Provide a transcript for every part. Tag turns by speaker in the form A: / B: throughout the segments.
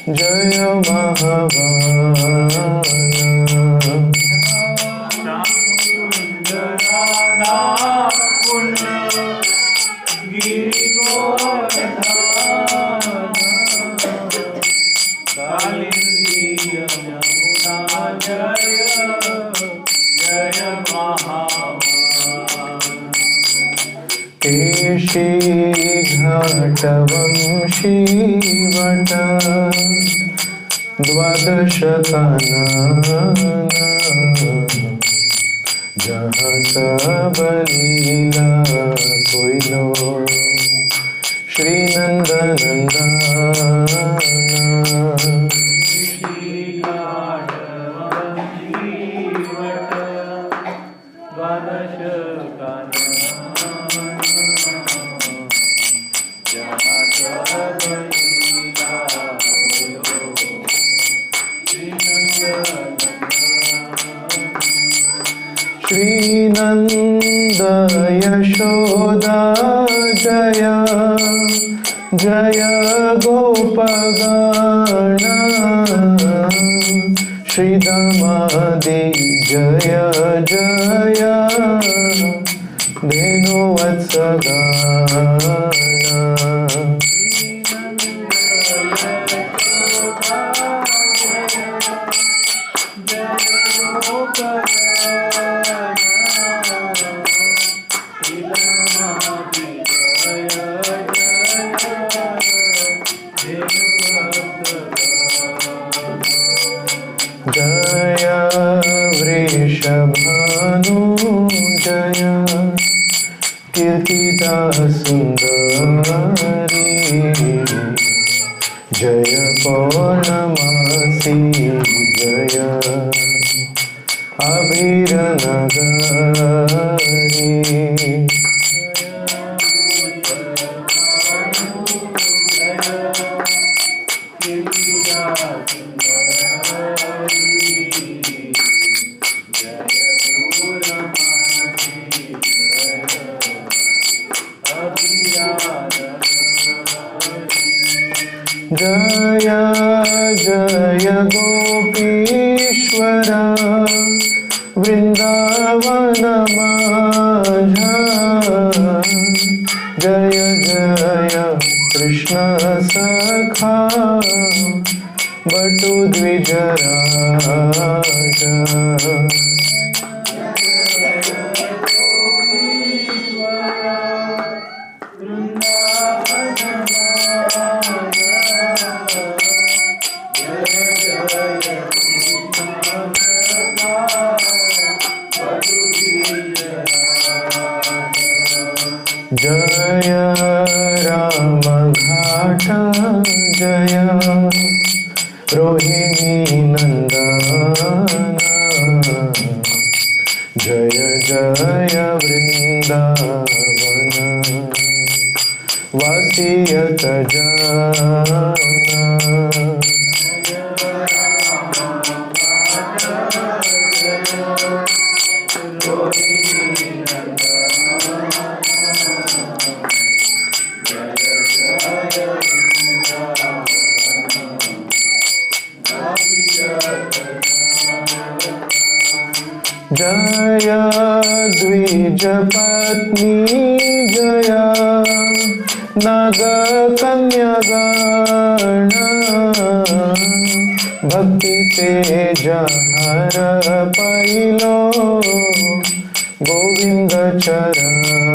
A: जय केशी घाटवंशी वट द्वादश कानन जहाँ सब लीला कोई लो श्री नंदनंदन श्रीनंद यशोदा जय जय गोपगण श्रीदामादि जय जय धेनुवत्सगण जय वृषभानु जय कीर्तिदा सुंदरी जय पौर्णमासी जय अभीरनगरी जय जय गोपीश्वर वृंदावन माझा जय जय कृष्ण सखा बटु द्विजराज जय राम घाट जय रोहिणी नंदन जय जय वृंदावन वासियत जाना जय द्विज पत्नी जय नाग कन्यागण भक्ति तेज हर पैलो गोविंद चरण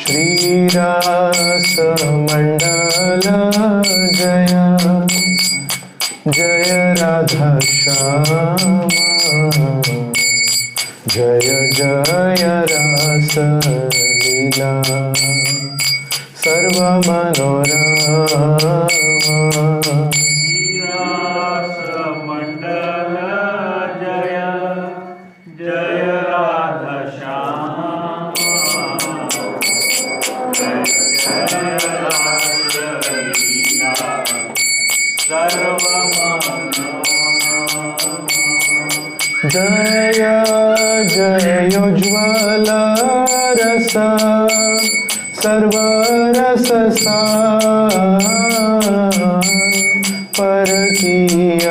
A: श्रीरास मंडल जय जय राधा श्याम जय जय रास लीला सर्व मनोरमा जय जयोज्ज्वल रस सर्वरस परकीय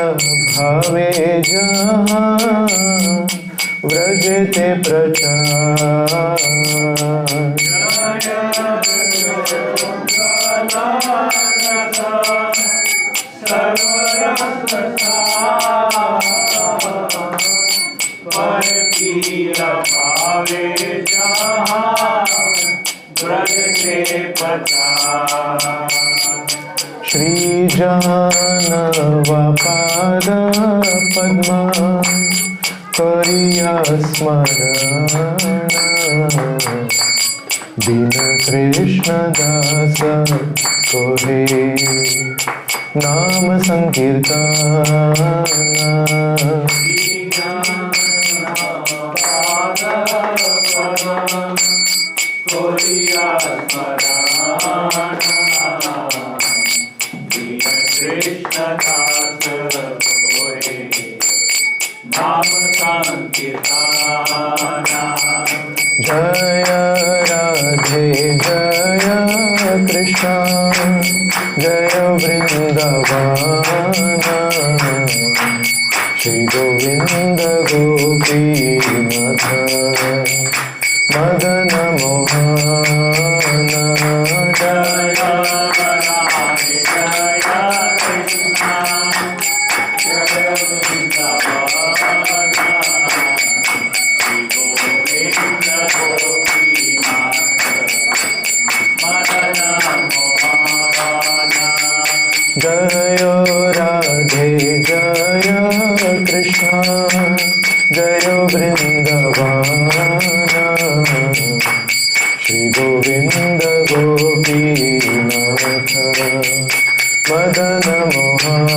A: भावे जहाँ व्रजते प्रचार। श्री जानवापाद पद्मा करिया स्मरण दीन कृष्ण दास कोहे नाम संकीर्तन। जय राधे जय कृष्ण जय वृंदावन श्री गोविंद गोपीनाथ मदन मोहन। जय जय राधे जय कृष्ण जय वृंदावन श्री गोविंद गोपीनाथ मदन मोहन।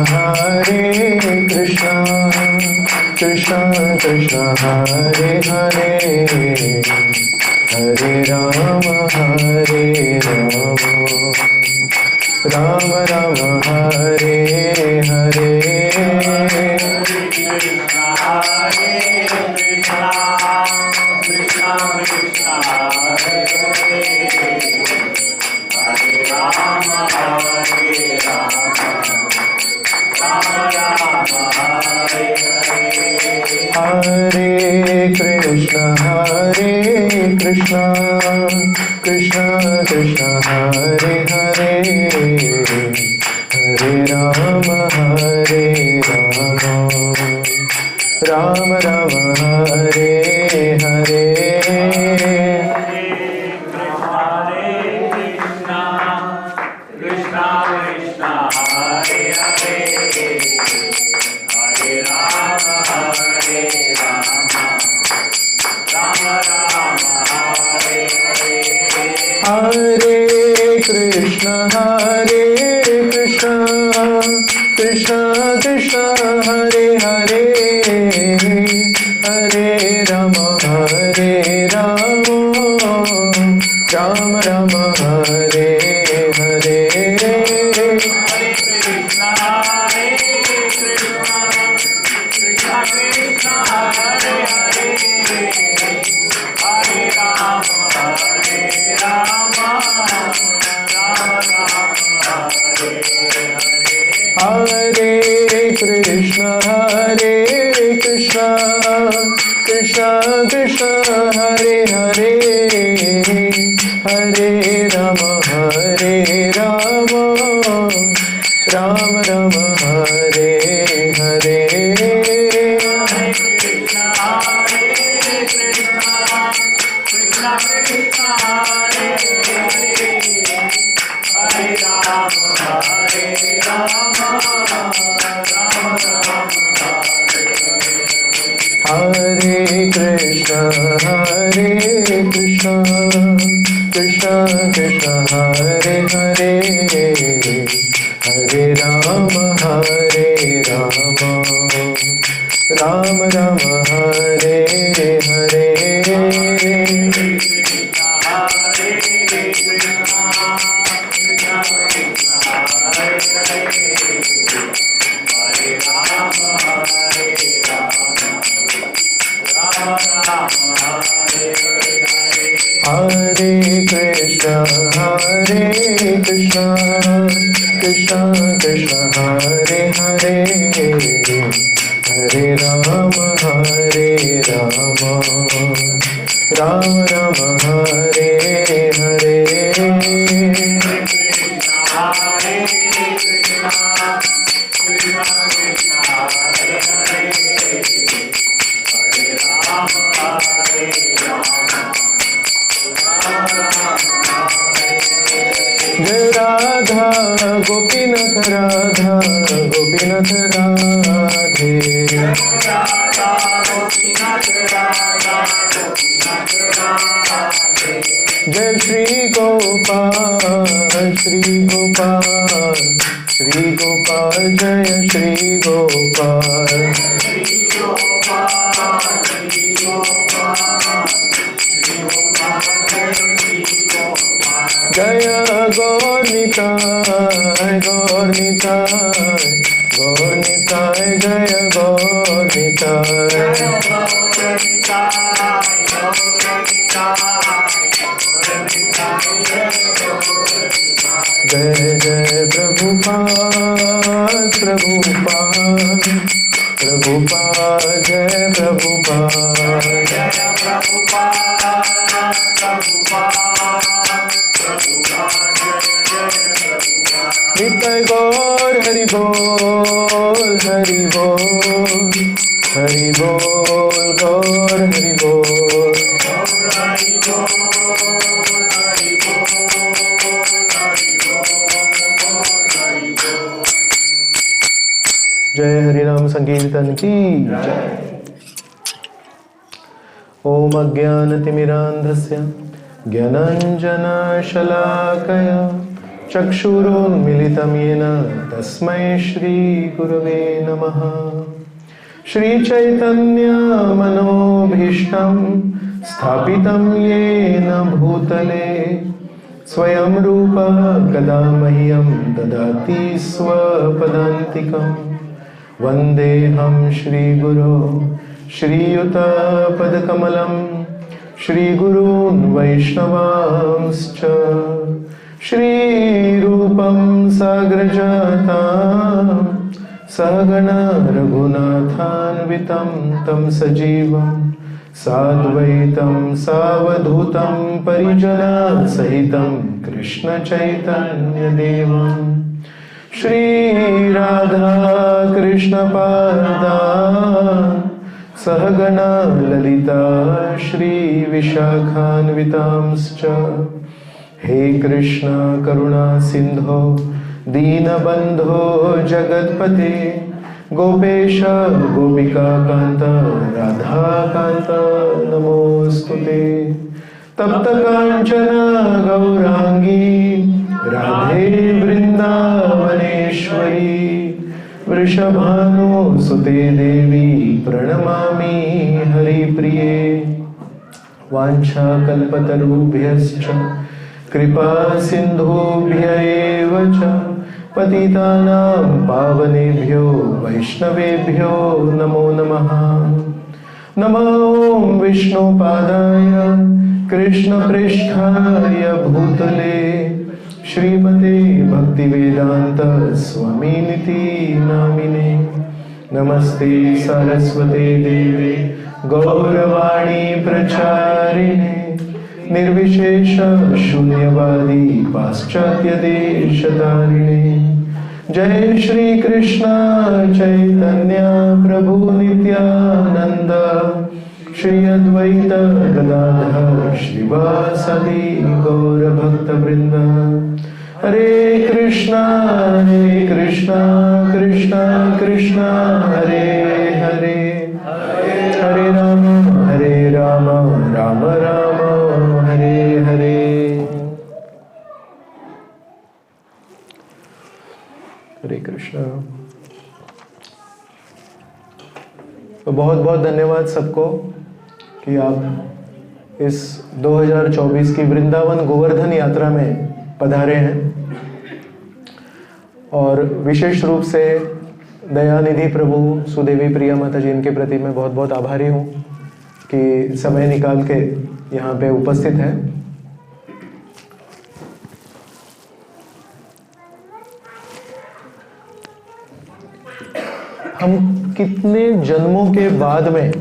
A: हरे कृष्ण कृष्ण कृष्ण हरे हरे हरे राम राम राम हरे हरे। हरे कृष्ण कृष्ण कृष्ण कृष्ण हरे हरे हरे राम राम राम हरे हरे। हरे कृष्ण कृष्ण कृष्ण हरे हरे हरे राम राम राम हरे हरे। हरे Krishna Krishna Krishna Hare Hare Hare Ram Ram Ram Hare Hare. Krishna Hare Hare Hare Rama Rama Rama Hare Hare Hare Krishna Krishna Krishna Hare Hare Hare Rama Rama Rama Hare Hare Jai Radha Gopinath Radha Gopinath Radhe Jai Shri Gopal Shri Gopal Shri Gopal Jai Shri Gopal Jaya Gaur Nitai Gaur Nitai Gaur Nitai Jaya Gaur Nitai Jai Jai Prabhupada Prabhupada Prabhupada Jai Prabhupada Nitai Gaur Hari Bol Hari Bol Hari Bol Gaur Hari Bol जय हरिनाम संकीर्तन की जय। ओम अज्ञानतिमिरान्धस्य ज्ञानाञ्जनशलाकया चक्षुरुन्मिलितं येन तस्मै श्रीगुरवे नमः। श्रीचैतन्यमनोभीष्टं स्थापितं येन भूतले स्वयं रूप कदा मह्यं ददाति स्वपदान्तिकम् वन्देऽहं श्रीगुरो श्रीयुतपदकमलं श्रीगुरून् वैष्णवांश्च श्रीरूपं साग्रजातां सहगणा रघुनाथान्वितं तं सजीवं साद्वैतं सावधूतं परिजनसहितं कृष्णचैतन्यदेवम् श्री राधा कृष्ण पादान् सहगणा ललिता श्री विशाखान्वितांश्च हे कृष्ण करुणा सिंधो दीनबंधो जगत्पते गोपेश गोपिका कांत राधा कांत नमोस्तुते तप्त कांचन गौरांगी राधे वृंदावनेश्वरी वृषभानुसुते देवी प्रणमामि हरिप्रिये वाञ्छाकल्पतरुभ्यश्च कृपा सिन्धुभ्य एव च पतितानां पावनेभ्यो वैष्णवेभ्यो नमो नमः। नमो विष्णुपादाय कृष्णप्रेष्ठाय भूतले श्रीमते भक्तिवेदांत स्वामिनिति नामिने। नमस्ते सरस्वते देवे गौरवाणी प्रचारिणे निर्विशेष शून्यवादी पाश्चात्य देशतारिणे। जय श्री कृष्ण चैतन्य प्रभु नित्यानंद श्री अद्वैत गदाधर श्रीवासदि गौर भक्त वृंद। हरे कृष्णा कृष्णा कृष्णा हरे हरे हरे राम राम राम हरे हरे। तो बहुत बहुत धन्यवाद सबको कि आप इस 2024 की वृंदावन गोवर्धन यात्रा में पधारे हैं। और विशेष रूप से दयानिधि प्रभु सुदेवी प्रिया माता जी, इनके प्रति मैं बहुत बहुत आभारी हूँ कि समय निकाल के यहाँ पे उपस्थित है। हम कितने जन्मों के बाद में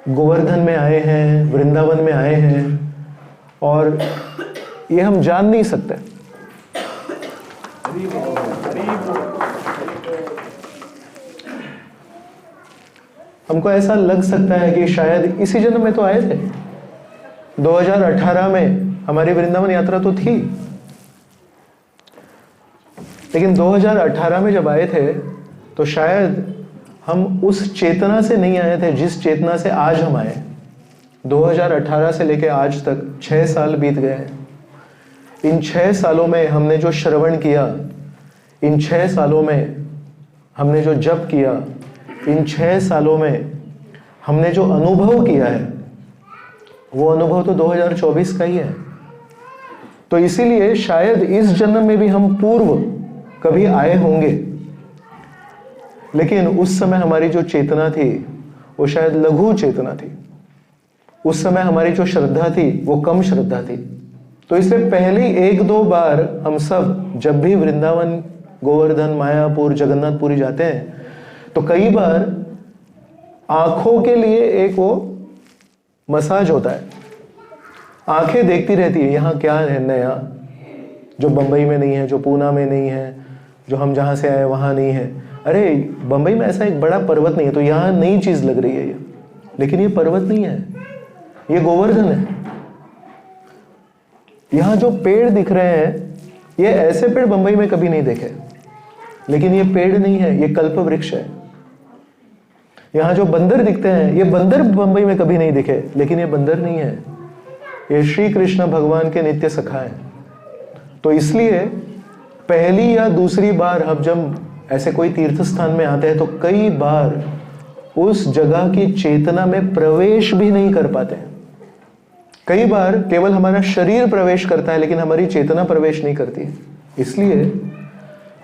A: गोवर्धन में आए हैं, वृंदावन में आए हैं, और ये हम जान नहीं सकते। हमको ऐसा लग सकता है कि शायद इसी जन्म में तो आए थे। 2018 में हमारी वृंदावन यात्रा तो थी, लेकिन 2018 में जब आए थे तो शायद हम उस चेतना से नहीं आए थे जिस चेतना से आज हम आए। 2018 से लेकर आज तक 6 साल बीत गए हैं। इन 6 सालों में हमने जो श्रवण किया, इन 6 सालों में हमने जो जप किया, इन 6 सालों में हमने जो अनुभव किया है, वो अनुभव तो 2024 का ही है। तो इसीलिए शायद इस जन्म में भी हम पूर्व कभी आए होंगे, लेकिन उस समय हमारी जो चेतना थी वो शायद लघु चेतना थी। उस समय हमारी जो श्रद्धा थी वो कम श्रद्धा थी। तो इसलिए पहले 1-2 बार हम सब जब भी वृंदावन, गोवर्धन, मायापुर, जगन्नाथपुरी जाते हैं तो कई बार आंखों के लिए एक वो मसाज होता है। आंखें देखती रहती है यहाँ क्या है नया, जो बंबई में नहीं है, जो पूना में नहीं है, जो हम जहाँ से आए वहाँ नहीं है। अरे बंबई में ऐसा एक बड़ा पर्वत नहीं है तो यहाँ नई चीज़ लग रही है ये, लेकिन ये पर्वत नहीं है, ये गोवर्धन है। यहाँ जो पेड़ दिख रहे हैं, ये ऐसे पेड़ बंबई में कभी नहीं देखे, लेकिन ये पेड़ नहीं है, ये कल्प वृक्ष है। यहाँ जो बंदर दिखते हैं, ये बंदर बंबई में कभी नहीं दिखे, लेकिन ये बंदर नहीं है, ये श्री कृष्ण भगवान के नित्य सखा है। तो इसलिए पहली या दूसरी बार हम जब ऐसे कोई तीर्थ स्थान में आते हैं तो कई बार उस जगह की चेतना में प्रवेश भी नहीं कर पाते हैं। कई बार केवल हमारा शरीर प्रवेश करता है, लेकिन हमारी चेतना प्रवेश नहीं करती है। इसलिए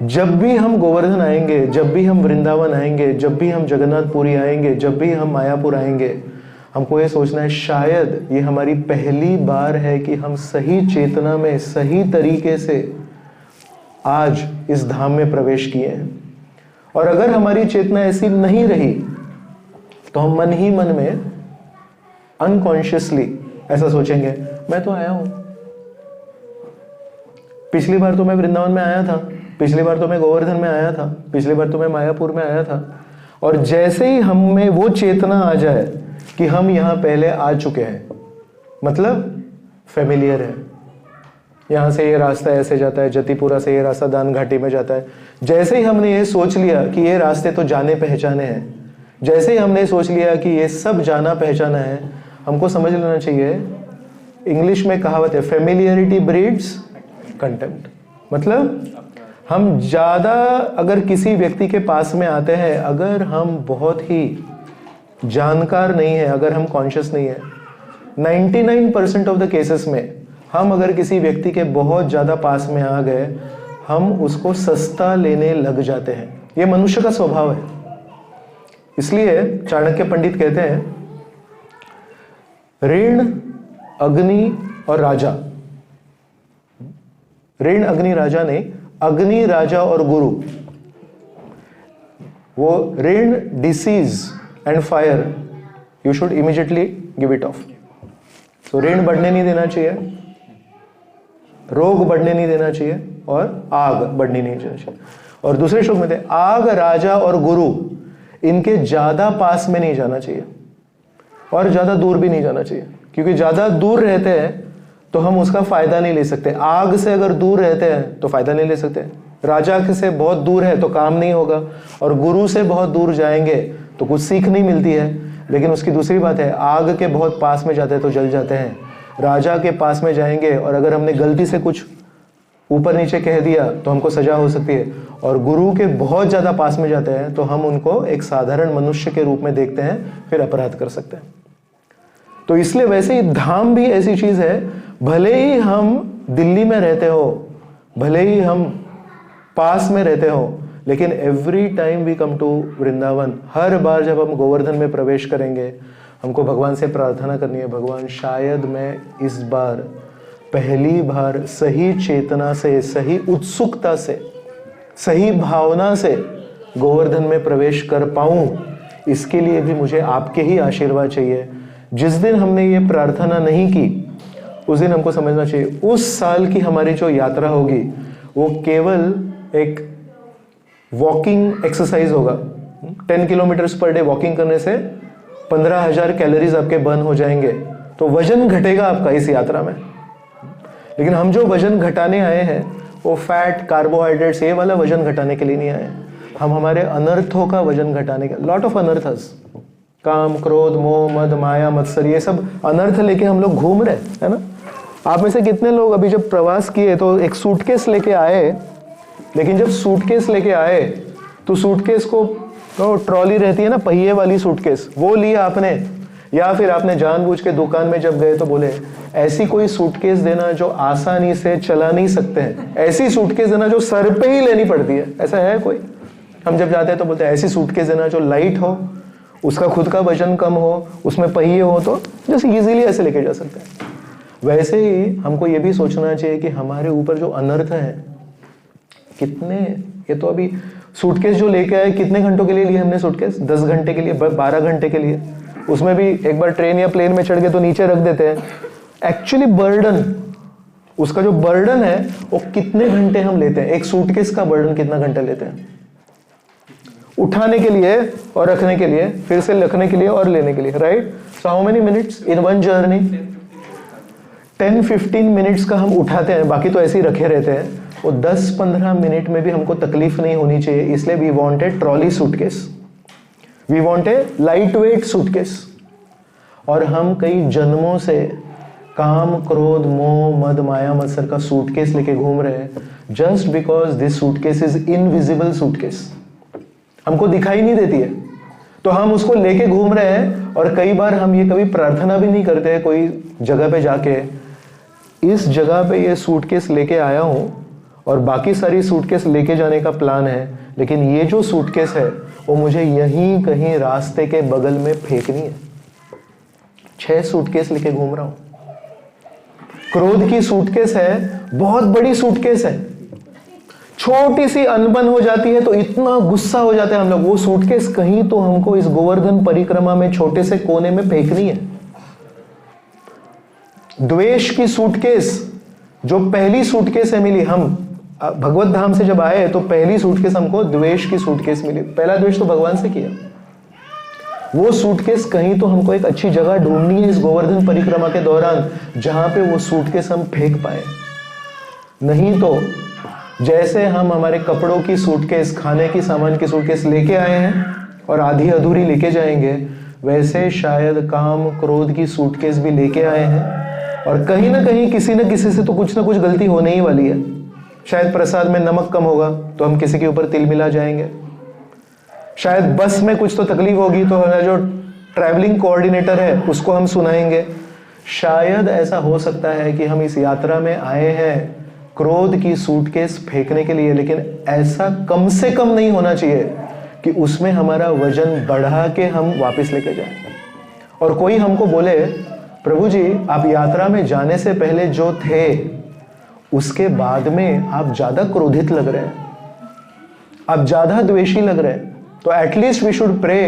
A: जब भी हम गोवर्धन आएंगे, जब भी हम वृंदावन आएंगे, जब भी हम जगन्नाथपुरी आएंगे, जब भी हम मायापुर आएंगे, हमको ये सोचना है शायद ये हमारी पहली बार है कि हम सही चेतना में, सही तरीके से आज इस धाम में प्रवेश किए हैं। और अगर हमारी चेतना ऐसी नहीं रही तो हम मन ही मन में अनकॉन्शियसली ऐसा सोचेंगे, मैं तो आया हूं, पिछली बार तो मैं वृंदावन में आया था, पिछली बार तो मैं गोवर्धन में आया था, पिछली बार तो मैं मायापुर में आया था। और जैसे ही हम में वो चेतना आ जाए कि हम यहां पहले आ चुके हैं, मतलब फेमिलियर है, यहाँ से ये रास्ता ऐसे जाता है, जतिपुरा से ये रास्ता दान घाटी में जाता है। जैसे ही हमने ये सोच लिया कि ये रास्ते तो जाने पहचाने हैं, जैसे ही हमने सोच लिया कि ये सब जाना पहचाना है, हमको समझ लेना चाहिए, इंग्लिश में कहावत है, फेमिलियरिटी ब्रीड्स कंटेम्प्ट। मतलब हम ज़्यादा अगर किसी व्यक्ति के पास में आते हैं, अगर हम बहुत ही जानकार नहीं है, अगर हम कॉन्शियस नहीं है, 99% ऑफ द केसेस में हम अगर किसी व्यक्ति के बहुत ज़्यादा पास में आ गए, हम उसको सस्ता लेने लग जाते हैं। ये मनुष्य का स्वभाव है। इसलिए चाणक्य पंडित कहते हैं, ऋण, अग्नि और राजा, ऋण, अग्नि, राजा ने अग्नि, राजा और गुरु, वो ऋण, disease and fire, you should immediately give it of. तो ऋण बढ़ने नहीं देना चाहिए, रोग बढ़ने नहीं देना चाहिए, और आग बढ़नी नहीं चाहिए। और दूसरे श्लोक में थे, आग, राजा और गुरु, इनके ज्यादा पास में नहीं जाना चाहिए और ज्यादा दूर भी नहीं जाना चाहिए, क्योंकि ज्यादा दूर रहते हैं तो हम उसका फायदा नहीं ले सकते। आग से अगर दूर रहते हैं तो फायदा नहीं ले सकते, राजा से बहुत दूर है तो काम नहीं होगा, और गुरु से बहुत दूर जाएंगे तो कुछ सीख नहीं मिलती है। लेकिन उसकी दूसरी बात है, आग के बहुत पास में जाते हैं तो जल जाते हैं, राजा के पास में जाएंगे और अगर हमने गलती से कुछ ऊपर नीचे कह दिया तो हमको सजा हो सकती है, और गुरु के बहुत ज्यादा पास में जाते हैं तो हम उनको एक साधारण मनुष्य के रूप में देखते हैं, फिर अपराध कर सकते हैं। तो इसलिए वैसे ही धाम भी ऐसी चीज है, भले ही हम दिल्ली में रहते हो, भले ही हम पास में रहते हो, लेकिन every time we come to Vrindavan, हर बार जब हम गोवर्धन में प्रवेश करेंगे, हमको भगवान से प्रार्थना करनी है, भगवान शायद मैं इस बार पहली बार सही चेतना से, सही उत्सुकता से, सही भावना से गोवर्धन में प्रवेश कर पाऊं, इसके लिए भी मुझे आपके ही आशीर्वाद चाहिए। जिस दिन हमने ये प्रार्थना नहीं की, उस दिन हमको समझना चाहिए उस साल की हमारी जो यात्रा होगी वो केवल एक वॉकिंग एक्सरसाइज होगा। 10 किलोमीटर्स पर डे वॉकिंग करने से 15,000 कैलोरीज आपके बर्न हो जाएंगे, तो वजन घटेगा आपका इस यात्रा में। लेकिन हम जो वजन घटाने आए हैं वो फैट, कार्बोहाइड्रेट्स, ये वाला वजन घटाने के लिए नहीं आए। हम हमारे अनर्थों का वजन घटाने के, लॉट ऑफ अनर्थस, काम, क्रोध, मोह, मद, माया, मत्सर, ये सब अनर्थ लेके हम लोग घूम रहे हैं, है ना। आप में से कितने लोग अभी जब प्रवास किए तो एक सूटकेस लेके आए, लेकिन जब सूटकेस लेके आए तो सूटकेस को, तो ट्रॉली रहती है ना, पहिए वाली सूटकेस, वो लिया आपने, या फिर आपने जानबूझ के दुकान में जब गए तो बोले ऐसी कोई सूटकेस देना जो आसानी से चला नहीं सकते हैं, ऐसी सूटकेस देना जो सर पे ही लेनी पड़ती है। ऐसा है कोई? हम जब जाते हैं तो बोलते हैं ऐसी सूटकेस देना जो लाइट हो, उसका खुद का वजन कम हो, उसमें पहिए हो, तो जैसे इजीली ऐसे लेके जा सकते हैं। वैसे ही हमको ये भी सोचना चाहिए कि हमारे ऊपर जो अनर्थ है कितने, ये तो अभी सूटकेस जो लेके आए, कितने घंटों के लिए लिए हमने सूटकेस? 10 घंटे के लिए, 12 घंटे के लिए। उसमें भी एक बार ट्रेन या प्लेन में चढ़ गए तो नीचे रख देते हैं। एक्चुअली बर्डन, उसका जो बर्डन है वो कितने घंटे हम लेते हैं, एक सूटकेस का बर्डन कितना घंटे लेते हैं उठाने के लिए और रखने के लिए, फिर से रखने के लिए और लेने के लिए, right. So how many minutes in one journey? 10-15 minutes का हम उठाते हैं, बाकी तो ऐसे ही रखे रहते हैं। वो 10-15 मिनट में भी हमको तकलीफ नहीं होनी चाहिए, इसलिए we want a trolley suitcase, we want a light weight suitcase. और हम कई जन्मों से काम, क्रोध, मोह, मद, माया, मत्सर का सूटकेस लेके घूम रहे हैं, just because this suitcase is invisible suitcase, हमको दिखाई नहीं देती है, तो हम उसको लेके घूम रहे हैं। और कई बार हम ये कभी प्रार्थना भी नहीं करते कोई जगह पे जाके, इस जगह पे ये सूटकेस लेके आया हूं और बाकी सारी सूटकेस लेके जाने का प्लान है, लेकिन ये जो सूटकेस है वो मुझे यहीं कहीं रास्ते के बगल में फेंकनी है। 6 सूटकेस लेके घूम रहा हूं। क्रोध की सूटकेस है, बहुत बड़ी सूटकेस है, छोटी सी अनबन हो जाती है तो इतना गुस्सा हो जाते हैं हम लोग, वो सूटकेस कहीं तो हमको इस गोवर्धन परिक्रमा में छोटे से कोने में फेंकनी है। द्वेष की सूटकेस, जो पहली सूटकेस है मिली, हम भगवत धाम से जब आए तो पहली सूटकेस हमको द्वेष की सूटकेस मिली, पहला द्वेष तो भगवान से किया। वो सूटकेस कहीं तो हमको एक अच्छी जगह ढूंढनी है इस गोवर्धन परिक्रमा के दौरान, जहां पे वो सूटकेस हम फेंक पाए। नहीं तो जैसे हम हमारे कपड़ों की सूटकेस, खाने की सामान की सूटकेस लेके आए हैं और आधी अधूरी लेके जाएंगे, वैसे शायद काम, क्रोध की सूटकेस भी लेके आए हैं, और कहीं ना कहीं किसी न किसी से तो कुछ ना कुछ गलती होने ही वाली है। शायद प्रसाद में नमक कम होगा तो हम किसी के ऊपर तिल मिला जाएंगे, शायद बस में कुछ तो तकलीफ होगी तो हमारा जो ट्रैवलिंग कोऑर्डिनेटर है उसको हम सुनाएंगे। शायद ऐसा हो सकता है कि हम इस यात्रा में आए हैं क्रोध की सूटकेस फेंकने के लिए, लेकिन ऐसा कम से कम नहीं होना चाहिए कि उसमें हमारा वजन बढ़ा के हम वापस लेके जाएं। और कोई हमको बोले प्रभु जी आप यात्रा में जाने से पहले जो थे उसके बाद में आप ज्यादा क्रोधित लग रहे हैं, आप ज्यादा द्वेषी लग रहे हैं, तो एटलीस्ट वी शुड प्रे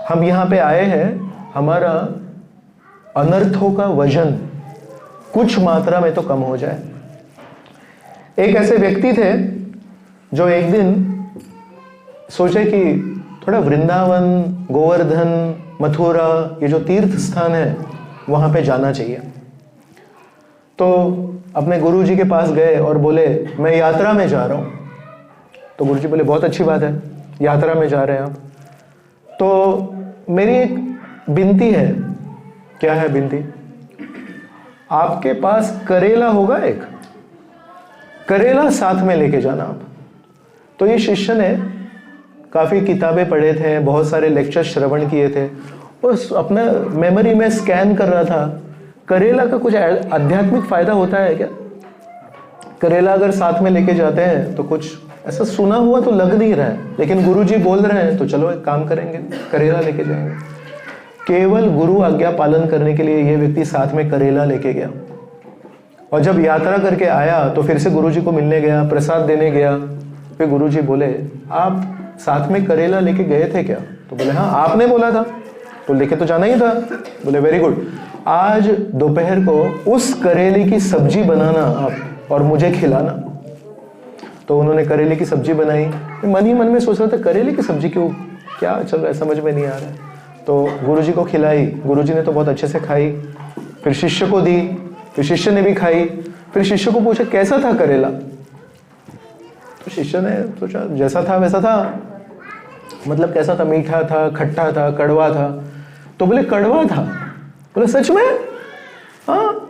A: हम यहां पे आए हैं, हमारा अनर्थों का वजन कुछ मात्रा में तो कम हो जाए। एक ऐसे व्यक्ति थे जो एक दिन सोचे कि थोड़ा वृंदावन, गोवर्धन, मथुरा, ये जो तीर्थ स्थान है वहां पे जाना चाहिए। तो अपने गुरु जी के पास गए और बोले मैं यात्रा में जा रहा हूं। तो गुरु जी बोले बहुत अच्छी बात है, यात्रा में जा रहे हैं आप, तो मेरी एक विनती है। क्या है विनती? आपके पास करेला होगा एक? करेला साथ में लेके जाना आप। तो ये शिष्य ने काफ़ी किताबें पढ़े थे, बहुत सारे लेक्चर श्रवण किए थे, उस अपना मेमोरी में स्कैन कर रहा था करेला का कुछ आध्यात्मिक फायदा होता है क्या? करेला अगर साथ में लेके जाते हैं तो कुछ ऐसा सुना हुआ तो लग नहीं रहा है, लेकिन गुरुजी बोल रहे हैं तो चलो एक काम करेंगे, करेला लेके जाएंगे। केवल गुरु आज्ञा पालन करने के लिए ये व्यक्ति साथ में करेला लेके गया, और जब यात्रा करके आया तो फिर से गुरुजी को मिलने गया, प्रसाद देने गया। फिर गुरुजी बोले आप साथ में करेला लेके गए थे क्या? तो बोले हाँ आपने बोला था, तो लेके तो जाना ही था। बोले वेरी गुड, आज दोपहर को उस करेले की सब्जी बनाना आप और मुझे खिलाना। तो उन्होंने करेले की सब्जी बनाई। मन ही मन में सोच रहा था करेले की सब्जी क्यों, क्या चल रहा है, समझ में नहीं आ रहा है। तो गुरुजी को खिलाई, गुरुजी ने तो बहुत अच्छे से खाई, फिर शिष्य को दी, फिर शिष्य ने भी खाई। फिर शिष्य को पूछा कैसा था करेला? तो शिष्य ने सोचा जैसा था वैसा था। मतलब कैसा था? मीठा था, खट्टा था, कड़वा था? तो बोले कड़वा था। बोले सच में? हाँ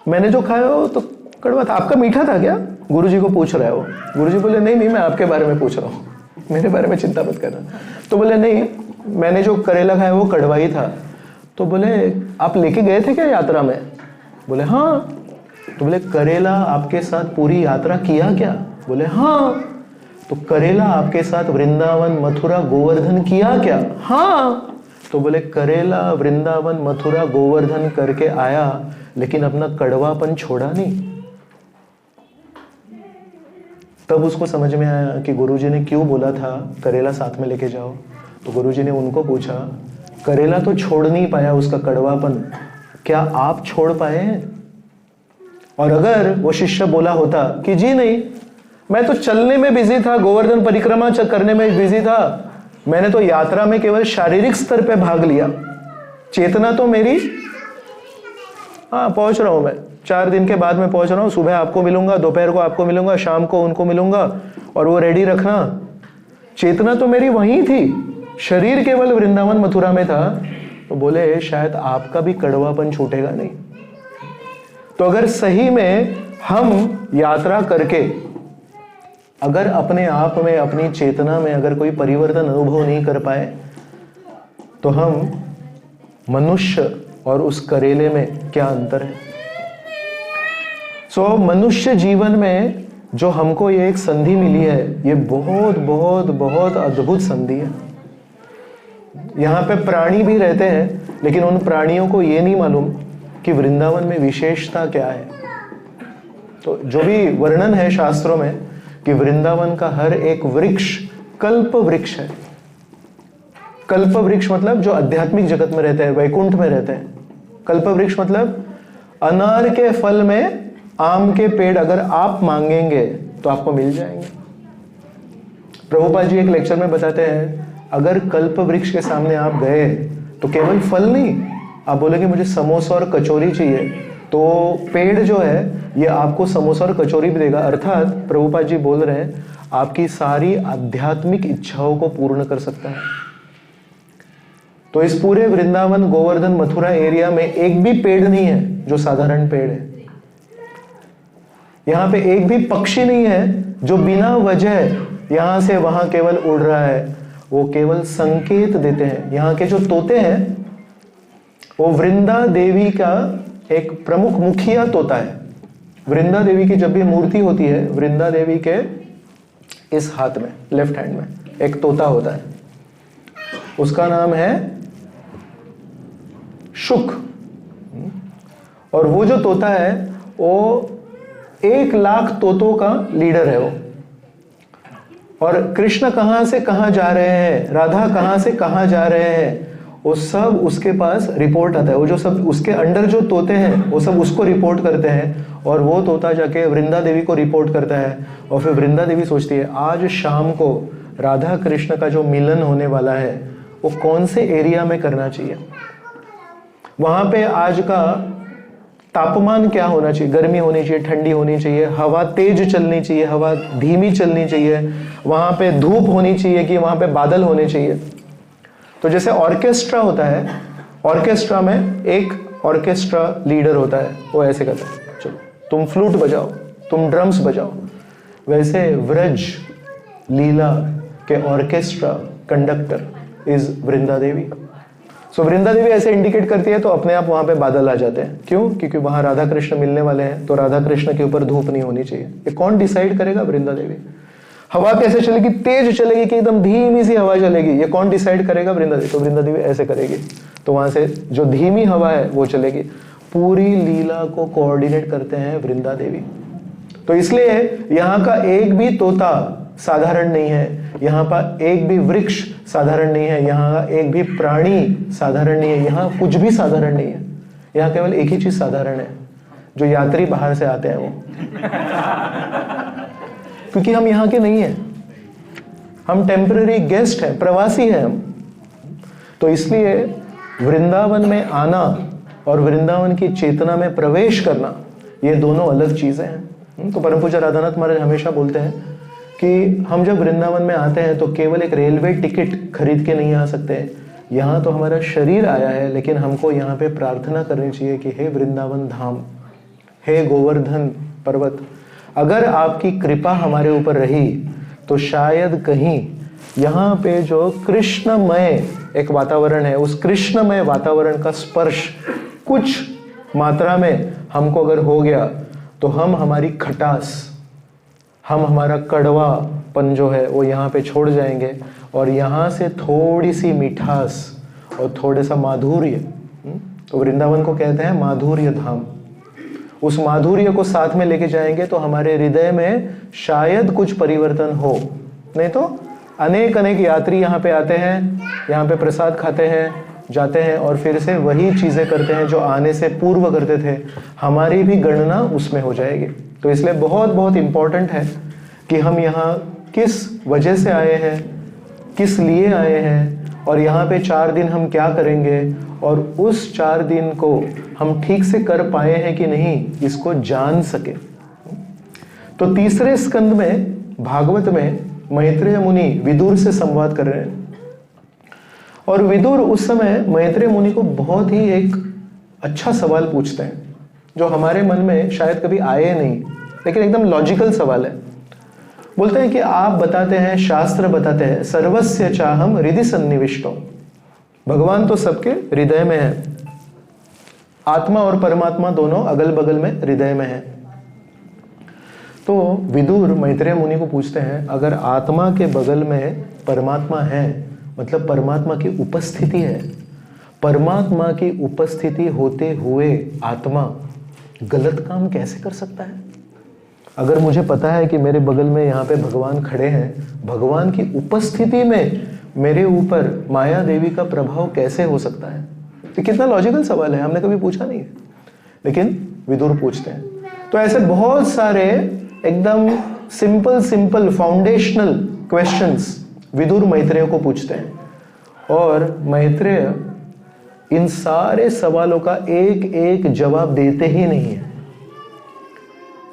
A: मैंने जो खाया हो तो कड़वा था। आपका मीठा था क्या? गुरुजी को पूछ रहे हो। गुरुजी बोले नहीं नहीं मैं आपके बारे में पूछ रहा हूँ, मेरे बारे में चिंता मत करना। तो बोले नहीं मैंने जो करेला खाया वो कड़वा ही था। तो बोले आप लेके गए थे क्या यात्रा में? बोले हाँ। तो बोले करेला आपके साथ पूरी यात्रा किया क्या? बोले हाँ। तो करेला आपके साथ वृंदावन मथुरा गोवर्धन किया क्या? हाँ। तो बोले करेला वृंदावन मथुरा गोवर्धन करके आया, लेकिन अपना कड़वापन छोड़ा नहीं। तब उसको समझ में आया कि गुरुजी ने क्यों बोला था करेला साथ में लेके जाओ। तो गुरुजी ने उनको पूछा करेला तो छोड़ नहीं पाया उसका कड़वापन, क्या आप छोड़ पाए हैं? और अगर वो शिष्य बोला होता कि जी नहीं मैं तो चलने में बिजी था, गोवर्धन परिक्रमा करने में बिजी था, मैंने तो यात्रा में केवल शारीरिक स्तर पे भाग लिया, चेतना तो मेरी हाँ पहुंच रहा हूं मैं, 4 दिन के बाद में पहुंच रहा हूं, सुबह आपको मिलूंगा, दोपहर को आपको मिलूंगा, शाम को उनको मिलूंगा, और वो रेडी रखना, चेतना तो मेरी वहीं थी, शरीर केवल वृंदावन मथुरा में था। तो बोले शायद आपका भी कड़वापन छूटेगा नहीं। तो अगर सही में हम यात्रा करके अगर अपने आप में अपनी चेतना में अगर कोई परिवर्तन अनुभव नहीं कर पाए तो हम मनुष्य और उस करेले में क्या अंतर है? मनुष्य जीवन में जो हमको ये एक संधि मिली है, ये बहुत बहुत बहुत अद्भुत संधि है। यहाँ पे प्राणी भी रहते हैं, लेकिन उन प्राणियों को ये नहीं मालूम कि वृंदावन में विशेषता क्या है। तो जो भी वर्णन है शास्त्रों में कि वृंदावन का हर एक वृक्ष कल्प वृक्ष है। कल्प वृक्ष मतलब जो आध्यात्मिक जगत में रहते हैं, वैकुंठ में रहते हैं। कल्प वृक्ष मतलब अनार के फल में आम के पेड़ अगर आप मांगेंगे तो आपको मिल जाएंगे। प्रभुपाद जी एक लेक्चर में बताते हैं अगर कल्प वृक्ष के सामने आप गए तो केवल फल नहीं, आप बोलेंगे मुझे समोसा और कचौरी चाहिए, तो पेड़ जो है ये आपको समोसा और कचौरी भी देगा। अर्थात प्रभुपाद जी बोल रहे हैं आपकी सारी आध्यात्मिक इच्छाओं को पूर्ण कर सकता है। तो इस पूरे वृंदावन गोवर्धन मथुरा एरिया में एक भी पेड़ नहीं है जो साधारण पेड़ है। यहाँ पे एक भी पक्षी नहीं है जो बिना वजह यहां से वहां केवल उड़ रहा है, वो केवल संकेत देते हैं। यहाँ के जो तोते हैं वो वृंदा देवी का एक प्रमुख मुखिया तोता है। वृंदा देवी की जब भी मूर्ति होती है, वृंदा देवी के इस हाथ में, लेफ्ट हैंड में एक तोता होता है, उसका नाम है शुक। और वो जो तोता है वो 1 लाख तोतों का लीडर है वो। और कृष्ण कहां से कहां जा रहे हैं, राधा कहां से कहां जा रहे हैं, वो सब उसके पास रिपोर्ट आता है। वो जो सब उसके अंडर जो तोते हैं वो सब उसको रिपोर्ट करते हैं, और वो तोता जाके वृंदा देवी को रिपोर्ट करता है। और फिर वृंदा देवी सोचती है आज शाम को राधा कृष्ण का जो मिलन होने वाला है वो कौन से एरिया में करना चाहिए, वहां पे आज का तापमान क्या होना चाहिए, गर्मी होनी चाहिए, ठंडी होनी चाहिए, हवा तेज चलनी चाहिए, हवा धीमी चलनी चाहिए, वहां पे धूप होनी चाहिए कि वहां पे बादल होने चाहिए। तो जैसे ऑर्केस्ट्रा होता है, ऑर्केस्ट्रा में एक ऑर्केस्ट्रा लीडर होता है, वो ऐसे कहता है चलो तुम फ्लूट बजाओ, तुम ड्रम्स बजाओ। वैसे व्रज लीला के orchestra conductor is Vrinda Devi. सो वृंदा देवी ऐसे इंडिकेट करती है तो अपने आप वहां पे बादल आ जाते हैं। क्यों? क्योंकि वहां राधा कृष्ण मिलने वाले हैं, तो राधा कृष्ण के ऊपर धूप नहीं होनी चाहिए। ये कौन डिसाइड करेगा? वृंदा देवी। हवा कैसे चलेगी? तेज चलेगी कि एकदम धीमी सी हवा चलेगी? ये कौन डिसाइड करेगा? वृंदा देवी। तो वृंदा देवी ऐसे करेगी, तो वहां से जो धीमी हवा है वो चलेगी। पूरी लीला को कोऑर्डिनेट करते हैं वृंदा देवी। तो इसलिए यहाँ का एक भी तोता साधारण नहीं है, यहाँ पर एक भी वृक्ष साधारण नहीं है, यहाँ का एक भी प्राणी साधारण नहीं है, यहाँ कुछ भी साधारण नहीं है। यहाँ केवल एक ही चीज साधारण है, जो यात्री बाहर से आते हैं वो। क्योंकि हम यहाँ के नहीं हैं, हम टेम्पररी गेस्ट हैं, प्रवासी हैं हम। तो इसलिए वृंदावन में आना और वृंदावन की चेतना में प्रवेश करना, ये दोनों अलग चीजें हैं। तो परम पूज्य राधानाथ महाराज हमेशा बोलते हैं कि हम जब वृंदावन में आते हैं तो केवल एक रेलवे टिकट खरीद के नहीं आ सकते। यहाँ तो हमारा शरीर आया है, लेकिन हमको यहाँ पे प्रार्थना करनी चाहिए कि हे वृंदावन धाम, हे गोवर्धन पर्वत, अगर आपकी कृपा हमारे ऊपर रही तो शायद कहीं यहाँ पे जो कृष्णमय एक वातावरण है, उस कृष्णमय वातावरण का स्पर्श कुछ मात्रा में हमको अगर हो गया तो हम हमारी खटास, हम हमारा कड़वापन जो है वो यहाँ पे छोड़ जाएंगे और यहाँ से थोड़ी सी मिठास और थोड़े सा माधुर्य, तो वृंदावन को कहते हैं माधुर्य धाम। उस माधुर्य को साथ में लेके जाएंगे तो हमारे हृदय में शायद कुछ परिवर्तन हो। नहीं तो अनेक अनेक यात्री यहाँ पे आते हैं, यहाँ पे प्रसाद खाते हैं, जाते हैं और फिर से वही चीजें करते हैं जो आने से पूर्व करते थे। हमारी भी गणना उसमें हो जाएगी। तो इसलिए बहुत बहुत इंपॉर्टेंट है कि हम यहाँ किस वजह से आए हैं, किस लिए आए हैं और यहाँ पे 4 दिन हम क्या करेंगे और उस 4 दिन को हम ठीक से कर पाए हैं कि नहीं, इसको जान सके। तो तीसरे स्कंद में भागवत में मैत्रेय मुनि विदुर से संवाद कर रहे हैं और विदुर उस समय मैत्रेय मुनि को बहुत ही एक अच्छा सवाल पूछते हैं जो हमारे मन में शायद कभी आए नहीं, लेकिन एकदम लॉजिकल सवाल है। बोलते हैं कि आप बताते हैं, शास्त्र बताते हैं, सर्वस्य चाहम हृदि सन्निविष्टो, भगवान तो सबके हृदय में है, आत्मा और परमात्मा दोनों अगल बगल में हृदय में है। तो विदुर मैत्रेय मुनि को पूछते हैं, अगर आत्मा के बगल में परमात्मा है, मतलब परमात्मा की उपस्थिति है, परमात्मा की उपस्थिति होते हुए आत्मा गलत काम कैसे कर सकता है? अगर मुझे पता है कि मेरे बगल में यहाँ पे भगवान खड़े हैं, भगवान की उपस्थिति में मेरे ऊपर माया देवी का प्रभाव कैसे हो सकता है? तो कितना लॉजिकल सवाल है, हमने कभी पूछा नहीं है, लेकिन विदुर पूछते हैं। तो ऐसे बहुत सारे एकदम simple foundational questions Vidur Maitreya को पूछते हैं और मैत्रेय इन सारे सवालों का एक एक जवाब देते ही नहीं है।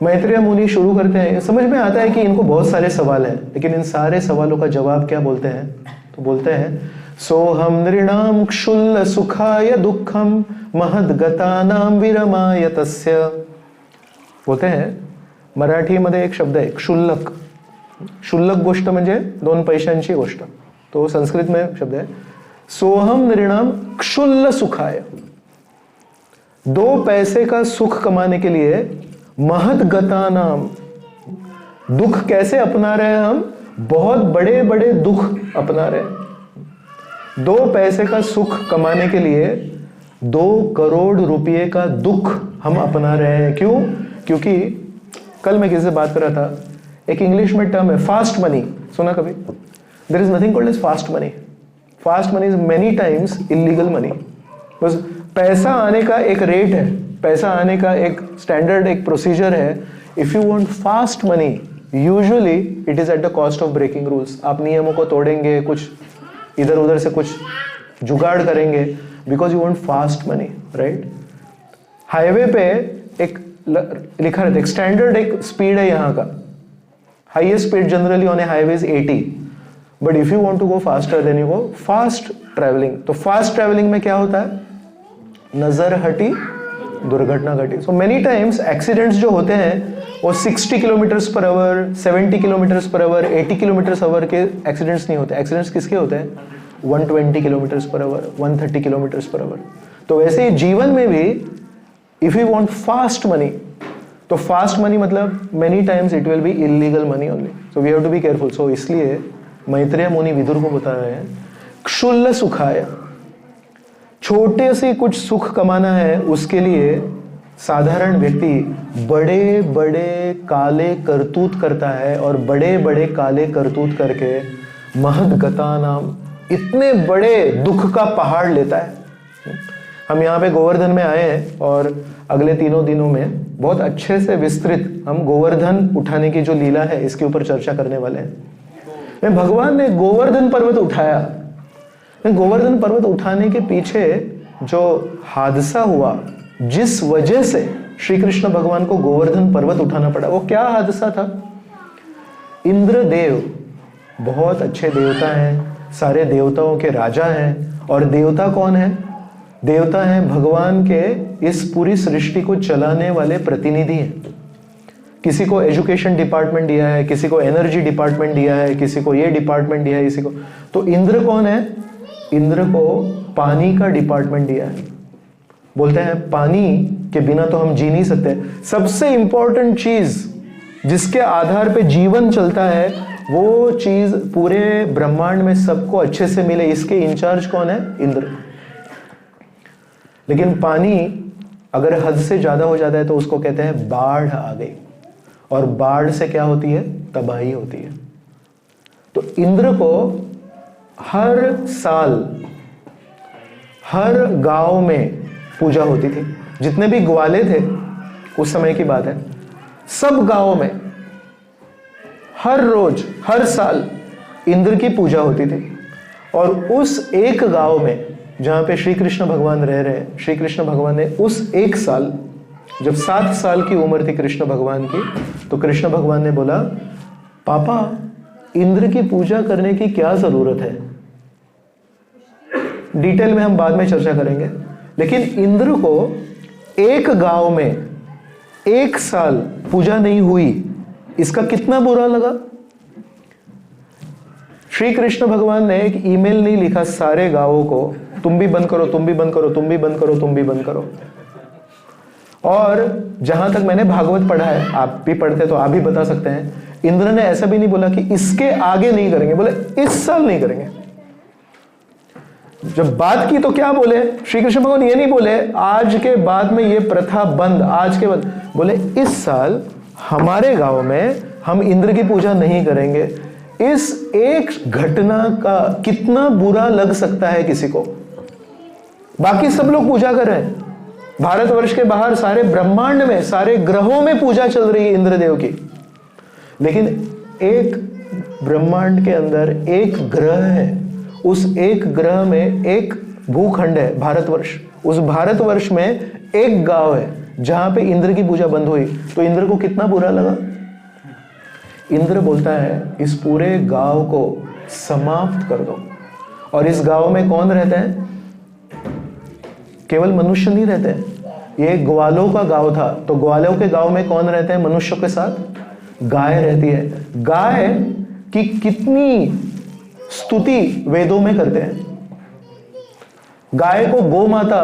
A: मैत्रेय मुनि शुरू करते हैं, समझ में आता है कि इनको बहुत सारे सवाल हैं, लेकिन इन सारे सवालों का जवाब क्या बोलते हैं? तो बोलते हैं, सोहम नृणाम क्षुल्ल सुखाय दुःखम महद्गतानाम विरमाय तस्य। बोलते हैं, मराठी मध्ये एक शब्द आहे क्षुल्लक। क्षुल्लक गोष्ट म्हणजे 2 पैशांची गोष्ट, तो संस्कृत में शब्द है सोहम नृणाम क्षुल्ल सुखाय। 2 पैसे का सुख कमाने के लिए महद्गता नाम, दुख कैसे अपना रहे हैं हम? बहुत बड़े बड़े दुख अपना रहे हैं। 2 पैसे का सुख कमाने के लिए 2 करोड़ रुपये का दुख हम अपना रहे हैं। क्यों? क्योंकि कल मैं किसी से बात कर रहा था, एक इंग्लिश में टर्म है फास्ट मनी, सुना कभी? There is nothing called as fast money. Fast money is many times illegal money. बस पैसा आने का एक रेट है, पैसा आने का एक स्टैंडर्ड, एक प्रोसीजर है। If you want fast money, usually it is at the cost of breaking rules. आप नियमों को तोड़ेंगे, कुछ इधर उधर से कुछ जुगाड़ करेंगे, because you want fast money, right? Highway पे एक लिखा रहता है, एक स्टैंडर्ड एक स्पीड है यहाँ का, highest speed generally on a highway is 80, but if you want to go faster then you go fast travelling. तो फास्ट ट्रैवलिंग में क्या होता है? नजर हटी दुर्घटना घटी। सो मेनी टाइम्स एक्सीडेंट्स जो होते हैं वो 60 kilometres per hour, 70 kilometres per hour, 80 kilometres hour के एक्सीडेंट्स नहीं होते। एक्सीडेंट्स किसके होते हैं? 120 kilometres per our, 130 kilometres per our. तो वैसे ही जीवन में भी if you want fast money, तो फास्ट मनी मतलब many times it will be illegal money only. So we have to be careful. So इसलिए मैत्रेय मुनि विदुर को बता रहे हैं क्षुल्ल सुखाय, छोटे से कुछ सुख कमाना है उसके लिए साधारण व्यक्ति बड़े बड़े काले करतूत करता है, और बड़े बड़े काले करतूत करके महद गता नाम इतने बड़े दुख का पहाड़ लेता है। हम यहाँ पे गोवर्धन में आए हैं और अगले 3 दिनों में बहुत अच्छे से विस्तृत हम गोवर्धन उठाने की जो लीला है इसके ऊपर चर्चा करने वाले हैं। भगवान ने गोवर्धन पर्वत उठाया। गोवर्धन पर्वत उठाने के पीछे जो हादसा हुआ, जिस वजह से श्री कृष्ण भगवान को गोवर्धन पर्वत उठाना पड़ा, वो क्या हादसा था? इंद्रदेव बहुत अच्छे देवता हैं, सारे देवताओं के राजा हैं। और देवता कौन है? देवता हैं भगवान के इस पूरी सृष्टि को चलाने वाले प्रतिनिधि हैं। किसी को एजुकेशन डिपार्टमेंट दिया है, किसी को एनर्जी डिपार्टमेंट दिया है, किसी को ये डिपार्टमेंट दिया है, किसी को। तो इंद्र कौन है? इंद्र को पानी का डिपार्टमेंट दिया है। बोलते हैं पानी के बिना तो हम जी नहीं सकते। सबसे इंपॉर्टेंट चीज जिसके आधार पे जीवन चलता है, वो चीज पूरे ब्रह्मांड में सबको अच्छे से मिले, इसके इंचार्ज कौन है? इंद्र। लेकिन पानी अगर हद से ज्यादा हो जाता है तो उसको कहते हैं बाढ़ आ गई, और बाढ़ से क्या होती है? तबाही होती है। तो इंद्र को हर साल हर गांव में पूजा होती थी। जितने भी ग्वाले थे उस समय की बात है, सब गांवों में हर रोज हर साल इंद्र की पूजा होती थी। और उस एक गांव में जहां पे श्री कृष्ण भगवान रह रहे हैं, श्री कृष्ण भगवान ने उस एक साल, जब 7 साल की उम्र थी कृष्ण भगवान की, तो कृष्ण भगवान ने बोला, पापा इंद्र की पूजा करने की क्या जरूरत है? डिटेल में हम बाद में चर्चा करेंगे। लेकिन इंद्र को एक गांव में 1 साल पूजा नहीं हुई, इसका कितना बुरा लगा। श्री कृष्ण भगवान ने एक ईमेल नहीं लिखा सारे गांवों को, तुम भी बंद करो, तुम भी बंद करो, तुम भी बंद करो, तुम भी बंद करो। और जहां तक मैंने भागवत पढ़ा है, आप भी पढ़ते तो आप भी बता सकते हैं, इंद्र ने ऐसा भी नहीं बोला कि इसके आगे नहीं करेंगे, बोले इस साल नहीं करेंगे। जब बात की तो क्या बोले श्री कृष्ण भगवान? ये नहीं बोले आज के बाद में ये प्रथा बंद, आज के बाद, बोले इस साल हमारे गांव में हम इंद्र की पूजा नहीं करेंगे। इस एक घटना का कितना बुरा लग सकता है किसी को। बाकी सब लोग पूजा कर रहे हैं, भारतवर्ष के बाहर सारे ब्रह्मांड में, सारे ग्रहों में पूजा चल रही है इंद्रदेव की। लेकिन एक ब्रह्मांड के अंदर एक ग्रह है, उस एक ग्रह में एक भूखंड है भारतवर्ष, उस भारतवर्ष में एक गांव है जहां पे इंद्र की पूजा बंद हुई। तो इंद्र को कितना बुरा लगा। इंद्र बोलता है इस पूरे गांव को समाप्त कर दो। और इस गांव में कौन रहते हैं? केवल मनुष्य नहीं रहते हैं, ये ग्वालों का गांव था। तो ग्वालों के गांव में कौन रहते हैं मनुष्यों के साथ? गाय रहती है। गाय की कितनी स्तुति वेदों में करते हैं। गाय को गौ माता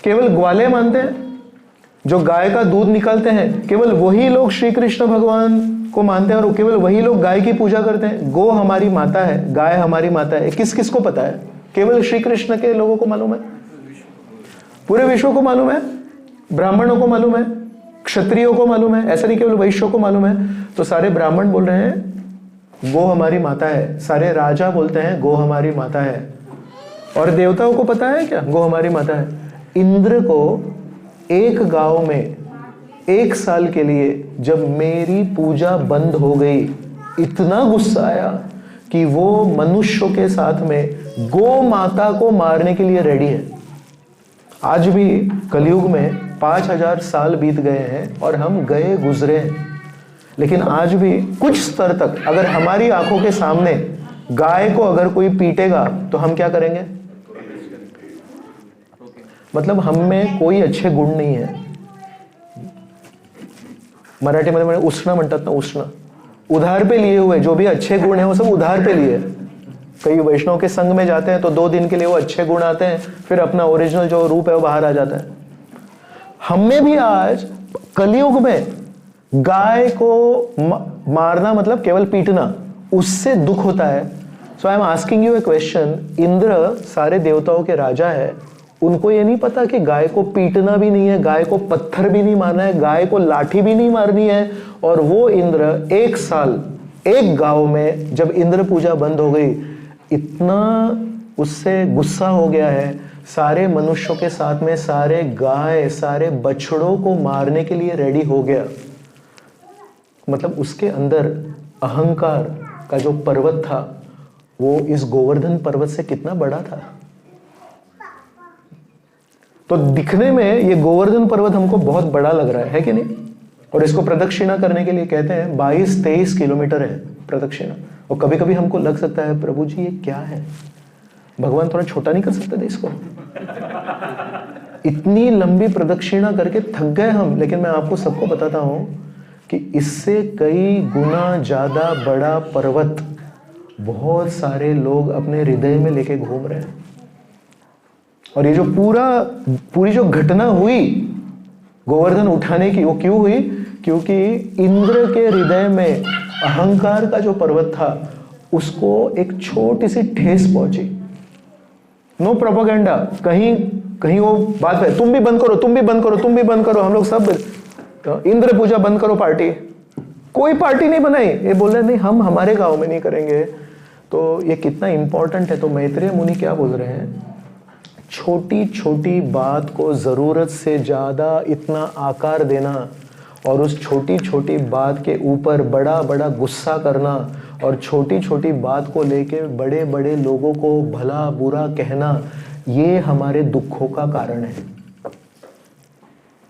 A: केवल ग्वाले मानते हैं, जो गाय का दूध निकालते हैं केवल वही लोग श्री कृष्ण भगवान को मानते हैं, और केवल वही लोग गाय की पूजा करते हैं। गौ हमारी माता है, गाय हमारी माता है। किस किस को पता है? केवल श्री कृष्ण के लोगों को मालूम है, पूरे विश्व को मालूम है, ब्राह्मणों को मालूम है, क्षत्रियों को मालूम है, ऐसा नहीं केवल वैश्यों को मालूम है। तो सारे ब्राह्मण बोल रहे हैं गो हमारी माता है, सारे राजा बोलते हैं गो हमारी माता है, और देवताओं को पता है क्या गो हमारी माता है। इंद्र को एक गांव में 1 साल के लिए जब मेरी पूजा बंद हो गई, इतना गुस्सा आया कि वो मनुष्यों के साथ में गो माता को मारने के लिए रेडी है। आज भी कलयुग में 5000 साल बीत गए हैं और हम गए गुजरे हैं, लेकिन आज भी कुछ स्तर तक अगर हमारी आंखों के सामने गाय को अगर कोई पीटेगा तो हम क्या करेंगे? मतलब हम में कोई अच्छे गुण नहीं है. मराठीमध्ये उष्ण म्हणतात ना, उष्ण, उधार पे लिए हुए. जो भी अच्छे गुण है वो सब उधार पे लिए. कई वैष्णव के संग में जाते हैं तो 2 दिन के लिए वो अच्छे गुण आते हैं, फिर अपना ओरिजिनल जो रूप है वो बाहर आ जाता है. हमें भी आज कलयुग में गाय को मारना मतलब केवल पीटना, उससे दुख होता है. So I am asking you a question. Indra सारे देवताओं के राजा है, उनको ये नहीं पता कि गाय को पीटना भी नहीं है, गाय को पत्थर भी नहीं मारना है, गाय को लाठी भी नहीं मारनी है. और वो इंद्र 1 साल एक गांव में जब इंद्र पूजा बंद हो गई, इतना उससे गुस्सा हो गया है, सारे मनुष्यों के साथ में सारे गाय सारे बछड़ों को मारने के लिए रेडी हो गया. मतलब उसके अंदर अहंकार का जो पर्वत था वो इस गोवर्धन पर्वत से कितना बड़ा था. तो दिखने में ये गोवर्धन पर्वत हमको बहुत बड़ा लग रहा है कि नहीं. और इसको प्रदक्षिणा करने के लिए कहते हैं 22-23 किलोमीटर है प्रदक्षिणा. और कभी कभी हमको लग सकता है प्रभु जी ये क्या है, भगवान थोड़ा छोटा नहीं कर सकते थे इसको. इतनी लंबी प्रदक्षिणा करके थक गए हम. लेकिन मैं आपको सबको बताता हूं कि इससे कई गुना ज्यादा बड़ा पर्वत बहुत सारे लोग अपने हृदय में लेके घूम रहे हैं. और ये जो पूरी जो घटना हुई गोवर्धन उठाने की, वो क्यों हुई? क्योंकि इंद्र के हृदय में अहंकार का जो पर्वत था उसको एक छोटी सी ठेस पहुंची. नो प्रोपेगेंडा, कहीं वो बात है तुम भी बंद करो, तुम भी बंद करो, तुम भी बंद करो, हम लोग सब तो इंद्र पूजा बंद करो. पार्टी, कोई पार्टी नहीं बनाई. ये बोल रहे नहीं हम हमारे गांव में नहीं करेंगे. तो ये कितना इंपॉर्टेंट है. तो मैत्रेय मुनि क्या बोल रहे हैं, छोटी छोटी बात को जरूरत से ज्यादा इतना आकार देना और उस छोटी छोटी बात के ऊपर बड़ा बड़ा गुस्सा करना और छोटी छोटी बात को लेके बड़े बड़े लोगों को भला बुरा कहना, ये हमारे दुखों का कारण है.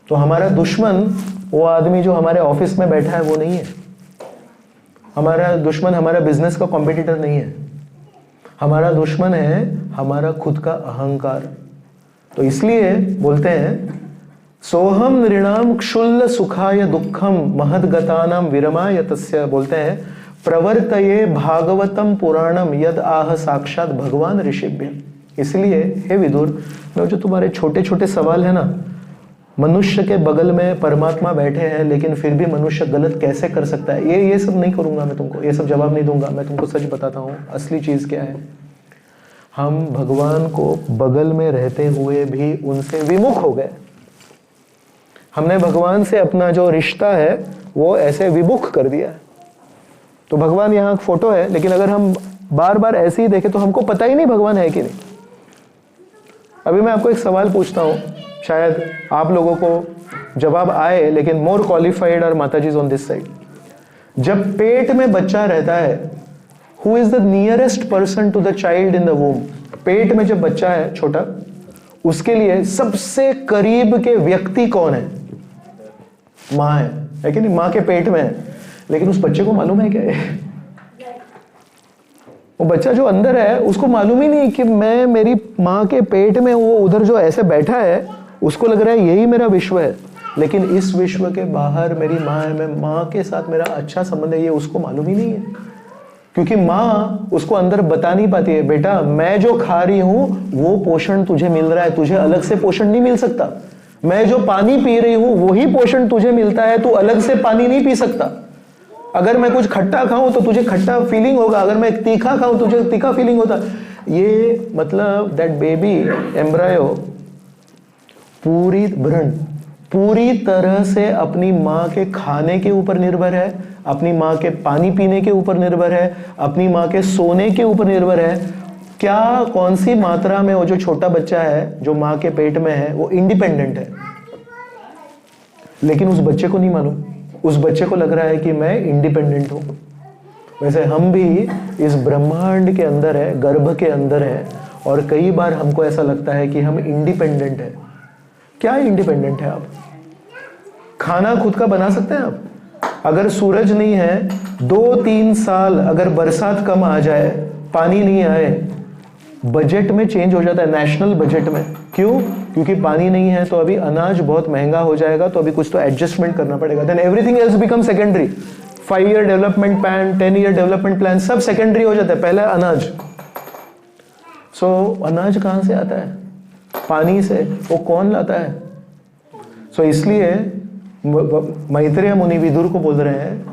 A: तो हमारा दुश्मन वो आदमी जो हमारे ऑफिस में बैठा है वो नहीं है. हमारा दुश्मन हमारा बिजनेस का कॉम्पिटिटर नहीं है. हमारा दुश्मन है हमारा खुद का अहंकार. तो इसलिए बोलते हैं सोहम नृणाम क्षुल्ल सुखाय दुखम महदगतानाम विरमाय तस्य. बोलते हैं प्रवर्तये भागवतम पुराणम यद आह साक्षात भगवान ऋषिभ्य. इसलिए हे विदुर, जो तुम्हारे छोटे छोटे सवाल है ना, मनुष्य के बगल में परमात्मा बैठे हैं लेकिन फिर भी मनुष्य गलत कैसे कर सकता है, ये सब नहीं करूंगा मैं तुमको, ये सब जवाब नहीं दूंगा. मैं तुमको सच बताता हूँ असली चीज क्या है. हम भगवान को बगल में रहते हुए भी उनसे विमुख हो गए. हमने भगवान से अपना जो रिश्ता है वो ऐसे विमुख कर दिया. तो भगवान यहाँ फोटो है, लेकिन अगर हम बार बार ऐसे ही देखें तो हमको पता ही नहीं भगवान है कि नहीं. अभी मैं आपको एक सवाल पूछता हूँ, शायद आप लोगों को जवाब आए, लेकिन मोर क्वालिफाइड और माताजी ऑन दिस साइड. जब पेट में बच्चा रहता है, who is the nearest person to the child in the womb. पेट में जब बच्चा है छोटा, उसके लिए सबसे करीब के व्यक्ति कौन है? माँ है कि नहीं? माँ के पेट में है. लेकिन उस बच्चे को मालूम है क्या है? वो बच्चा जो अंदर है उसको मालूम ही नहीं कि मैं मेरी माँ के पेट में, वो उधर जो ऐसे बैठा है उसको लग रहा है यही मेरा विश्व है. लेकिन इस विश्व के बाहर मेरी माँ है, मैं माँ के साथ मेरा अच्छा संबंध है, ये उसको मालूम ही नहीं है. क्योंकि माँ उसको अंदर बता नहीं पाती है, बेटा मैं जो खा रही हूं वो पोषण तुझे मिल रहा है, तुझे अलग से पोषण नहीं मिल सकता. मैं जो पानी पी रही हूं वही पोषण तुझे मिलता है, तू अलग से पानी नहीं पी सकता. अगर मैं कुछ खट्टा खाऊं तो तुझे खट्टा फीलिंग होगा, अगर मैं तीखा खाऊं तुझे तीखा फीलिंग होता. ये मतलब दैट बेबी एम्ब्रायो पूरी तरह से अपनी माँ के खाने के ऊपर निर्भर है, अपनी माँ के पानी पीने के ऊपर निर्भर है, अपनी माँ के सोने के ऊपर निर्भर है. क्या कौन सी मात्रा में वो जो छोटा बच्चा है जो माँ के पेट में है वो इंडिपेंडेंट है. लेकिन उस बच्चे को नहीं मालूम. उस बच्चे को लग रहा है कि मैं इंडिपेंडेंट हूं. वैसे हम भी इस ब्रह्मांड के अंदर है, गर्भ के अंदर है, और कई बार हमको ऐसा लगता है कि हम इंडिपेंडेंट है. क्या इंडिपेंडेंट है आप? खाना खुद का बना सकते हैं आप? अगर सूरज नहीं है, 2-3 साल अगर बरसात कम आ जाए, पानी नहीं आए, बजट में चेंज हो जाता है, नेशनल बजट में। क्यों? क्योंकि पानी नहीं है तो अभी अनाज बहुत महंगा हो जाएगा, तो अभी कुछ तो एडजस्टमेंट करना पड़ेगा। Then everything else become secondary. 5 year development plan, 10 year development plan, सब सेकेंडरी हो जाता है, पहला अनाज। सो अनाज कहां से आता है? पानी से। वो कौन लाता है? सो इसलिए मैत्रेय मुनि विदुर को बोल रहे हैं,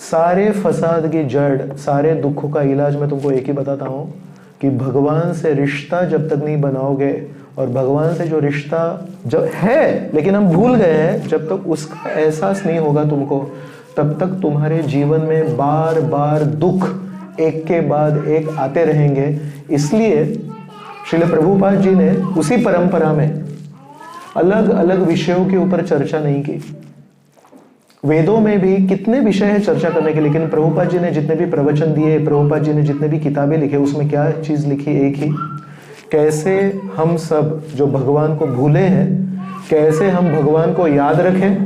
A: सारे फसाद की जड़, सारे दुखों का इलाज मैं तुमको एक ही बताता हूं कि भगवान से रिश्ता जब तक नहीं बनाओगे, और भगवान से जो रिश्ता जब है लेकिन हम भूल गए हैं, जब तक उसका एहसास नहीं होगा तुमको, तब तक तुम्हारे जीवन में बार बार दुख एक के बाद एक आते रहेंगे। इसलिए श्रील प्रभुपाद जी ने उसी परंपरा में अलग अलग विषयों के ऊपर चर्चा नहीं की। वेदों में भी कितने विषय हैं चर्चा करने के, लेकिन प्रभुपाद जी ने जितने भी प्रवचन दिए, प्रभुपाद जी ने जितने भी किताबें लिखे, उसमें क्या चीज लिखी? एक ही, कैसे हम सब जो भगवान को भूले हैं, कैसे हम भगवान को याद रखें,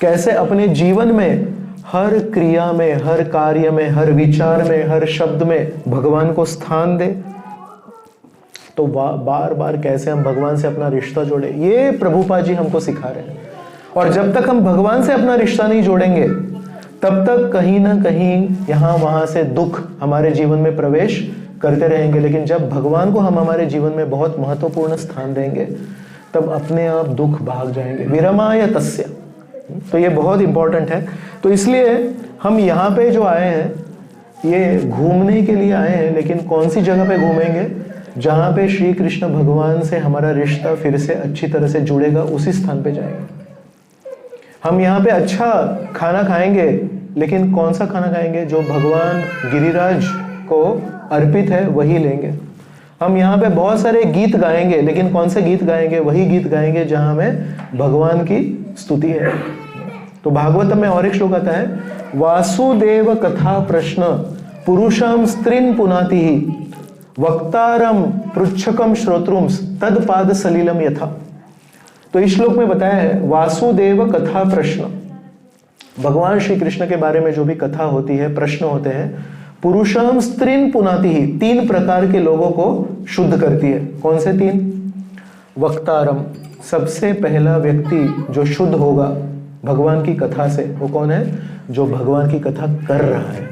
A: कैसे अपने जीवन में हर क्रिया में, हर कार्य में, हर विचार में, हर शब्द में भगवान को स्थान दे। तो बार बार कैसे हम भगवान से अपना रिश्ता जोड़े, ये प्रभुपाद जी हमको सिखा रहे हैं। और जब तक हम भगवान से अपना रिश्ता नहीं जोड़ेंगे, तब तक कहीं ना कहीं यहां वहां से दुख हमारे जीवन में प्रवेश करते रहेंगे। लेकिन जब भगवान को हम हमारे जीवन में बहुत महत्वपूर्ण स्थान देंगे, तब अपने आप दुख भाग जाएंगे। विरमाय तस्य। तो ये बहुत इंपॉर्टेंट है। तो इसलिए हम यहाँ पे जो आए हैं, ये घूमने के लिए आए हैं, लेकिन कौन सी जगह पे घूमेंगे? जहां पे श्री कृष्ण भगवान से हमारा रिश्ता फिर से अच्छी तरह से जुड़ेगा, उसी स्थान पे जाएंगे। हम यहाँ पे अच्छा खाना खाएंगे, लेकिन कौन सा खाना खाएंगे? जो भगवान गिरिराज को अर्पित है, वही लेंगे। हम यहाँ पे बहुत सारे गीत गाएंगे, लेकिन कौन से गीत गाएंगे? वही गीत गाएंगे जहां में भगवान की स्तुति है। तो भागवतम में और एक श्लोक आता है, वासुदेव कथा प्रश्न पुरुषम स्त्रीन पुनाति ही वक्तारम पृच्छकम श्रोत्रुम तद पाद सलीलम यथा। तो इस श्लोक में बताया है, वासुदेव कथा प्रश्न, भगवान श्री कृष्ण के बारे में जो भी कथा होती है, प्रश्न होते हैं, पुरुषम स्त्रीन पुनाति ही, 3 प्रकार के लोगों को शुद्ध करती है। कौन से 3? वक्तारम, सबसे पहला व्यक्ति जो शुद्ध होगा भगवान की कथा से, वो कौन है? जो भगवान की कथा कर रहा है।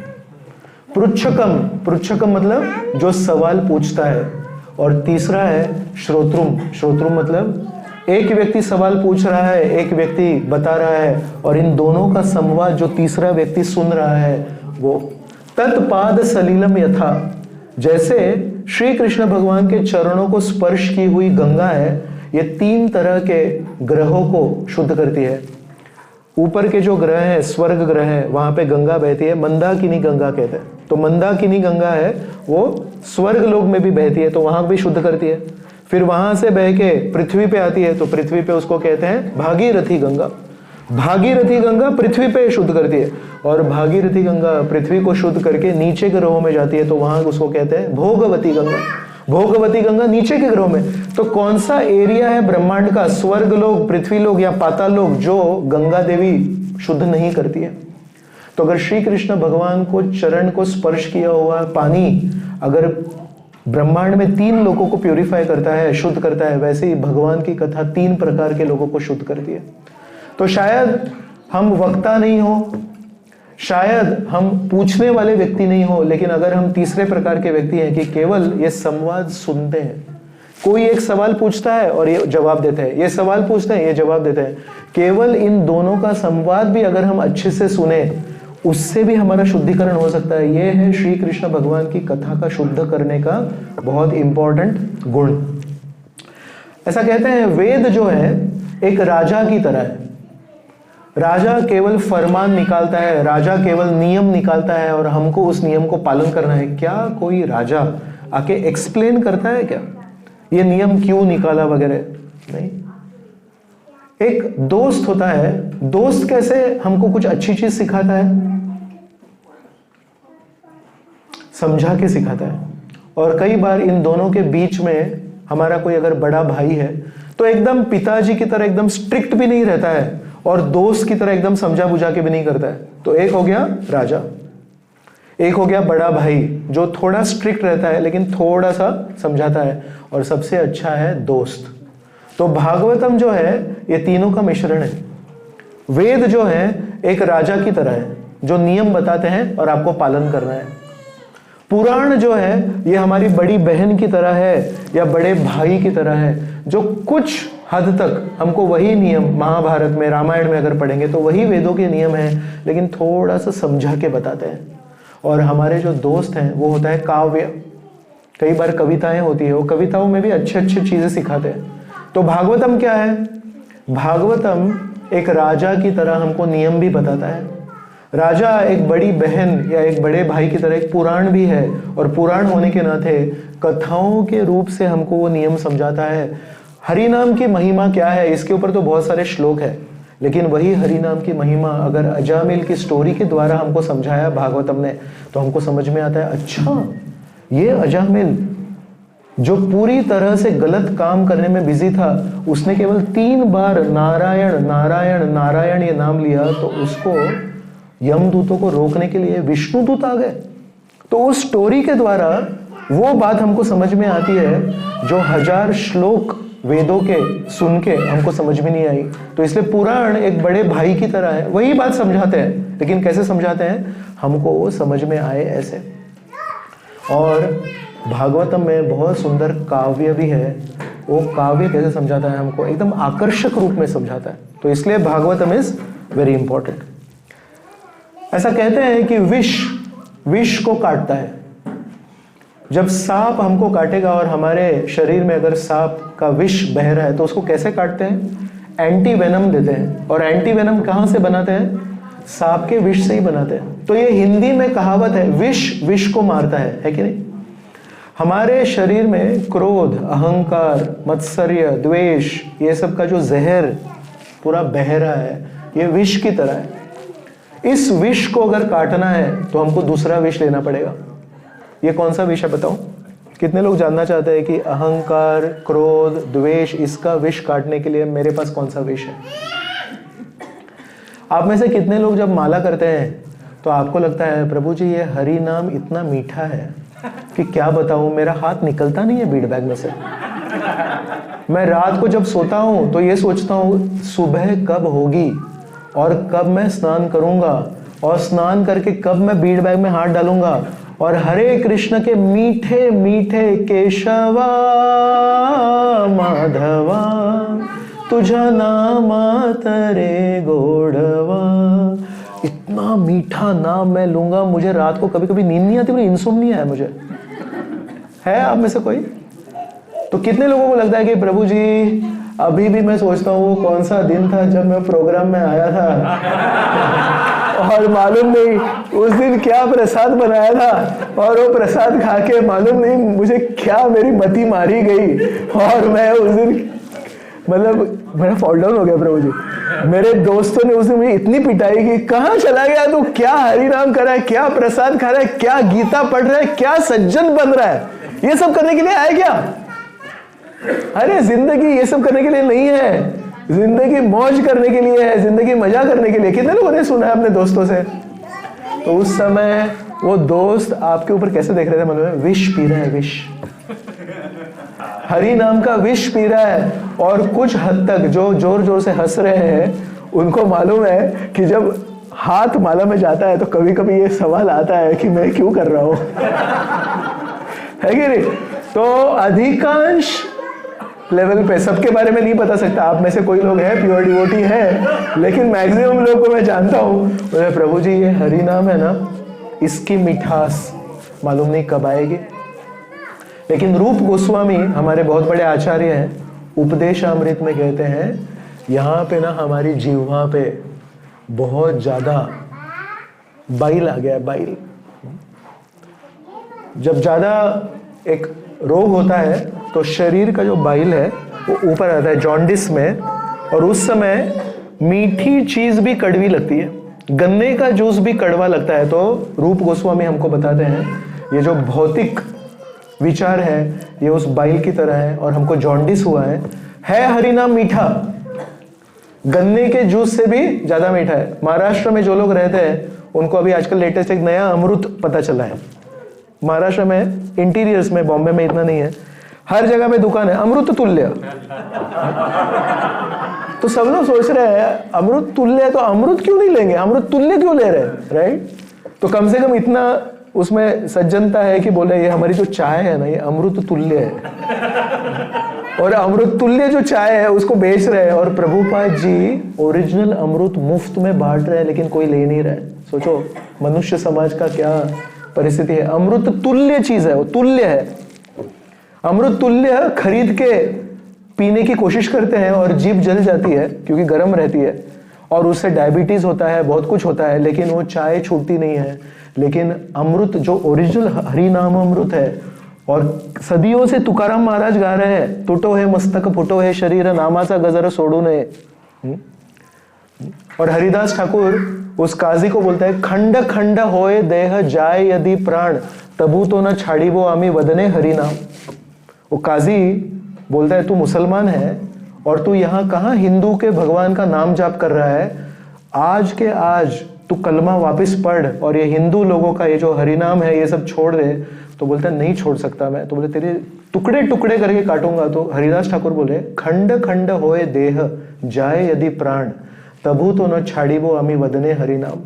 A: पृच्छकम, पृच्छकम मतलब जो सवाल पूछता है। और तीसरा है श्रोत्रुम, श्रोत्रुम मतलब एक व्यक्ति सवाल पूछ रहा है, एक व्यक्ति बता रहा है, और इन दोनों का संवाद जो तीसरा व्यक्ति सुन रहा है, वो तत्पाद सलीलम यथा, जैसे श्री कृष्ण भगवान के चरणों को स्पर्श की हुई गंगा है, ये 3 तरह के ग्रहों को शुद्ध करती है। ऊपर के जो ग्रह है, स्वर्ग ग्रह है, वहां पे गंगा बहती है, मंदाकिनी गंगा कहते हैं। तो मंदाकिनी गंगा है, वो स्वर्ग लोक में भी बहती है, तो वहां भी शुद्ध करती है। फिर वहां से बह के पृथ्वी पे आती है, तो पृथ्वी पे उसको कहते हैं भागीरथी गंगा। भागीरथी गंगा पृथ्वी पे शुद्ध करती है, और भागीरथी गंगा पृथ्वी को शुद्ध करके नीचे ग्रहों में जाती है, तो वहां उसको कहते हैं भोगवती गंगा। भोगवती गंगा नीचे के ग्रहों में। तो कौन सा एरिया है ब्रह्मांड का, स्वर्ग लोक, पृथ्वी लोक या पाताल लोक, जो गंगा देवी शुद्ध नहीं करती है? तो अगर श्री कृष्ण भगवान को चरण को स्पर्श किया हुआ पानी अगर ब्रह्मांड में 3 लोगों को प्यूरिफाई करता है, शुद्ध करता है, वैसे ही भगवान की कथा 3 प्रकार के लोगों को शुद्ध करती है। तो शायद हम वक्ता नहीं हो, शायद हम पूछने वाले व्यक्ति नहीं हो, लेकिन अगर हम तीसरे प्रकार के व्यक्ति हैं कि केवल ये संवाद सुनते हैं, कोई एक सवाल पूछता है और ये जवाब देते हैं, ये सवाल पूछते हैं, ये जवाब देते हैं, केवल इन दोनों का संवाद भी अगर हम अच्छे से सुने, उससे भी हमारा शुद्धिकरण हो सकता है। यह है श्री कृष्ण भगवान की कथा का शुद्ध करने का बहुत इंपॉर्टेंट गुण। ऐसा कहते हैं, वेद जो है एक राजा की तरह है। राजा केवल फरमान निकालता है, राजा केवल नियम निकालता है, और हमको उस नियम को पालन करना है। क्या कोई राजा आके एक्सप्लेन करता है क्या ये नियम क्यों निकाला वगैरह? नहीं। एक दोस्त होता है, दोस्त कैसे हमको कुछ अच्छी चीज सिखाता है? समझा के सिखाता है। और कई बार इन दोनों के बीच में हमारा कोई अगर बड़ा भाई है, तो एकदम पिताजी की तरह एकदम स्ट्रिक्ट भी नहीं रहता है, और दोस्त की तरह एकदम समझा बुझा के भी नहीं करता है। तो एक हो गया राजा। एक हो गया बड़ा भाई जो थोड़ा स्ट्रिक्ट रहता है लेकिन थोड़ा सा समझाता है, और सबसे अच्छा है दोस्त। तो भागवतम जो है ये तीनों का मिश्रण है। वेद जो है एक राजा की तरह है जो नियम बताते हैं और आपको पालन करना है। पुराण जो है ये हमारी बड़ी बहन की तरह है या बड़े भाई की तरह है, जो कुछ हद तक हमको वही नियम महाभारत में, रामायण में अगर पढ़ेंगे तो वही वेदों के नियम हैं, लेकिन थोड़ा सा समझा के बताते हैं। और हमारे जो दोस्त हैं वो होता है काव्य। कई बार कविताएं होती है, वो कविताओं में भी अच्छी अच्छी चीजें सिखाते हैं। तो भागवतम क्या है? भागवतम एक राजा की तरह हमको नियम भी बताता है। राजा एक बड़ी बहन या एक बड़े भाई की तरह एक पुराण भी है, और पुराण होने के नाते कथाओं के रूप से हमको वो नियम समझाता है। हरि नाम की महिमा क्या है, इसके ऊपर तो बहुत सारे श्लोक है, लेकिन वही हरि नाम की महिमा अगर अजामिल की स्टोरी के द्वारा हमको समझाया भागवतम ने, तो हमको समझ में आता है अच्छा ये अजामिल जो पूरी तरह से गलत काम करने में बिजी था, उसने केवल 3 बार नारायण नारायण नारायण ये नाम लिया, तो उसको यमदूतों को रोकने के लिए विष्णुदूत आ गए। तो उस स्टोरी के द्वारा वो बात हमको समझ में आती है जो 1000 श्लोक वेदों के सुन के हमको समझ में नहीं आई। तो इसलिए पुराण एक बड़े भाई की तरह है, वही बात समझाते हैं, लेकिन कैसे समझाते हैं हमको वो समझ में आए ऐसे। और भागवतम में बहुत सुंदर काव्य भी है, वो काव्य कैसे समझाता है हमको, एकदम आकर्षक रूप में समझाता है। तो इसलिए भागवतम इज वेरी इंपॉर्टेंट। ऐसा कहते हैं कि विष को काटता है। जब सांप हमको काटेगा और हमारे शरीर में अगर सांप का विष बह रहा है तो उसको कैसे काटते हैं? एंटी वेनम देते हैं। और एंटी वेनम कहां से बनाते हैं? सांप के विष से ही बनाते हैं। तो ये हिंदी में कहावत है, विष को मारता है कि नहीं? हमारे शरीर में क्रोध, अहंकार, मत्सर्य, द्वेष, ये सब का जो जहर पूरा बह रहा है, ये विष की तरह है। इस विष को अगर काटना है तो हमको दूसरा विष लेना पड़ेगा। ये कौन सा विष है बताओ? कितने लोग जानना चाहते हैं कि अहंकार, क्रोध, द्वेष, इसका विष काटने के लिए मेरे पास कौन सा विष है? आप में से कितने लोग जब माला करते हैं तो आपको लगता है प्रभु जी ये हरि नाम इतना मीठा है कि क्या बताऊं, मेरा हाथ निकलता नहीं है बीड़ बैग में से। मैं रात को जब सोता हूं तो ये सोचता हूं सुबह कब होगी और कब मैं स्नान करूंगा, और स्नान करके कब मैं बीड़ बैग में हाथ डालूंगा, और हरे कृष्ण के मीठे मीठे केशवा माधवा तुझा नामा तरे गोड़वा, इतना मीठा नाम मैं लूंगा। मुझे रात को कभी कभी नींद नहीं आती, मुझे इंसोम्निया है। मुझे है आप में से कोई? तो कितने लोगों को लगता है कि प्रभु जी अभी भी मैं सोचता हूँ वो कौन सा दिन था जब मैं प्रोग्राम में आया था और मालूम नहीं उस दिन क्या प्रसाद बनाया था, और वो प्रसाद खा के मालूम नहीं मुझे क्या मेरी मति मारी गई, और मैं उस दिन मतलब मेरा फॉल डाउन हो गया प्रभु जी। मेरे दोस्तों ने उस दिन मुझे इतनी पिटाई की, कहाँ चला गया तू, क्या हरि नाम कर रहा है, क्या प्रसाद खा रहा है, क्या गीता पढ़ रहा है, क्या सज्जन बन रहा है, ये सब करने के लिए आया क्या? अरे जिंदगी ये सब करने के लिए नहीं है, जिंदगी मौज करने के लिए है, जिंदगी मजा करने के लिए। कितने लोगों ने सुना है अपने दोस्तों से? तो उस समय वो दोस्त आपके ऊपर कैसे देख रहे थे? मतलब विष पी रहा है, विष, हरि नाम का विष पी रहा है। और कुछ हद तक जो जोर जोर से हंस रहे हैं उनको मालूम है कि जब हाथ माला में जाता है तो कभी कभी ये सवाल आता है कि मैं क्यों कर रहा हूं है कि नहीं? तो अधिकांश लेवल पे सबके बारे में नहीं बता सकता, आप में से कोई लोग हैं प्योर डिवोटी है, लेकिन मैक्सिमम लोग को मैं जानता हूँ बोले प्रभु जी ये हरि नाम है ना, इसकी मिठास मालूम नहीं कब आएगी। लेकिन रूप गोस्वामी हमारे बहुत बड़े आचार्य हैं, उपदेशामृत में कहते हैं यहाँ पे ना हमारी जीवा पे बहुत ज्यादा बाइल आ गया। बाइल जब ज्यादा एक रोग होता है तो शरीर का जो बाइल है वो ऊपर आता है जॉन्डिस में, और उस समय मीठी चीज भी कड़वी लगती है, गन्ने का जूस भी कड़वा लगता है। तो रूप गोस्वामी हमको बताते हैं ये जो भौतिक विचार है ये उस बाइल की तरह है, और हमको जॉन्डिस हुआ है हरि नाम मीठा, गन्ने के जूस से भी ज्यादा मीठा है। महाराष्ट्र में जो लोग रहते हैं उनको अभी आजकल लेटेस्ट एक नया अमृत पता चला है। महाराष्ट्र में, इंटीरियर्स में, बॉम्बे में इतना नहीं है, हर जगह में दुकान है अमृत तुल्य। तो सब लोग सोच रहे हैं अमृत तुल्य है तो अमृत क्यों नहीं लेंगे, अमृत तुल्य क्यों ले रहे हैं, राइट? तो कम से कम इतना उसमें सज्जनता है कि बोले ये हमारी जो चाय है ना, ये अमृत तुल्य है। और अमृत तुल्य जो चाय है उसको बेच रहे हैं, और प्रभुपाद जी ओरिजिनल अमृत मुफ्त में बांट रहे हैं, लेकिन कोई ले नहीं रहा है। सोचो मनुष्य समाज का क्या परिस्थिति है। अमृत तुल्य चीज है, वो तुल्य है। अमृत तुल्य खरीद के पीने की कोशिश करते हैं और जीभ जल जाती है क्योंकि गर्म रहती है, और उससे डायबिटीज होता है, बहुत कुछ होता है, लेकिन वो चाय छूटती नहीं है। लेकिन अमृत जो ओरिजिनल हरि नाम अमृत है, और सदियों से तुकाराम महाराज गा रहे हैं, टूटो है मस्तक फुटो है शरीर नामाचा गजर सोडू ने। और हरिदास ठाकुर उस काजी को बोलता है, खंड खंड होए देह जाए यदि प्राण तबु तो न छाड़ी वो आमी वदने हरि नाम। वो काजी बोलता है तू मुसलमान है और तू यहाँ कहाँ हिंदू के भगवान का नाम जाप कर रहा है, आज के आज तू कलमा वापस पढ़ और ये हिंदू लोगों का ये जो हरिनाम है ये सब छोड़ दे। तो बोलता है नहीं छोड़ सकता मैं। तो बोले तेरे टुकड़े टुकड़े करके काटूंगा। तो हरिदास ठाकुर बोले, खंड खंड होए देह जाए यदि प्राण तबु तो न छाड़ी वो आमी वदने हरिनाम।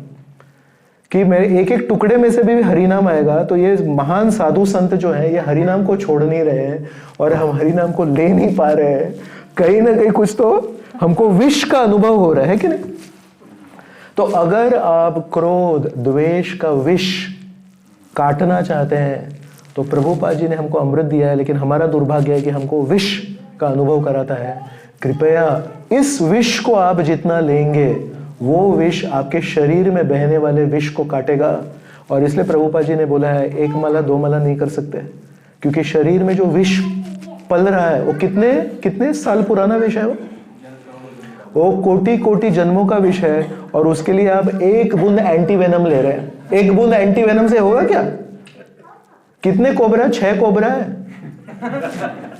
A: कि मेरे एक एक टुकड़े में से भी हरिनाम आएगा। तो ये महान साधु संत जो है ये हरिनाम को छोड़ नहीं रहे हैं, और हम हरिनाम को ले नहीं पा रहे हैं। कहीं ना कहीं कुछ तो हमको विष का अनुभव हो रहा है कि नहीं? तो अगर आप क्रोध द्वेष का विष काटना चाहते हैं तो प्रभुपाद जी ने हमको अमृत दिया है, लेकिन हमारा दुर्भाग्य है कि हमको विष का अनुभव कराता है। कृपया इस विष को आप जितना लेंगे वो विष आपके शरीर में बहने वाले विष को काटेगा। और इसलिए प्रभुपाद जी ने बोला है एक माला दो माला नहीं कर सकते, क्योंकि शरीर में जो विष पल रहा है वो कितने कितने साल पुराना विष है, वो कोटि कोटि जन्मों का विष है। और उसके लिए आप एक बूंद एंटी वेनम ले रहे हैं। एक बूंद एंटी वेनम से होगा क्या? कितने कोबरा? 6 कोबरा है।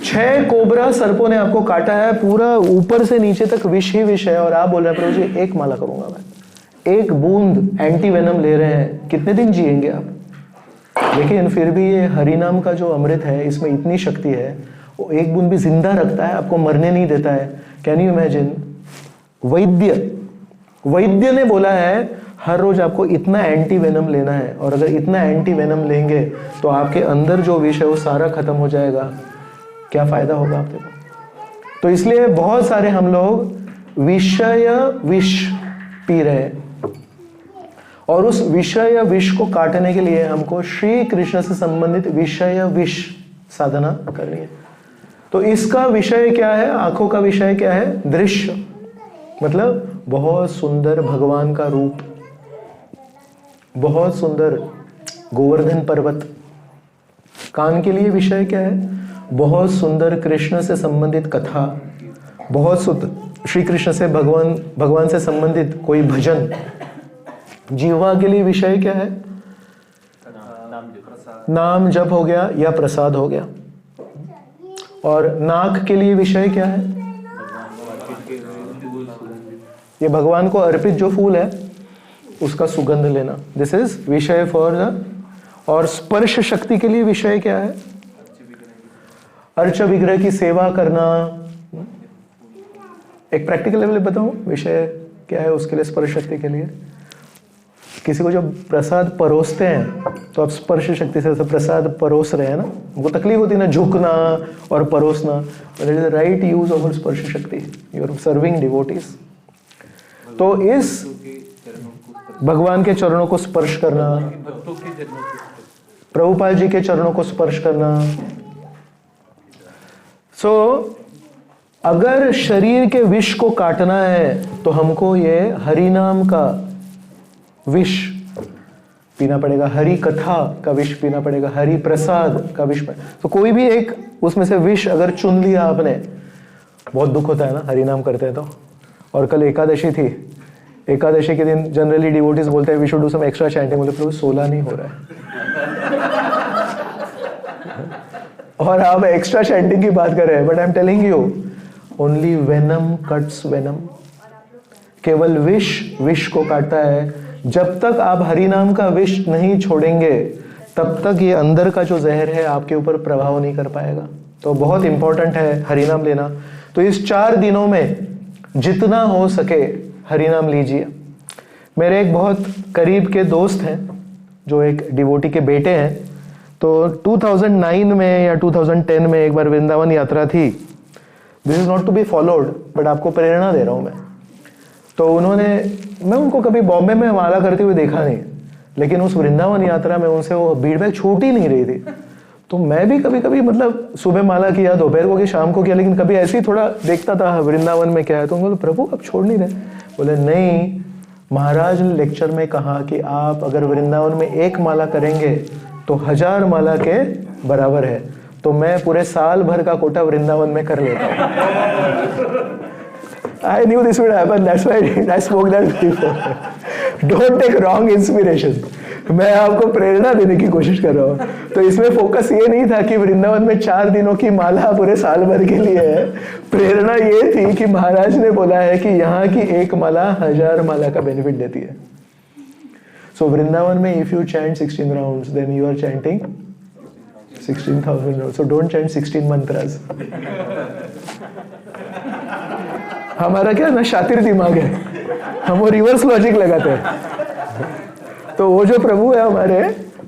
A: 6 कोबरा सर्पों ने आपको काटा है, पूरा ऊपर से नीचे तक विष ही विष है, और आप बोल रहे हैं प्रभु जी एक माला करूंगा मैं। एक बूंद एंटी वेनम ले रहे हैं, कितने दिन जिएंगे आप? लेकिन फिर भी ये हरिनाम का जो अमृत है इसमें इतनी शक्ति है, वो एक बूंद भी जिंदा रखता है, आपको मरने नहीं देता है। Can you imagine? वैद्य ने बोला है हर रोज आपको इतना एंटी वेनम लेना है, और अगर इतना एंटी वेनम लेंगे तो आपके अंदर जो विष है वो सारा खत्म हो जाएगा। क्या फायदा होगा आप देखो। तो इसलिए बहुत सारे हम लोग विषय विष पी रहे हैं, और उस विषय विष को काटने के लिए हमको श्री कृष्ण से संबंधित विषय विष साधना करनी है। तो इसका विषय क्या है? आंखों का विषय क्या है? दृश्य, मतलब बहुत सुंदर भगवान का रूप, बहुत सुंदर गोवर्धन पर्वत। कान के लिए विषय क्या है? बहुत सुंदर कृष्ण से संबंधित कथा, बहुत सुंदर श्री कृष्ण से भगवान से संबंधित कोई भजन। जीवा के लिए विषय क्या है? नाम जप हो गया या प्रसाद हो गया। और नाक के लिए विषय क्या है? ये भगवान को अर्पित जो फूल है उसका सुगंध लेना, दिस इज विषय फॉर द। और स्पर्श शक्ति के लिए विषय क्या है? अर्च विग्रह की सेवा करना। एक प्रैक्टिकल लेवल बताऊं विषय क्या है उसके लिए, स्पर्श शक्ति के लिए। किसी को जब प्रसाद परोसते हैं तो आप स्पर्श शक्ति से प्रसाद परोस रहे हैं ना, उनको तकलीफ होती है ना झुकना और परोसना, राइट यूज ऑफ स्पर्श शक्ति, यू आर सर्विंग डिवोटीज। तो इस भगवान के चरणों को स्पर्श करना, प्रभुपाद जी के चरणों को स्पर्श करना। अगर शरीर के विष को काटना है तो हमको ये हरि नाम का विष पीना पड़ेगा, हरि कथा का विष पीना पड़ेगा, हरि प्रसाद का विष। तो कोई भी एक उसमें से विष अगर चुन लिया आपने, बहुत दुख होता है ना हरि नाम करते हैं तो। और कल एकादशी थी, एकादशी के दिन जनरली डिवोटीज बोलते हैं we should do some extra chanting. बोले प्रभु 16 नहीं हो रहा है और आप एक्स्ट्रा चैंटिंग की बात कर रहे हैं। But I am telling you only venom cuts venom. केवल विष विष को काटता है, जब तक आप हरि नाम का विष नहीं छोड़ेंगे तब तक ये अंदर का जो जहर है आपके ऊपर प्रभाव नहीं कर पाएगा। तो बहुत इंपॉर्टेंट है हरि नाम लेना। तो इस 4 दिनों में जितना हो सके हरि नाम लीजिए। मेरे एक बहुत करीब के दोस्त हैं जो एक डिवोटी के बेटे हैं। तो 2009 में या 2010 में एक बार वृंदावन यात्रा थी। This is not to be followed, but आपको प्रेरणा दे रहा हूं मैं। तो मैं उनको कभी बॉम्बे में माला करते हुए देखा नहीं, लेकिन उस वृंदावन यात्रा में उनसे वो फीडबैक छूट ही नहीं रही थी। तो मैं भी कभी कभी मतलब सुबह माला किया, दोपहर को किया, शाम को किया, लेकिन कभी ऐसे ही थोड़ा देखता था वृंदावन में क्या है। तो बोले प्रभु आप छोड़ नहीं रहे? बोले नहीं, महाराज ने लेक्चर में कहा कि आप अगर वृंदावन में 1 माला करेंगे तो 1000 माला के बराबर है। तो मैं पूरे साल भर का कोटा वृंदावन में कर लेता हूँ। I knew this would happen, that's why I spoke that before. Don't take wrong inspiration. मैं आपको प्रेरणा देने की कोशिश कर रहा हूँ। तो इसमें फोकस ये नहीं था कि वृंदावन में 4 दिनों की माला पूरे साल भर के लिए है। प्रेरणा ये थी कि महाराज ने बोला है कि यहाँ की 1 माला 1000 माला का बेनिफिट देती है। So वृंदावन में if you chant 16 rounds, then you are chanting 16,000 rounds. So don't chant 16 mantras. हमारा क्या ना शातिर दिमाग है, हम वो रिवर्स लॉजिक लगाते हैं। तो वो जो प्रभु है हमारे,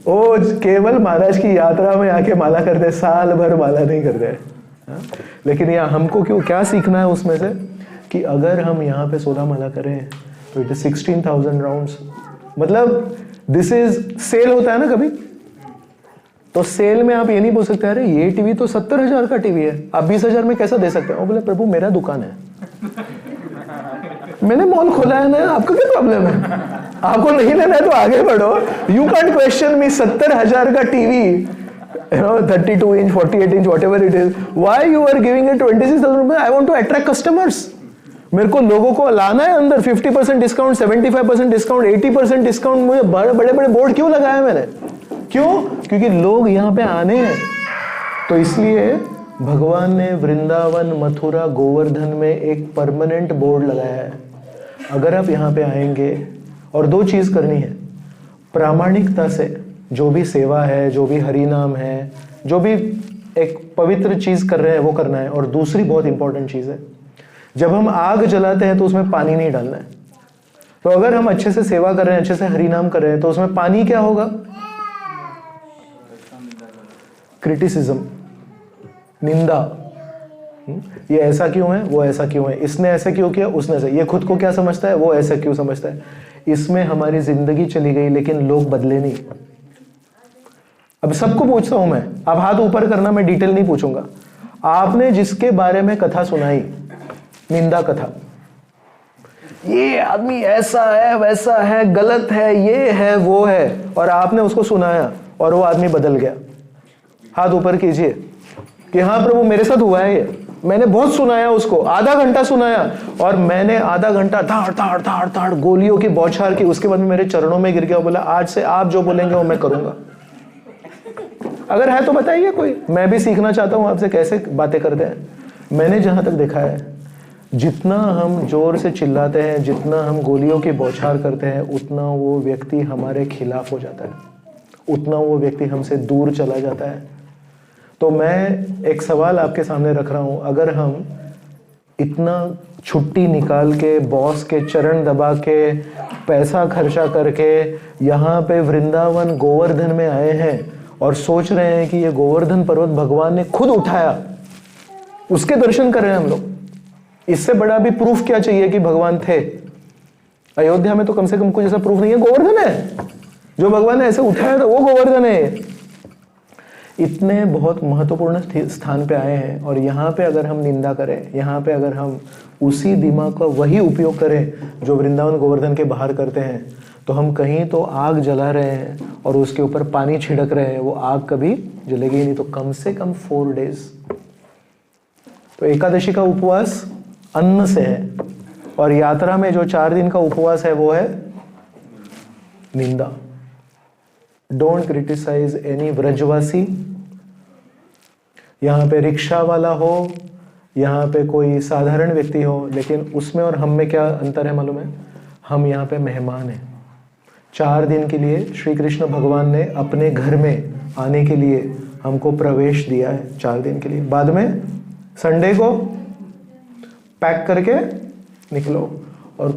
A: वो केवल महाराज की यात्रा में आके माला करते, साल भर माला नहीं करते। लेकिन यहाँ हमको क्या सीखना है उसमें से कि अगर हम यहाँ पे 16 माला करें तो इट इज 16,000 राउंड्स। मतलब दिस इज सेल होता है ना कभी, तो सेल में आप ये नहीं बोल सकते अरे ये टीवी तो 70,000 का टीवी है, आप 20,000 में कैसा दे सकते हो? बोले प्रभु मेरा दुकान है, मैंने मॉल खोला है ना, आपका क्या प्रॉब्लम है? आपको नहीं लेना है तो आगे बढ़ो। यू कैंट क्वेश्चन मी 70,000 का TV, 32 inch 48 inch whatever it is, why you are giving it 26,000 रुपए? I want to attract customers. मेरे को लोगों को लाना है अंदर। 50% डिस्काउंट, 75% डिस्काउंट, 80% डिस्काउंट। मुझे बड़े बड़े बोर्ड क्यों लगाया मैंने? क्यों? क्योंकि लोग यहाँ पे आने हैं। तो इसलिए भगवान ने वृंदावन, मथुरा, गोवर्धन में एक परमानेंट बोर्ड लगाया है। अगर आप यहाँ पे आएंगे, और 2 चीज करनी है, प्रामाणिकता से जो भी सेवा है, जो भी हरि नाम है, जो भी एक पवित्र चीज कर रहे हैं वो करना है। और दूसरी बहुत इंपॉर्टेंट चीज है, जब हम आग जलाते हैं तो उसमें पानी नहीं डालना है। तो अगर हम अच्छे से सेवा कर रहे हैं, अच्छे से हरि नाम कर रहे हैं, तो उसमें पानी क्या होगा? क्रिटिसिज्म, निंदा। ये ऐसा क्यों है, वो ऐसा क्यों है, इसने ऐसे क्यों किया, उसने ऐसे, ये खुद को क्या समझता है, वो ऐसा क्यों समझता है। इसमें हमारी जिंदगी चली गई, लेकिन लोग बदले नहीं। अब सबको पूछता हूं मैं, आप हाथ ऊपर करना, मैं डिटेल नहीं पूछूंगा। आपने जिसके बारे में कथा सुनाई, निंदा कथा, ये आदमी ऐसा है, वैसा है, गलत है, ये है, वो है, और आपने उसको सुनाया और वो आदमी बदल गया, हाथ ऊपर कीजिए कि हाँ प्रभु मेरे साथ हुआ है ये। मैंने बहुत सुनाया उसको, आधा घंटा सुनाया, और मैंने आधा घंटा धाड़ धाड़ धाड़ धाड़ गोलियों की बौछार की, उसके बाद में मेरे चरणों में गिर गया, बोला आज से आप जो बोलेंगे वो मैं करूंगा। अगर है तो बताइए कोई, मैं भी सीखना चाहता हूं आपसे कैसे बातें करते हैं। मैंने जहां तक देखा है, जितना हम जोर से चिल्लाते हैं, जितना हम गोलियों की बौछार करते हैं, उतना वो व्यक्ति हमारे खिलाफ हो जाता है, उतना वो व्यक्ति हमसे दूर चला जाता है। तो मैं एक सवाल आपके सामने रख रहा हूं, अगर हम इतना छुट्टी निकाल के, बॉस के चरण दबा के, पैसा खर्चा करके यहाँ पे वृंदावन गोवर्धन में आए हैं और सोच रहे हैं कि ये गोवर्धन पर्वत भगवान ने खुद उठाया, उसके दर्शन कर रहे हैं हम लोग, इससे बड़ा भी प्रूफ क्या चाहिए कि भगवान थे? अयोध्या में तो कम से कम कुछ ऐसा प्रूफ नहीं है, गोवर्धन है, जो भगवान ने ऐसे उठाया था वो गोवर्धन है। इतने बहुत महत्वपूर्ण स्थान पे आए हैं, और यहाँ पे अगर हम निंदा करें, यहाँ पे अगर हम उसी दिमाग का वही उपयोग करें जो वृंदावन गोवर्धन के बाहर करते हैं, तो हम कहीं तो आग जला रहे हैं और उसके ऊपर पानी छिड़क रहे हैं, वो आग कभी जलेगी ही नहीं। तो कम से कम 4 डेज। तो एकादशी का उपवास अन्न से है, और यात्रा में जो 4 दिन का उपवास है वो है निंदा। Don't criticize any Vrajavasi. यहाँ पे रिक्शा वाला हो, यहाँ पे कोई साधारण व्यक्ति हो, लेकिन उसमें और हम में क्या अंतर है मालूम है? हम यहाँ पे मेहमान हैं, 4 दिन के लिए श्री कृष्ण भगवान ने अपने घर में आने के लिए हमको प्रवेश दिया है, 4 दिन के लिए। बाद में संडे को पैक करके निकलो। और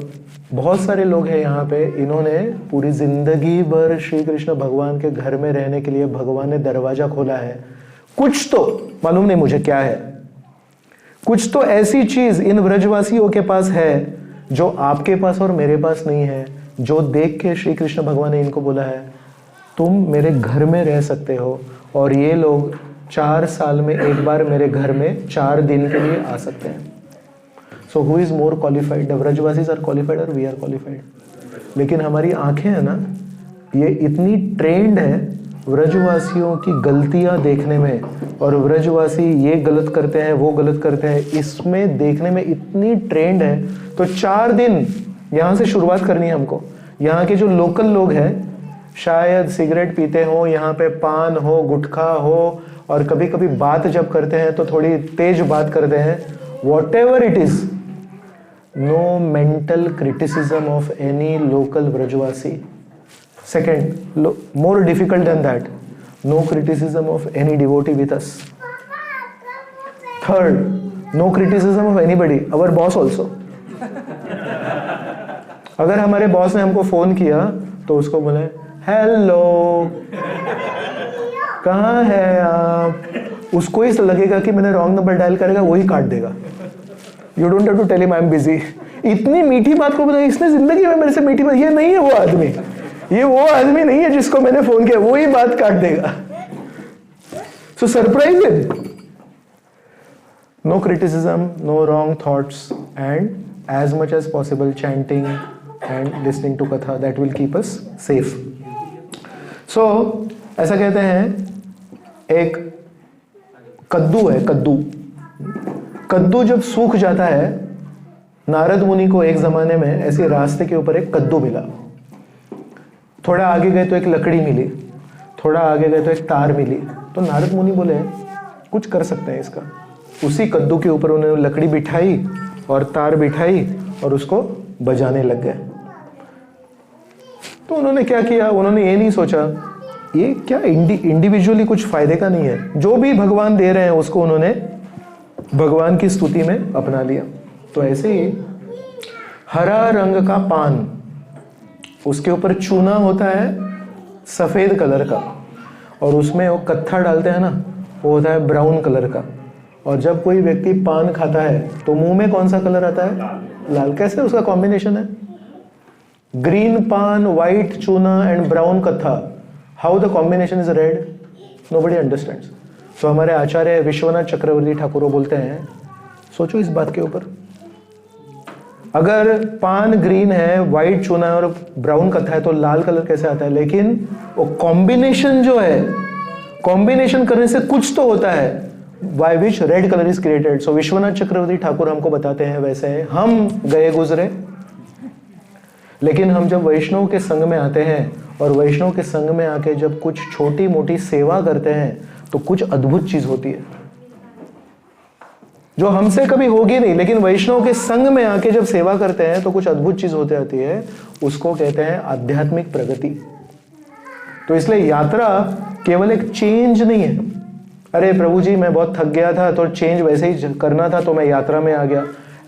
A: बहुत सारे लोग हैं यहाँ पे, इन्होंने पूरी जिंदगी भर श्री कृष्ण भगवान के घर में रहने के लिए भगवान ने दरवाजा खोला है। कुछ तो मालूम नहीं मुझे क्या है, कुछ तो ऐसी चीज इन व्रजवासियों के पास है जो आपके पास और मेरे पास नहीं है, जो देख के श्री कृष्ण भगवान ने इनको बोला है तुम मेरे घर में रह सकते हो। और ये लोग 4 साल में एक बार मेरे घर में 4 दिन के लिए आ सकते हैं। So who is more qualified, the Vrajavasis are qualified और वी आर क्वालिफाइड। लेकिन हमारी आंखें है ना, ये इतनी ट्रेंड है व्रजवासियों की गलतियां देखने में, और व्रजवासी ये गलत करते हैं वो गलत करते हैं, इसमें देखने में इतनी ट्रेंड है। तो 4 दिन यहाँ से शुरुआत करनी है हमको। यहाँ के जो लोकल लोग हैं शायद सिगरेट पीते हो, यहाँ पे पान हो, गुटखा हो, और कभी कभी बात जब करते हैं तो थोड़ी तेज बात करते हैं। Whatever it is, no mental criticism of any local Vrajavasi. Second, more difficult than that, no criticism of any devotee with us. Third, no criticism of anybody, our boss also. अगर हमारे बॉस ने हमको phone किया तो उसको बोले hello, कहाँ है आप, उसको ही लगेगा कि मैंने रॉन्ग नंबर डायल करेगा, वही काट देगा। You don't have to tell him I am busy. इतनी मीठी बात को बताया इसने जिंदगी में मेरे से मीठी बात, ये नहीं है वो आदमी, ये वो आदमी नहीं है जिसको मैंने फोन किया, वो ही बात काट देगा। So surprise him. No criticism, no wrong thoughts, and as much as possible chanting and listening to katha, that will keep us safe. So ऐसा कहते हैं एक कद्दू है, कद्दू जब सूख जाता है, नारद मुनि को एक जमाने में ऐसे रास्ते के ऊपर एक कद्दू मिला। थोड़ा आगे गए तो एक लकड़ी मिली, थोड़ा आगे गए तो एक तार मिली। तो नारद मुनि बोले कुछ कर सकते हैं इसका। उसी कद्दू के ऊपर उन्होंने लकड़ी बिठाई और तार बिठाई और उसको बजाने लग गए। तो उन्होंने क्या किया, उन्होंने ये नहीं सोचा ये क्या इंडिविजुअली कुछ फायदे का नहीं है, जो भी भगवान दे रहे हैं उसको उन्होंने भगवान की स्तुति में अपना लिया। तो ऐसे ही हरा रंग का पान, उसके ऊपर चूना होता है सफेद कलर का, और उसमें वो कत्था डालते हैं ना, वो होता है ब्राउन कलर का। और जब कोई व्यक्ति पान खाता है तो मुंह में कौन सा कलर आता है, लाल। कैसे उसका कॉम्बिनेशन है, ग्रीन पान, व्हाइट चूना एंड ब्राउन कत्था, how the combination is red, nobody understands. तो हमारे आचार्य विश्वनाथ चक्रवर्ती ठाकुर बोलते हैं, सोचो इस बात के ऊपर, अगर पान ग्रीन है, व्हाइट चूना है और ब्राउन कत्था है तो लाल कलर कैसे आता है। लेकिन वो कॉम्बिनेशन जो है, कॉम्बिनेशन करने से कुछ तो होता है, by which red colour is created. So Vishwanath Chakravarti Thakur हमको बताते हैं, वैसे हम गए गुजरे, लेकिन हम जब वैष्णव के संग में आते हैं और वैष्णव के संग में आके जब कुछ छोटी मोटी सेवा करते हैं तो कुछ अद्भुत चीज होती है जो हमसे कभी होगी नहीं, लेकिन वैष्णव के संग में आके जब सेवा करते हैं तो कुछ अद्भुत चीज होती आती है। उसको कहते हैं आध्यात्मिक प्रगति। तो इसलिए यात्रा केवल एक चेंज नहीं है, अरे प्रभु जी मैं बहुत थक गया था तो चेंज वैसे ही करना था तो मैं यात्रा में आ गया।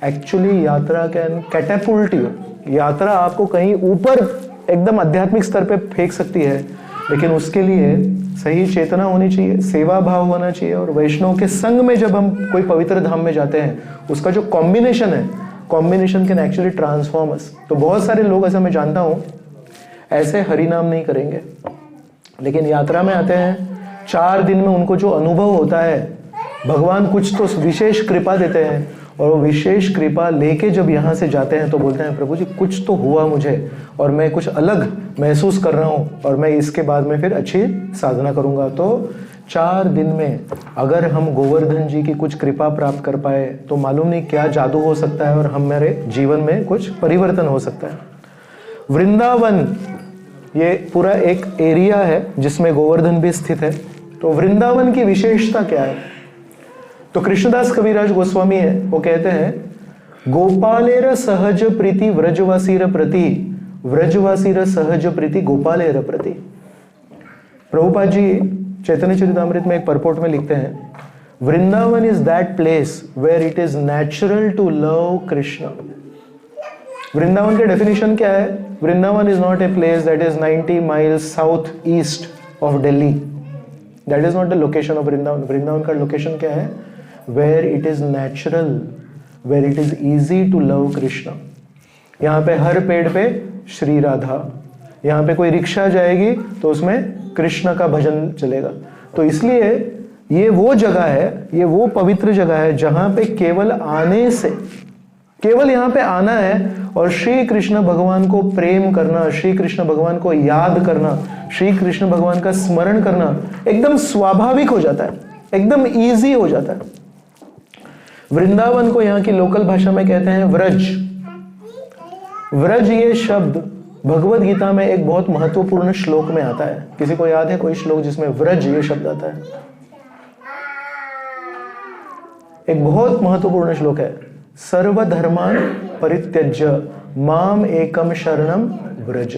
A: एक्चुअली यात्रा कैन कैटापुल्ट यू, यात्रा आपको कहीं ऊपर एकदम आध्यात्मिक स्तर पे फेंक सकती है, लेकिन उसके लिए सही चेतना होनी चाहिए, सेवा भाव होना चाहिए। और वैष्णव के संग में जब हम कोई पवित्र धाम में जाते हैं, उसका जो कॉम्बिनेशन है, कॉम्बिनेशन कैन एक्चुअली ट्रांसफॉर्म अस। तो बहुत सारे लोग ऐसा मैं जानता हूं ऐसे हरिनाम नहीं करेंगे, लेकिन यात्रा में आते हैं, 4 दिन में उनको जो अनुभव होता है, भगवान कुछ तो विशेष कृपा देते हैं, और वो विशेष कृपा लेके जब यहाँ से जाते हैं तो बोलते हैं प्रभु जी कुछ तो हुआ मुझे और मैं कुछ अलग महसूस कर रहा हूँ और मैं इसके बाद में फिर अच्छी साधना करूँगा। तो 4 दिन में अगर हम गोवर्धन जी की कुछ कृपा प्राप्त कर पाए तो मालूम नहीं क्या जादू हो सकता है और हमारे जीवन में कुछ परिवर्तन हो सकता है। वृंदावन ये पूरा एक एरिया है जिसमें गोवर्धन भी स्थित है। तो वृंदावन की विशेषता क्या है? तो कृष्णदास कविराज गोस्वामी है, वो कहते हैं गोपालेर सहज प्रीति व्रजवासीर प्रति व्रजवासी र सहज प्रीति गोपाले र प्रति। प्रभुपाद जी चैतन्य चरितामृत में एक परपोर्ट में लिखते हैं, Vrindavan is that place where it is natural to love Krishna. Vrindavan के डेफिनेशन क्या है? Vrindavan is not a place that is 90 miles south east of Delhi. That is not the location of Vrindavan. Vrindavan का लोकेशन क्या है? Where it is natural, where it is easy to love Krishna. यहाँ पे हर पेड़ पे श्री राधा, यहाँ पे कोई रिक्शा जाएगी तो उसमें कृष्ण का भजन चलेगा। तो इसलिए ये वो जगह है, ये वो पवित्र जगह है जहां पे केवल आने से, केवल यहाँ पे आना है और श्री कृष्ण भगवान को प्रेम करना, श्री कृष्ण भगवान को याद करना, श्री कृष्ण भगवान का स्मरण करना एकदम स्वाभाविक हो जाता है, एकदम इजी हो जाता है। वृंदावन को यहाँ की लोकल भाषा में कहते हैं व्रज। व्रज ये शब्द भगवत गीता में एक बहुत महत्वपूर्ण श्लोक में आता है। किसी को याद है कोई श्लोक जिसमें व्रज ये शब्द आता है? एक बहुत महत्वपूर्ण श्लोक है, सर्वधर्मान परित्यज्य माम एकम शरणम व्रज।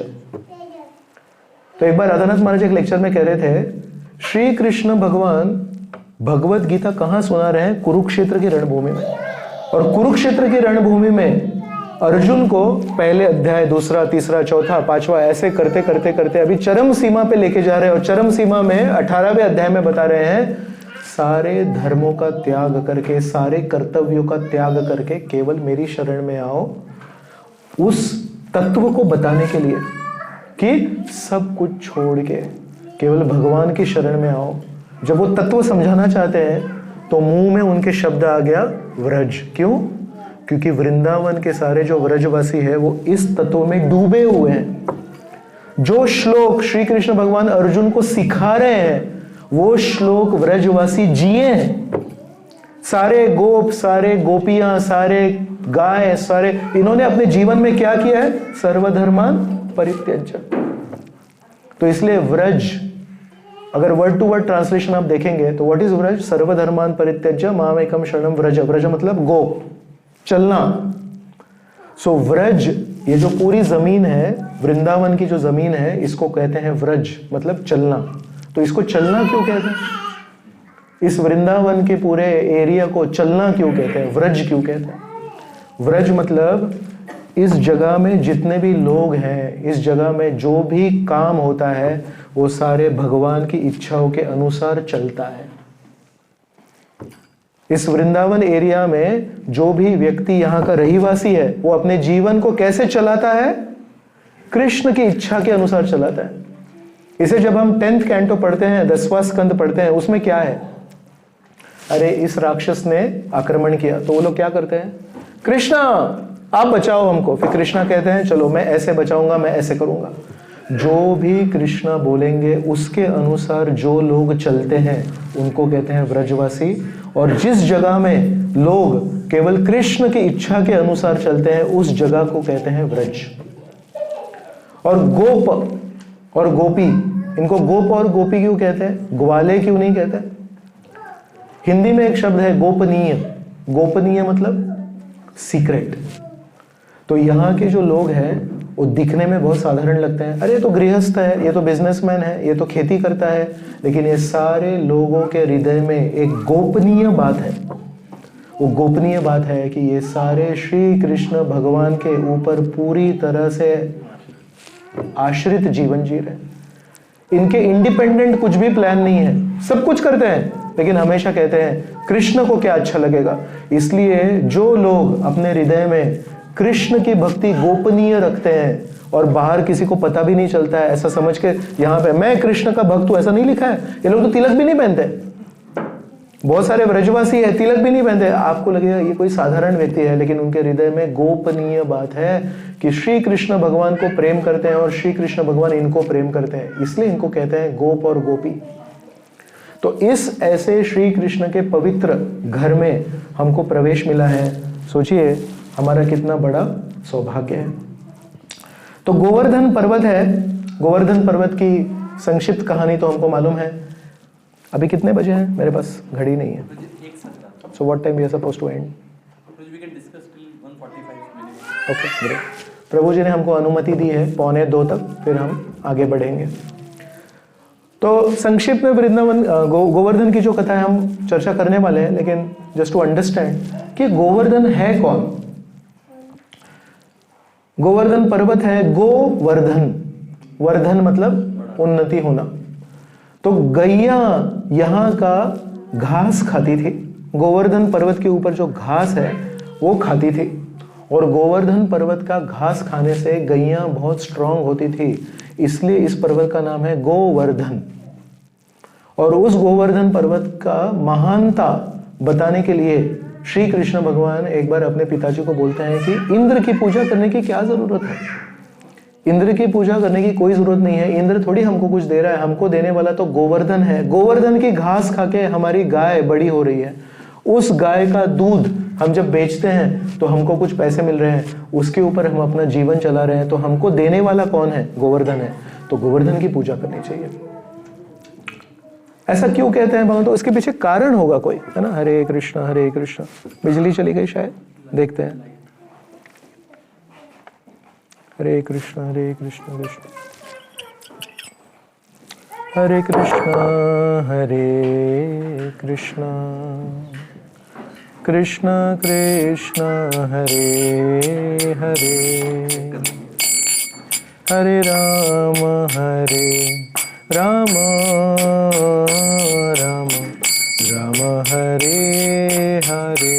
A: तो एक बार राधानाथ महाराज एक लेक्चर में कह रहे थे, श्री कृष्ण भगवान भगवत गीता कहां सुना रहे हैं? कुरुक्षेत्र की रणभूमि में। और कुरुक्षेत्र की रणभूमि में अर्जुन को पहले अध्याय, दूसरा, तीसरा, चौथा, पांचवा ऐसे करते करते करते अभी चरम सीमा पे लेके जा रहे हैं। और चरम सीमा में 18वें अध्याय में बता रहे हैं, सारे धर्मों का त्याग करके, सारे कर्तव्यों का त्याग करके केवल मेरी शरण में आओ, उस तत्व को बताने के लिए कि सब कुछ छोड़ के केवल भगवान की शरण में आओ। जब वो तत्व समझाना चाहते हैं तो मुंह में उनके शब्द आ गया व्रज। क्यों? क्योंकि वृंदावन के सारे जो व्रजवासी है वो इस तत्व में डूबे हुए हैं। जो श्लोक श्री कृष्ण भगवान अर्जुन को सिखा रहे हैं वो श्लोक व्रजवासी जिए हैं। सारे गोप, सारे गोपियां, सारे गाय, सारे इन्होंने अपने जीवन में क्या किया है? सर्वधर्मान परित्यज्य। तो इसलिए व्रज, अगर वर्ड टू वर्ड ट्रांसलेशन आप देखेंगे तो व्हाट इज व्रज? सर्वधर्मान परित्यज्य माम एकम शरणम व्रज। व्रज मतलब गोप, चलना। सो व्रज, ये जो पूरी जमीन है, वृंदावन की जो जमीन है, इसको कहते हैं व्रज, मतलब चलना। तो इसको चलना क्यों कहते हैं? इस वृंदावन के पूरे एरिया को चलना क्यों कहते हैं? व्रज क्यों कहते हैं? व्रज मतलब इस जगह में जितने भी लोग हैं, इस जगह में जो भी काम होता है वो सारे भगवान की इच्छाओं के अनुसार चलता है। इस वृंदावन एरिया में जो भी व्यक्ति यहाँ का रहीवासी है वो अपने जीवन को कैसे चलाता है? कृष्ण की इच्छा के अनुसार चलाता है। इसे जब हम 10th कैंटो पढ़ते हैं, 10वां स्कंद पढ़ते हैं, उसमें क्या है? अरे इस राक्षस ने आक्रमण किया, तो वो लोग क्या करते हैं? कृष्णा आप बचाओ हमको। फिर कृष्णा कहते हैं चलो मैं ऐसे बचाऊंगा, मैं ऐसे करूंगा। जो भी कृष्णा बोलेंगे उसके अनुसार जो लोग चलते हैं उनको कहते हैं व्रजवासी। और जिस जगह में लोग केवल कृष्ण की इच्छा के अनुसार चलते हैं उस जगह को कहते हैं व्रज। और गोप और गोपी, इनको गोप और गोपी क्यों कहते हैं? ग्वाले क्यों नहीं कहते? हिंदी में एक शब्द है गोपनीय। गोपनीय मतलब सीक्रेट। तो यहाँ के जो लोग हैं वो दिखने में बहुत साधारण लगते हैं। अरे ये तो गृहस्थ है, ये तो बिजनेसमैन है, ये तो खेती करता है, लेकिन ये सारे लोगों के हृदय में एक गोपनीय बात है। वो गोपनीय बात है कि ये सारे श्री कृष्ण भगवान के ऊपर पूरी तरह से आश्रित जीवन जी रहे हैं। इनके इंडिपेंडेंट कुछ भी प्लान नहीं है, सब कुछ करते हैं लेकिन हमेशा कहते हैं कृष्ण को क्या अच्छा लगेगा। इसलिए जो लोग अपने हृदय में कृष्ण की भक्ति गोपनीय रखते हैं और बाहर किसी को पता भी नहीं चलता है, ऐसा समझ के यहाँ पे मैं कृष्ण का भक्त हूं ऐसा नहीं लिखा है। ये लोग तो तिलक भी नहीं पहनते। बहुत सारे व्रजवासी है तिलक भी नहीं पहनते। आपको लगेगा ये कोई साधारण व्यक्ति है, लेकिन उनके हृदय में गोपनीय बात है कि श्री कृष्ण भगवान को प्रेम करते हैं और श्री कृष्ण भगवान इनको प्रेम करते हैं, इसलिए इनको कहते हैं गोप और गोपी। तो इस ऐसे श्री कृष्ण के पवित्र घर में हमको प्रवेश मिला है। सोचिए हमारा कितना बड़ा सौभाग्य है। तो गोवर्धन पर्वत है। गोवर्धन पर्वत की संक्षिप्त कहानी तो हमको मालूम है। अभी कितने बजे हैं? मेरे पास घड़ी नहीं है। So what time we are supposed to end?
B: We can discuss till 1:45 minutes.
A: Okay, great. प्रभु जी ने हमको अनुमति दी है 1:45 तक, फिर हम आगे बढ़ेंगे। तो संक्षिप्त में वृंदावन गोवर्धन की जो कथा है हम चर्चा करने वाले हैं, लेकिन जस्ट टू अंडरस्टैंड कि गोवर्धन है कौन। गोवर्धन पर्वत है गोवर्धन, वर्धन मतलब उन्नति होना। तो गैया यहाँ का घास खाती थी, गोवर्धन पर्वत के ऊपर जो घास है वो खाती थी, और गोवर्धन पर्वत का घास खाने से गैया बहुत स्ट्रांग होती थी, इसलिए इस पर्वत का नाम है गोवर्धन। और उस गोवर्धन पर्वत का महानता बताने के लिए श्री कृष्ण भगवान एक बार अपने पिताजी को बोलते हैं कि इंद्र की पूजा करने की क्या जरूरत है, इंद्र की पूजा करने की कोई जरूरत नहीं है, इंद्र थोड़ी हमको कुछ दे रहा है, हमको देने वाला तो गोवर्धन है। गोवर्धन की घास खा के हमारी गाय बड़ी हो रही है, उस गाय का दूध हम जब बेचते हैं तो हमको कुछ पैसे मिल रहे हैं, उसके ऊपर हम अपना जीवन चला रहे हैं, तो हमको देने वाला कौन है? गोवर्धन है। तो गोवर्धन की पूजा करनी चाहिए। ऐसा क्यों कहते हैं भगवान? तो इसके पीछे कारण होगा कोई, है ना। हरे कृष्णा हरे कृष्णा। बिजली चली गई शायद, देखते हैं। हरे कृष्णा कृष्ण हरे कृष्णा कृष्ण कृष्ण हरे हरे, हरे राम राम राम राम हरे हरे।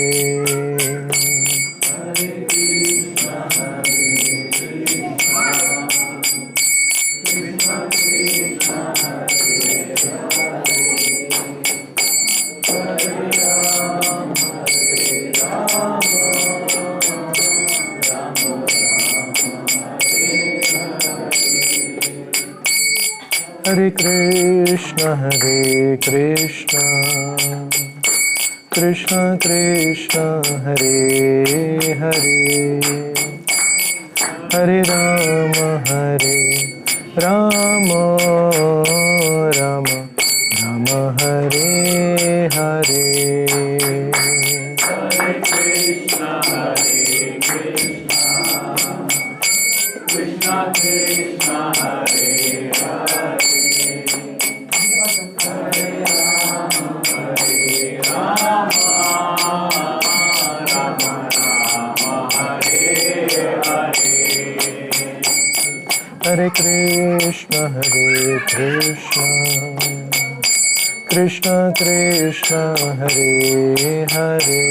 A: हरे कृष्ण कृष्ण कृष्ण हरे हरे, हरे राम राम राम हरे हरे। हरे कृष्ण कृष्ण कृष्ण हरे हरे कृष्ण कृष्ण कृष्ण हरे हरे,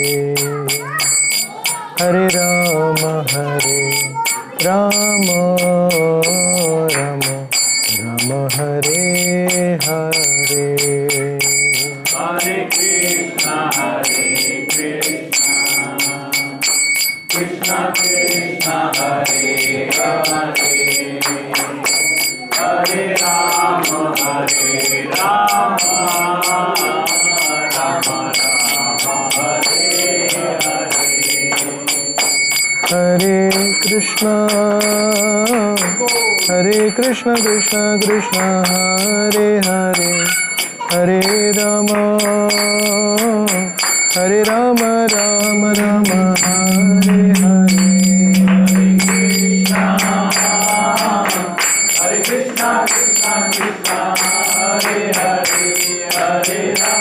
A: हरे राम राम राम हरे हरे। हरे कृष्ण कृष्ण कृष्ण हरे हरे, हरे राम राम हरे हरे। हरे कृष्ण कृष्ण कृष्ण हरे हरे, हरे राम राम राम हरे हरे। हरे कृष्ण कृष्ण कृष्ण हरे हरे, हरे राम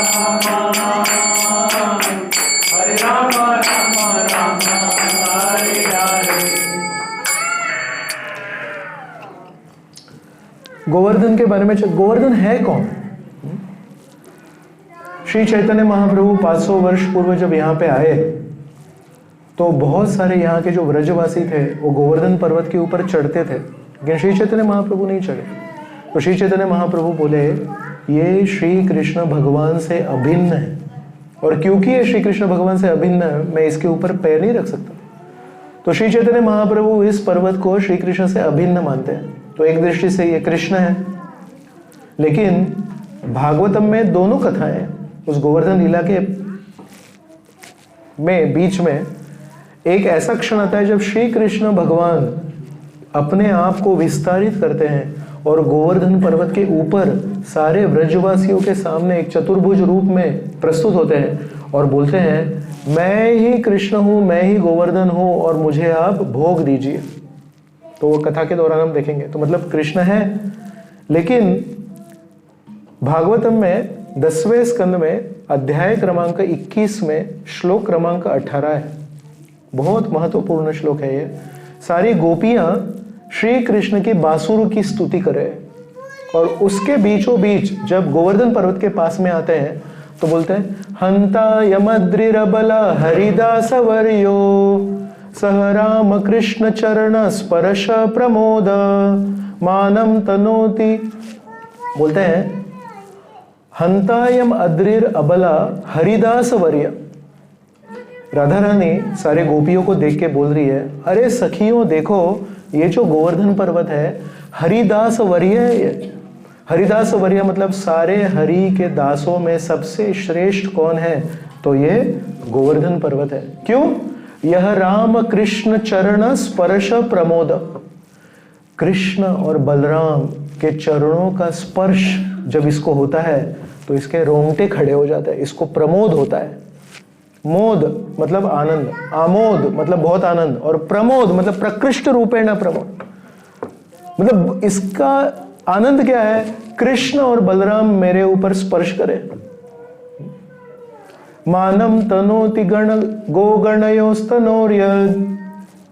A: राम हरे हरे। गोवर्धन के बारे में, गोवर्धन है कौन? श्री चैतन्य महाप्रभु 500 वर्ष पूर्व जब यहाँ पे आए तो बहुत सारे यहाँ के जो व्रजवासी थे वो गोवर्धन पर्वत के ऊपर चढ़ते थे, लेकिन श्री चैतन्य महाप्रभु नहीं चढ़े। तो श्री चैतन्य महाप्रभु बोले ये श्री कृष्ण भगवान से अभिन्न है, और क्योंकि ये श्री कृष्ण भगवान से अभिन्न है मैं इसके ऊपर पैर नहीं रख सकता। तो श्री चैतन्य महाप्रभु इस पर्वत को श्री कृष्ण से अभिन्न मानते हैं। तो एक दृष्टि से ये कृष्ण है, लेकिन भागवतम में दोनों कथाएं उस गोवर्धन लीला के में बीच में एक ऐसा क्षण आता है जब श्री कृष्ण भगवान अपने आप को विस्तारित करते हैं और गोवर्धन पर्वत के ऊपर सारे व्रजवासियों के सामने एक चतुर्भुज रूप में प्रस्तुत होते हैं और बोलते हैं मैं ही कृष्ण हूं, मैं ही गोवर्धन हूं और मुझे आप भोग दीजिए। तो वो कथा के दौरान हम देखेंगे। तो मतलब कृष्ण है, लेकिन भागवतम में 10वें स्कंद में अध्याय क्रमांक 21 में श्लोक क्रमांक 18 है। बहुत महत्वपूर्ण श्लोक है ये। सारी गोपियां श्री कृष्ण की बांसुर की स्तुति कर रहे हैं, और उसके बीचों बीच जब गोवर्धन पर्वत के पास में आते हैं तो बोलते हैं, हंता यमद्रिरबला हरिदास वर्यो सह राम कृष्ण चरण स्पर्श प्रमोद मानम तनोति। बोलते हैं, हंतायम अद्रिर अबला हरिदास वर्य। राधा रानी सारे गोपियों को देख के बोल रही है, अरे सखियों देखो, ये जो गोवर्धन पर्वत है हरिदास वर्य है। ये हरिदास वर्य मतलब सारे हरि के दासों में सबसे श्रेष्ठ कौन है? तो ये गोवर्धन पर्वत है। क्यों? यह राम कृष्ण चरण स्पर्श प्रमोद। कृष्ण और बलराम के चरणों का स्पर्श जब इसको होता है तो इसके रोंगटे खड़े हो जाते हैं, इसको प्रमोद होता है। मोद मतलब आनंद, आमोद मतलब बहुत आनंद, और प्रमोद मतलब प्रकृष्ट रूपेण प्रमोद। मतलब इसका आनंद क्या है? कृष्ण और बलराम मेरे ऊपर स्पर्श करें। मानम तनोति गण गो गणयोस्तनोर्य।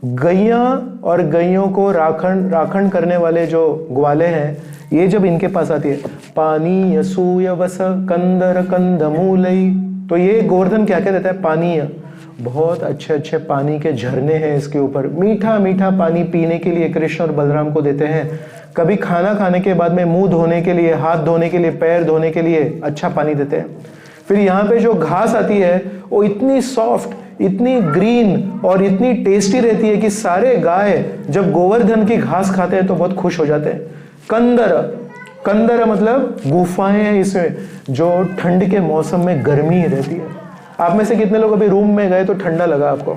A: गैया और गैयों को राखण करने वाले जो ग्वाले हैं, ये जब इनके पास आती है, पानी यसूय वस कंदर कंदमूलई। तो ये गोवर्धन क्या क्या देता है? पानीय, बहुत अच्छे अच्छे पानी के झरने हैं इसके ऊपर, मीठा मीठा पानी पीने के लिए कृष्ण और बलराम को देते हैं। कभी खाना खाने के बाद में मुंह धोने के लिए, हाथ धोने के लिए, पैर धोने के लिए अच्छा पानी देते हैं। फिर यहाँ पे जो घास आती है वो इतनी सॉफ्ट, इतनी ग्रीन और इतनी टेस्टी रहती है कि सारे गाय जब गोवर्धन की घास खाते हैं तो बहुत खुश हो जाते हैं। कंदर, कंदर मतलब गुफाएं हैं इसमें, जो ठंड के मौसम में गर्मी रहती है। आप में से कितने लोग अभी रूम में गए तो ठंडा लगा आपको?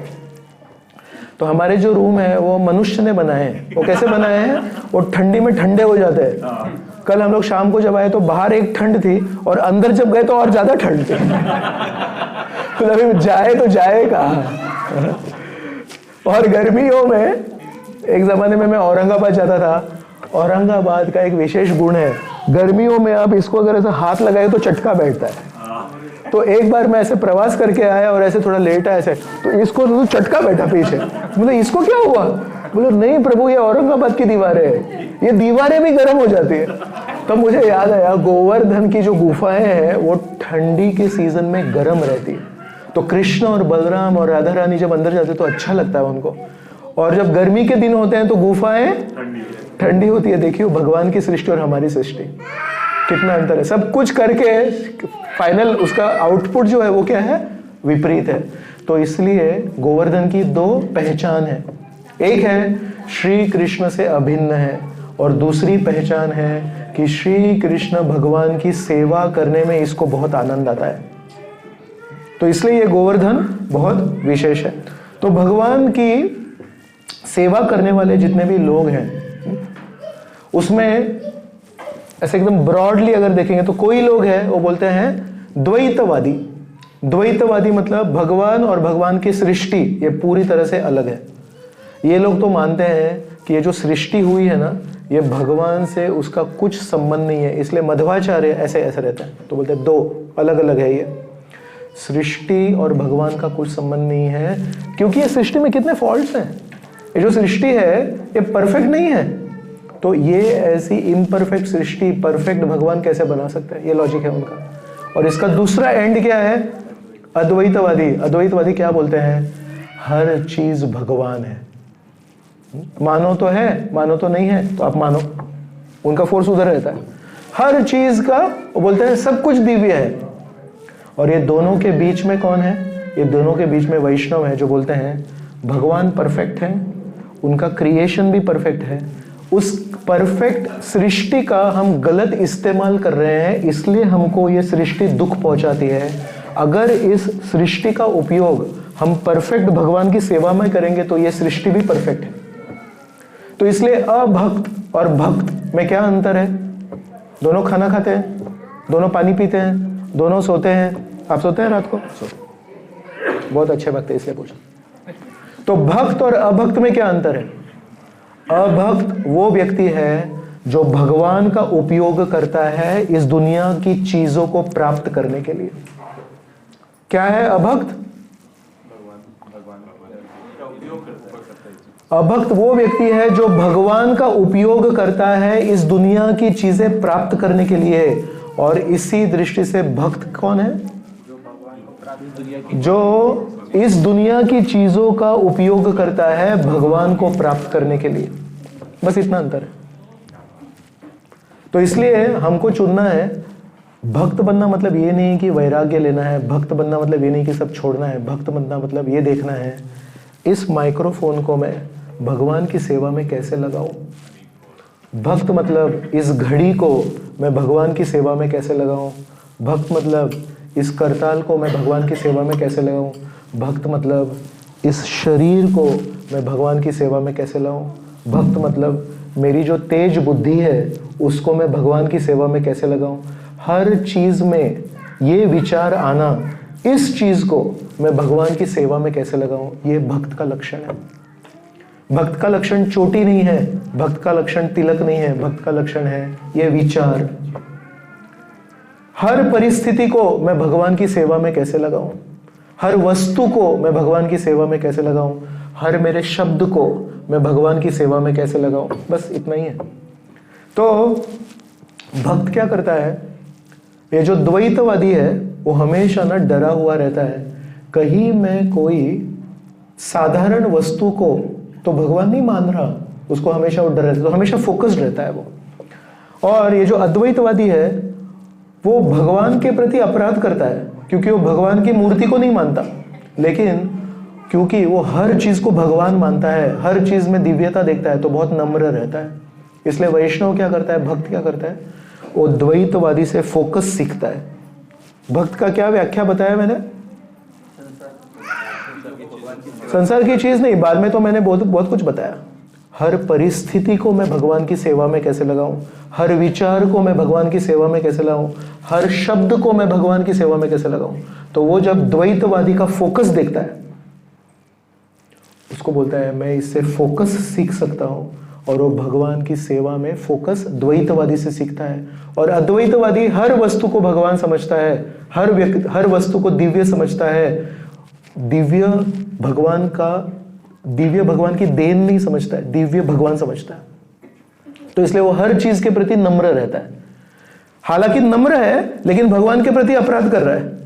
A: तो हमारे जो रूम है वो मनुष्य ने बनाए हैं। वो कैसे बनाए हैं? वो ठंडी में ठंडे हो जाते हैं। कल हम लोग शाम को जब आए तो बाहर एक ठंड थी और अंदर जब गए तो और ज्यादा ठंड थी। तो अभी जाए तो जाए कहाँ? और गर्मियों में एक जमाने में मैं औरंगाबाद जाता था। औरंगाबाद का एक विशेष गुण है, गर्मियों में आप इसको अगर ऐसा हाथ लगाए तो चटका बैठता है। तो एक बार मैं ऐसे प्रवास करके आया और ऐसे थोड़ा लेट आया ऐसे, तो इसको तो चटका बैठा पीछे। बोले इसको क्या हुआ? बोले नहीं प्रभु, ये औरंगाबाद की दीवारें है, ये दीवारें भी गर्म हो जाती है। तो मुझे याद आया, गोवर्धन की जो गुफाएं हैं वो ठंडी के सीजन में गर्म रहती है। तो कृष्ण और बलराम और राधा रानी जब अंदर जाते तो अच्छा लगता है उनको, और जब गर्मी के दिन होते हैं तो गुफाएं ठंडी होती है। देखियो भगवान की सृष्टि और हमारी सृष्टि कितना अंतर है। सब कुछ करके फाइनल उसका आउटपुट जो है वो क्या है? विपरीत है। तो इसलिए गोवर्धन की दो पहचान है, एक है श्री कृष्ण से अभिन्न है, और दूसरी पहचान है कि श्री कृष्ण भगवान की सेवा करने में इसको बहुत आनंद आता है। तो इसलिए ये गोवर्धन बहुत विशेष है। तो भगवान की सेवा करने वाले जितने भी लोग हैं उसमें ऐसे एकदम ब्रॉडली अगर देखेंगे तो कोई लोग हैं वो बोलते हैं द्वैतवादी। द्वैतवादी मतलब भगवान और भगवान की सृष्टि ये पूरी तरह से अलग है। ये लोग तो मानते हैं कि ये जो सृष्टि हुई है ना, ये भगवान से उसका कुछ संबंध नहीं है, इसलिए मध्वाचार्य ऐसे ऐसे रहते हैं। तो बोलते हैं दो अलग अलग है, ये सृष्टि और भगवान का कुछ संबंध नहीं है, क्योंकि ये सृष्टि में कितने फॉल्ट्स हैं। ये जो सृष्टि है ये परफेक्ट नहीं है, तो ये ऐसी इम्परफेक्ट सृष्टि परफेक्ट भगवान कैसे बना सकता है? ये लॉजिक है उनका। और इसका दूसरा एंड क्या है? अद्वैतवादी। अद्वैतवादी क्या बोलते हैं? हर चीज भगवान है, मानो तो है, मानो तो नहीं है, तो आप मानो। उनका फोर्स उधर रहता है, हर चीज का वो बोलते हैं सब कुछ दिव्य है। और ये दोनों के बीच में कौन है? ये दोनों के बीच में वैष्णव है, जो बोलते हैं भगवान परफेक्ट है, उनका क्रिएशन भी परफेक्ट है, उस परफेक्ट सृष्टि का हम गलत इस्तेमाल कर रहे हैं, इसलिए हमको ये सृष्टि दुख पहुंचाती है। अगर इस सृष्टि का उपयोग हम परफेक्ट भगवान की सेवा में करेंगे तो ये सृष्टि भी परफेक्ट है। तो इसलिए अभक्त और भक्त में क्या अंतर है? दोनों खाना खाते हैं, दोनों पानी पीते हैं, दोनों सोते हैं। आप सोते हैं रात को? बहुत अच्छे भक्त है इसलिए पूछा। तो भक्त और अभक्त में क्या अंतर है? अभक्त वो व्यक्ति है जो भगवान का उपयोग करता है इस दुनिया की चीजों को प्राप्त करने के लिए। क्या है अभक्त? अभक्त वो व्यक्ति है जो भगवान का उपयोग करता है इस दुनिया की चीजें प्राप्त करने के लिए। और इसी दृष्टि से भक्त कौन है? जो इस दुनिया की चीजों का उपयोग करता है भगवान को प्राप्त करने के लिए। बस इतना अंतर है। तो इसलिए हमको चुनना है। भक्त बनना मतलब ये नहीं कि वैराग्य लेना है, भक्त बनना मतलब ये नहीं कि सब छोड़ना है, भक्त बनना मतलब ये देखना है इस माइक्रोफोन को मैं भगवान की सेवा में कैसे लगाऊं। भक्त मतलब इस घड़ी को मैं भगवान की सेवा में कैसे लगाऊं। भक्त मतलब इस करताल को मैं भगवान की सेवा में कैसे लगाऊं। भक्त मतलब इस शरीर को मैं भगवान की सेवा में कैसे लाऊं। भक्त मतलब मेरी जो तेज बुद्धि है उसको मैं भगवान की सेवा में कैसे लगाऊं। हर चीज में ये विचार आना, इस चीज को मैं भगवान की सेवा में कैसे लगाऊं, ये भक्त का लक्षण है। भक्त का लक्षण चोटी नहीं है, भक्त का लक्षण तिलक नहीं है, भक्त का लक्षण है ये विचार। हर परिस्थिति को मैं भगवान की सेवा में कैसे लगाऊं, हर वस्तु को मैं भगवान की सेवा में कैसे लगाऊं, हर मेरे शब्द को मैं भगवान की सेवा में कैसे लगाऊं। बस इतना ही है। तो भक्त क्या करता है? ये जो द्वैतवादी है वो हमेशा ना डरा हुआ रहता है, कहीं मैं कोई साधारण वस्तु को तो भगवान नहीं मान रहा, उसको हमेशा वो डर रहता है, तो हमेशा फोकस्ड रहता है वो। और ये जो अद्वैतवादी है वो भगवान के प्रति अपराध करता है क्योंकि वो भगवान की मूर्ति को नहीं मानता, लेकिन क्योंकि वो हर चीज को भगवान मानता है, हर चीज में दिव्यता देखता है, तो बहुत नम्र रहता है। इसलिए वैष्णव क्या करता है, भक्त क्या करता है, वो द्वैतवादी से फोकस सीखता है। भक्त का क्या व्याख्या बताया मैंने? संसार की चीज नहीं, बाद में तो मैंने बहुत कुछ बताया। हर परिस्थिति को मैं भगवान की सेवा में कैसे लगाऊं, हर विचार को मैं भगवान की सेवा में कैसे लगाऊं, हर शब्द को मैं भगवान की सेवा में कैसे लगाऊं। तो वो जब द्वैतवादी का फोकस देखता है उसको बोलता है मैं इससे फोकस सीख सकता हूं, और वो भगवान की सेवा में फोकस द्वैतवादी से सीखता है। और अद्वैतवादी हर वस्तु को भगवान समझता है, हर वस्तु को दिव्य समझता है, दिव्य भगवान की देन नहीं समझता है, दिव्य भगवान समझता है। तो इसलिए वो हर चीज के प्रति नम्र रहता है। हालांकि नम्र है लेकिन भगवान के प्रति अपराध कर रहा है।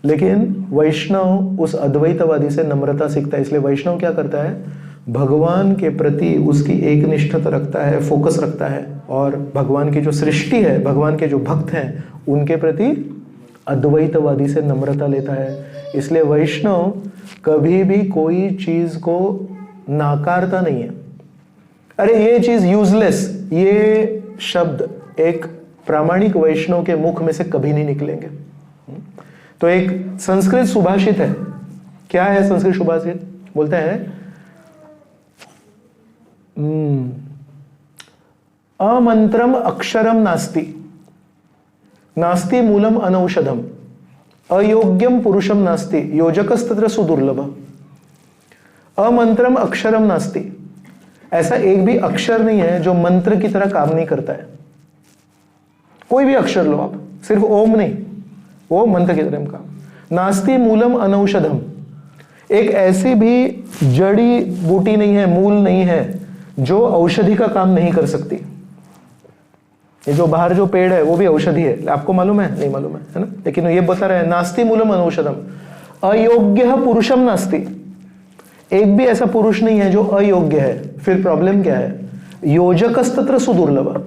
A: लेकिन वैष्णव उस अद्वैतवादी से नम्रता सीखता है। इसलिए वैष्णव क्या करता है, भगवान के प्रति उसकी एक निष्ठता रखता है, फोकस रखता है, और भगवान की जो सृष्टि है, भगवान के जो भक्त हैं उनके प्रति अद्वैतवादी से नम्रता लेता है। इसलिए वैष्णव कभी भी कोई चीज को नाकारता नहीं है। अरे ये चीज यूजलेस, ये शब्द एक प्रामाणिक वैष्णव के मुख में से कभी नहीं निकलेंगे। तो एक संस्कृत सुभाषित है। क्या है संस्कृत सुभाषित? बोलते हैं अमंत्रम अक्षरम नास्ति, नास्ति मूलम अनौषधम, अयोग्यम पुरुषम नास्ति, योजकस्तत्र सुदुर्लभ। अमंत्रम अक्षरम नास्ति, ऐसा एक भी अक्षर नहीं है जो मंत्र की तरह काम नहीं करता है। कोई भी अक्षर लो आप, सिर्फ ओम नहीं, वो मंत्र की तरह काम। नास्ति मूलम अनौषधम, एक ऐसी भी जड़ी बूटी नहीं है, मूल नहीं है जो औषधि का काम नहीं कर सकती। ये जो बाहर जो पेड़ है वो भी औषधि है, आपको मालूम है? नहीं मालूम है ना? लेकिन ये बता रहे हैं नास्ति मूलम अनौषधम, अयोग्य पुरुषम नास्ति, एक भी ऐसा पुरुष नहीं है जो अयोग्य है। फिर प्रॉब्लम क्या है? योजकस्तत्र सुदुर्लभ,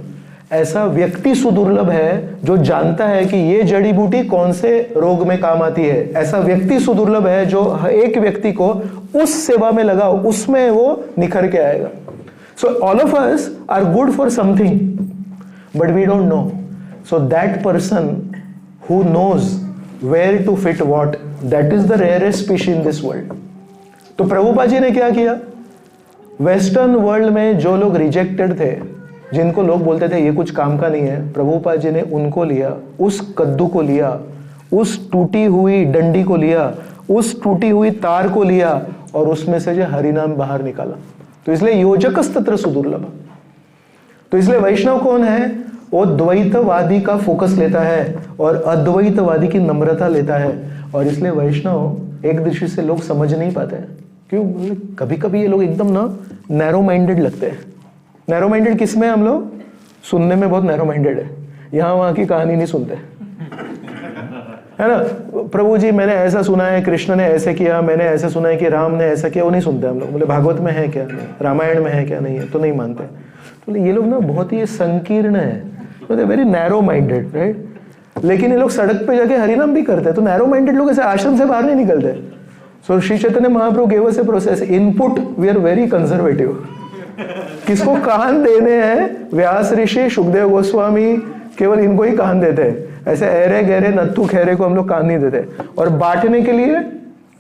A: ऐसा व्यक्ति सुदुर्लभ है जो जानता है कि ये जड़ी बूटी कौन से रोग में काम आती है। ऐसा व्यक्ति सुदुर्लभ है जो एक व्यक्ति को उस सेवा में लगाओ, उसमें वो निखर के आएगा। So all of us are good for something, but we don't know. So that person who knows where to fit what, that is the rarest species in this world. तो प्रभुपाद जी ने क्या किया? वेस्टर्न वर्ल्ड में जो लोग rejected थे, जिनको लोग बोलते थे ये कुछ काम का नहीं है, प्रभुपाद जी ने उनको लिया, उस कद्दू को लिया, उस टूटी हुई डंडी को लिया, उस टूटी हुई तार को लिया, और उसमें से जो हरिनाम बाहर निकाला। तो इसलिए योजकस तत्र सुदुर्लभ। तो इसलिए वैष्णव कौन है? वो द्वैतवादी का फोकस लेता है और अद्वैतवादी की नम्रता लेता है। और इसलिए वैष्णव एक दृष्टि से लोग समझ नहीं पाते हैं। क्यों? कभी कभी ये लोग एकदम ना नैरो माइंडेड लगते हैं। नैरो माइंडेड किसमें? हम लोग सुनने में बहुत नैरो माइंडेड है, यहाँ वहाँ की कहानी नहीं सुनते, है ना। प्रभु जी मैंने ऐसा सुना है, कृष्ण ने ऐसे किया, मैंने ऐसा सुना है कि राम ने ऐसा किया, वो नहीं सुनते हम लोग। बोले भागवत में है क्या? नहीं। रामायण में है क्या? नहीं है, तो नहीं मानते। तो ये लोग ना बहुत ही संकीर्ण है, वेरी नैरो माइंडेड, राइट। लेकिन ये लोग सड़क पे जाके हरिनाम भी करते हैं। तो नैरो माइंडेड लोग ऐसे आश्रम से बाहर नहीं निकलते। So Shri Chaitanya Mahaprabhu gave us a process input, we are very conservative. किसको कान देने हैं? व्यास ऋषि, सुखदेव गोस्वामी, केवल इनको ही कान देते हैं। ऐसे ऐरे गहरे नत्थु खैरे को हम लोग कान नहीं देते। और बांटने के लिए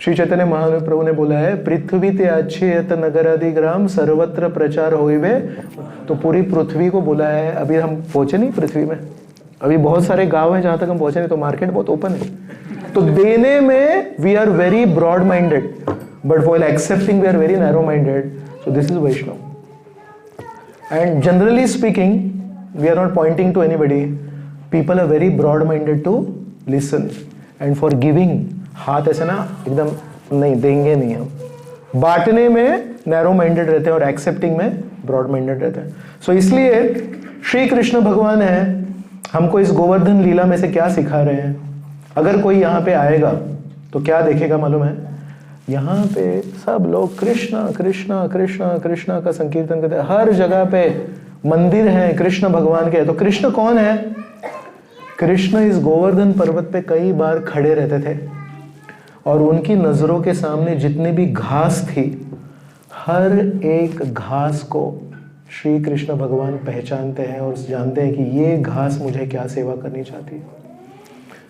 A: श्री चैतन्य महाप्रभु ने बोला है, पृथ्वी ते अच्छेत नगरादि ग्राम सर्वत्र प्रचार होइबे। तो पूरी पृथ्वी को बोला है। अभी हम पहुंचे नहीं पृथ्वी में, अभी बहुत सारे गांव हैं जहां तक हम पहुंचे नहीं, तो मार्केट बहुत ओपन है। तो देने में we are very broad minded, but while accepting we are very narrow minded. So this is Vaishnav. And generally speaking, we are not pointing to anybody, people are very broad minded to listen and for giving. हाथ ऐसे ना एकदम नहीं देंगे नहीं हम। बांटने में नैरो माइंडेड रहते हैं और एक्सेप्टिंग में ब्रॉड माइंडेड रहते हैं। सो इसलिए श्री कृष्ण भगवान है, हमको इस गोवर्धन लीला में से क्या सिखा रहे हैं? अगर कोई यहाँ पे आएगा तो क्या देखेगा मालूम है? यहाँ पे सब लोग कृष्णा कृष्णा कृष्णा कृष्णा का संकीर्तन करते हैं। हर जगह पे मंदिर है कृष्ण भगवान के। तो कृष्ण कौन है? कृष्ण इस गोवर्धन पर्वत पे कई बार खड़े रहते थे और उनकी नजरों के सामने जितनी भी घास थी, हर एक घास को श्री कृष्ण भगवान पहचानते हैं और जानते हैं कि ये घास मुझे क्या सेवा करनी चाहती है।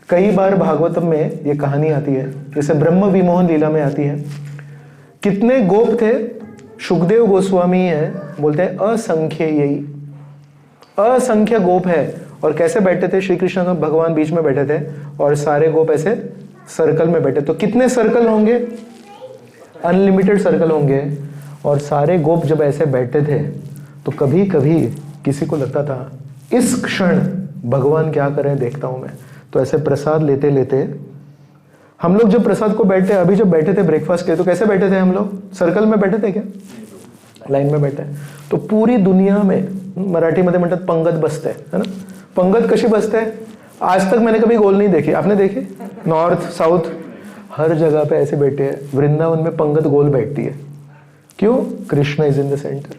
A: कई बार भागवतम में ये कहानी आती है, जैसे ब्रह्म विमोहन लीला में आती है। कितने गोप थे? सुखदेव गोस्वामी है, बोलते हैं असंख्य, यही असंख्य गोप है। और कैसे बैठे थे? श्री कृष्ण भगवान बीच में बैठे थे और सारे गोप ऐसे सर्कल में बैठे। तो कितने सर्कल होंगे? अनलिमिटेड सर्कल होंगे। और सारे गोप जब ऐसे बैठे थे तो कभी कभी किसी को लगता था इस क्षण भगवान क्या करें देखता हूं मैं। तो ऐसे प्रसाद लेते लेते, हम लोग जब प्रसाद को बैठते, अभी जब बैठे थे ब्रेकफास्ट के, तो कैसे बैठे थे हम लोग? सर्कल में बैठे थे क्या? लाइन में बैठे। तो पूरी दुनिया में मराठीमध्ये म्हणतात पंगत बसते, है ना। पंगत कशी बसते? आज तक मैंने कभी गोल नहीं देखी, आपने देखी? नॉर्थ साउथ हर जगह पे ऐसे बैठे हैं। वृंदावन में पंगत गोल बैठती है। क्यों? Krishna is in the centre.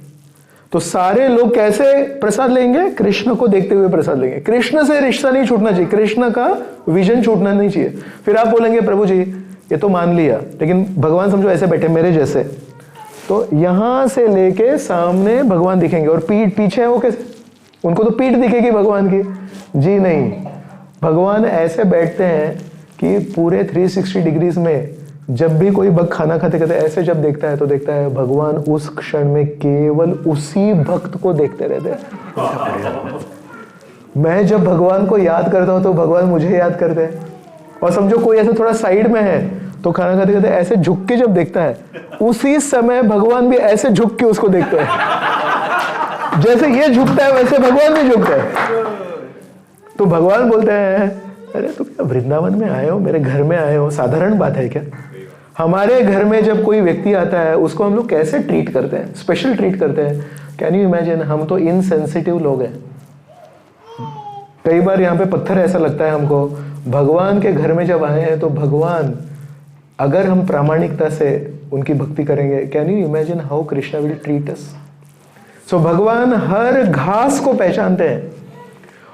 A: तो सारे लोग कैसे प्रसाद लेंगे? कृष्ण को देखते हुए प्रसाद लेंगे। कृष्ण से रिश्ता नहीं छूटना चाहिए, कृष्ण का विजन छूटना नहीं चाहिए। फिर आप बोलेंगे प्रभु जी ये तो मान लिया, लेकिन भगवान समझो ऐसे बैठे मेरे जैसे, तो यहां से लेके सामने भगवान दिखेंगे और पीठ पीछे है वो कैसे? उनको तो पीठ दिखेगी भगवान की। जी नहीं, भगवान ऐसे बैठते हैं कि पूरे 360 डिग्रीज में जब भी कोई भक्त खाना खाते खाते ऐसे जब देखता है तो देखता है भगवान उस क्षण में केवल उसी भक्त को देखते रहते हैं। मैं जब भगवान को याद करता हूं तो भगवान मुझे याद करते हैं। और समझो कोई ऐसे थोड़ा साइड में है तो खाना खाते खाते ऐसे झुक के जब देखता है, उसी समय भगवान भी ऐसे झुक के उसको देखते हैं। जैसे ये झुकता है वैसे भगवान भी झुकता है। तो भगवान बोलते हैं अरे तुम क्या वृंदावन में आए हो, मेरे घर में आए हो, साधारण बात है क्या? हमारे घर में जब कोई व्यक्ति आता है उसको हम लोग कैसे ट्रीट करते हैं? स्पेशल ट्रीट करते हैं। Can you imagine? हम तो इनसेंसिटिव लोग हैं। कई बार यहाँ पे पत्थर ऐसा लगता है हमको। भगवान के घर में जब आए हैं तो भगवान, अगर हम प्रामाणिकता से उनकी भक्ति करेंगे, can you imagine how Krishna will treat us? So भगवान हर घास को पहचानते हैं